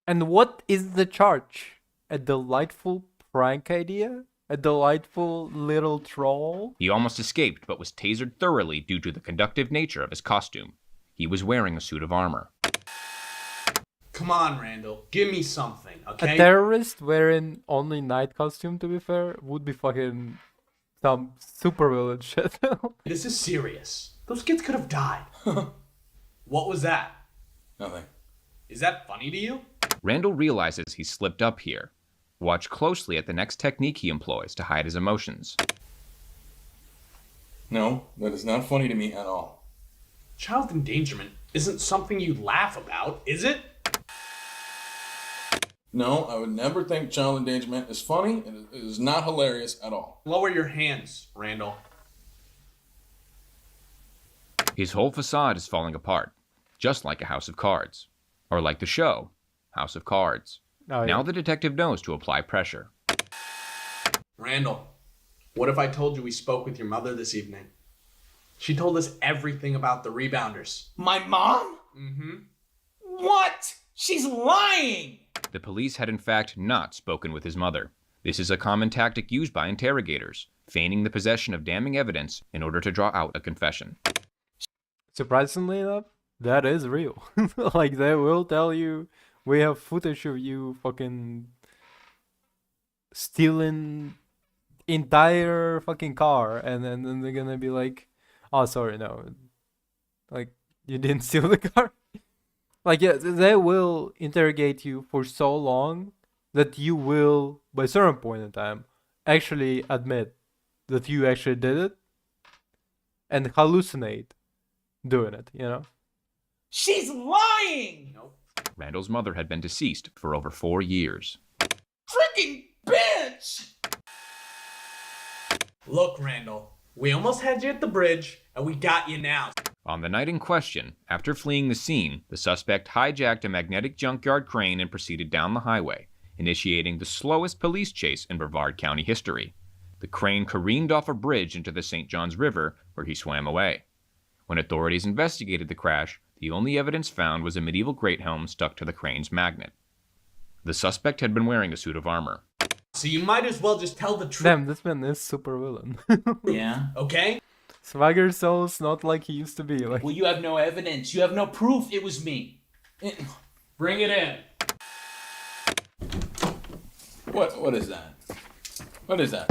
And what is the charge? A delightful prank idea? A delightful little troll? He almost escaped, but was tasered thoroughly due to the conductive nature of his costume. He was wearing a suit of armor. Come on, Randall. Give me something, okay? A terrorist wearing only night costume, to be fair, would be fucking some super villain shit. This is serious. Those kids could have died. What was that? Nothing. Is that funny to you? Randall realizes he's slipped up here. Watch closely at the next technique he employs to hide his emotions. No, that is not funny to me at all. Child endangerment isn't something you laugh about, is it? No, I would never think child endangerment is funny. It is not hilarious at all. Lower your hands, Randall. His whole facade is falling apart, just like a house of cards. Or like the show, House of Cards. Oh, yeah. Now the detective knows to apply pressure. Randall, what if I told you we spoke with your mother this evening? She told us everything about the rebounders. My mom? Mm-hmm. What? She's lying! The police had in fact not spoken with his mother. This is a common tactic used by interrogators, feigning the possession of damning evidence in order to draw out a confession. Surprisingly enough, that is real. Like, they will tell you, we have footage of you fucking stealing entire fucking car, and then they're gonna be like, oh, sorry, no. Like, you didn't steal the car? Like, yeah, they will interrogate you for so long that you will, by a certain point in time, actually admit that you actually did it and hallucinate doing it, you know? She's lying! Nope. Randall's mother had been deceased for over 4 years. Freaking bitch! Look, Randall, we almost had you at the bridge, and we got you now. On the night in question, after fleeing the scene, the suspect hijacked a magnetic junkyard crane and proceeded down the highway, initiating the slowest police chase in Brevard County history. The crane careened off a bridge into the St. Johns River, where he swam away. When authorities investigated the crash, the only evidence found was a medieval great helm stuck to the crane's magnet. The suspect had been wearing a suit of armor. So you might as well just tell the truth. Damn, this man is super villain. Yeah. Okay? Swagger Soul's not like he used to be. Like, Well, you have no evidence. You have no proof it was me. Bring it in. What is that? What is that?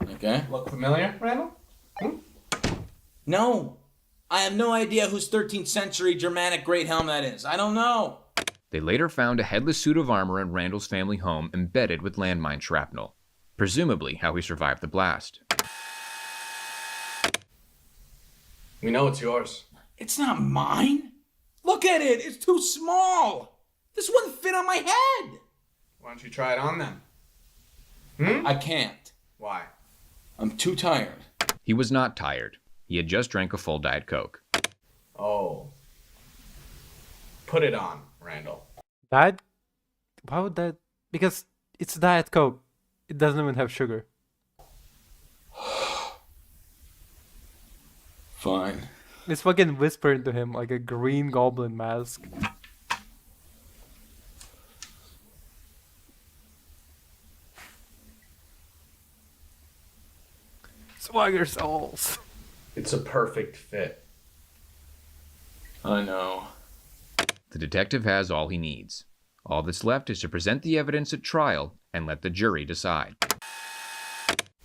Okay. Look familiar, Randall? No. I have no idea whose 13th century Germanic great helm that is. I don't know. They later found a headless suit of armor in Randall's family home embedded with landmine shrapnel, presumably how he survived the blast. We know it's yours. It's not mine. Look at it. It's too small. This wouldn't fit on my head. Why don't you try it on then? I can't. Why? I'm too tired. He was not tired. He had just drank a full Diet Coke. Oh. Put it on, Randall. Diet? Why would that? Because it's Diet Coke. It doesn't even have sugar. Fine. It's fucking whispering to him like a green goblin mask. Swagger Souls. It's a perfect fit. I know. The detective has all he needs. All that's left is to present the evidence at trial and let the jury decide.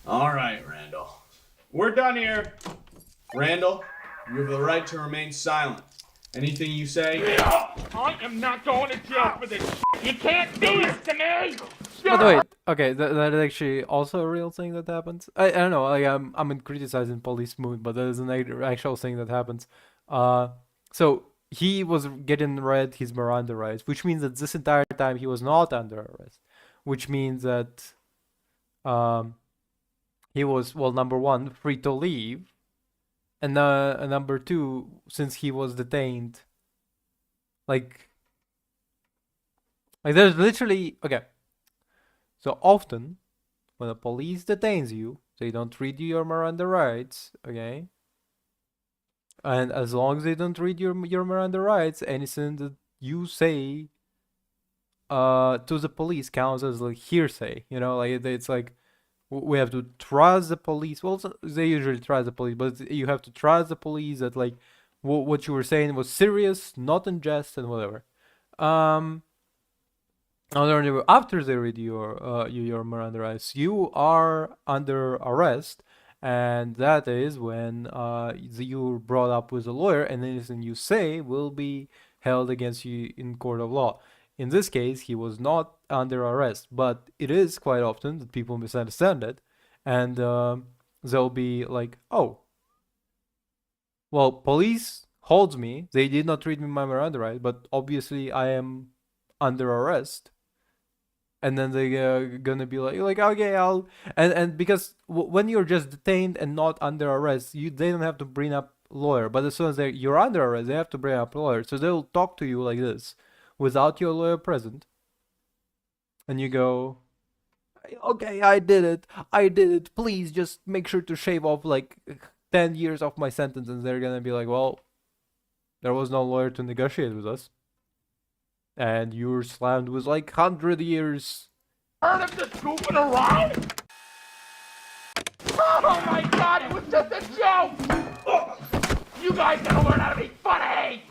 All right, Randall. We're done here. Randall, you have the right to remain silent. Anything you say... I am not going to jail for this. You can't do this to me. But wait, okay, that is actually also a real thing that happens. I don't know, like, I'm criticizing police mood, but that is an actual thing that happens. So he was getting read his Miranda rights, which means that this entire time he was not under arrest, which means that he was, well, number one, free to leave, and number two, since he was detained, like there's literally, okay. So often, when the police detains you, they don't read you your Miranda rights, okay? And as long as they don't read your Miranda rights, anything that you say to the police counts as like hearsay, you know? Like, it's like, we have to trust the police. Well, they usually trust the police, but you have to trust the police that, like, what you were saying was serious, not in jest, and whatever. After they read your Miranda rights, you are under arrest, and that is when you're brought up with a lawyer, and anything you say will be held against you in court of law. In this case, he was not under arrest, but it is quite often that people misunderstand it, and they'll be like, oh, well, police holds me, they did not read me my Miranda right, but obviously I am under arrest. And then they're gonna be like, okay, I'll, and because when you're just detained and not under arrest, they don't have to bring up lawyer. But as soon as you're under arrest, they have to bring up a lawyer. So they'll talk to you like this, without your lawyer present. And you go, okay, I did it. Please just make sure to shave off like 10 years of my sentence. And they're gonna be like, well, there was no lawyer to negotiate with us. And you're slammed with like 100 years. Heard of the scooping around? Oh my god, it was just a joke! You guys gotta learn how to be funny!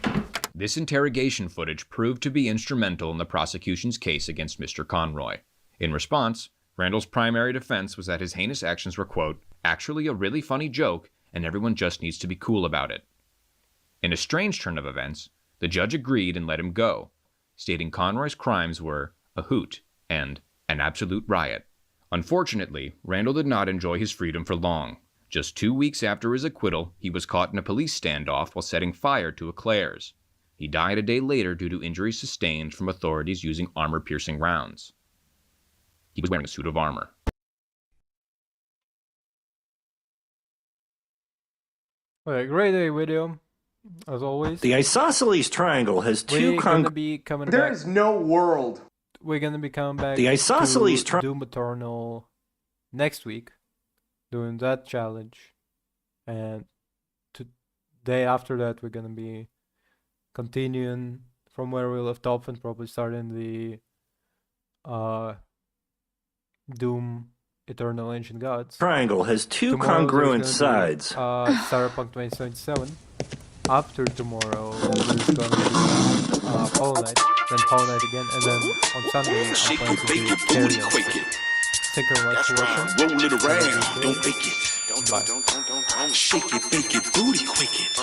This interrogation footage proved to be instrumental in the prosecution's case against Mr. Conroy. In response, Randall's primary defense was that his heinous actions were, quote, actually a really funny joke, and everyone just needs to be cool about it. In a strange turn of events, the judge agreed and let him go, stating Conroy's crimes were a hoot and an absolute riot. Unfortunately, Randall did not enjoy his freedom for long. Just 2 weeks after his acquittal, he was caught in a police standoff while setting fire to a Claire's. He died a day later due to injuries sustained from authorities using armor-piercing rounds. He was wearing a suit of armor. Okay, great day video, as always. The isosceles triangle has two We're gonna be coming There back. is no world. We're gonna be coming back The isosceles to Doom Eternal next week, doing that challenge, and day after that we're gonna be continuing from where we left off and probably starting the Doom Eternal Ancient Gods. Triangle has two Tomorrow there's congruent gonna be, sides. Cyberpunk 2077. After tomorrow, there's gonna be Hollow Knight, then Hollow Knight again, and then on Sunday I'm planning to do Carrion. Thank you very much for watching. Roll it around, don't fake it. Bye. Shake it, bake it, booty quick it.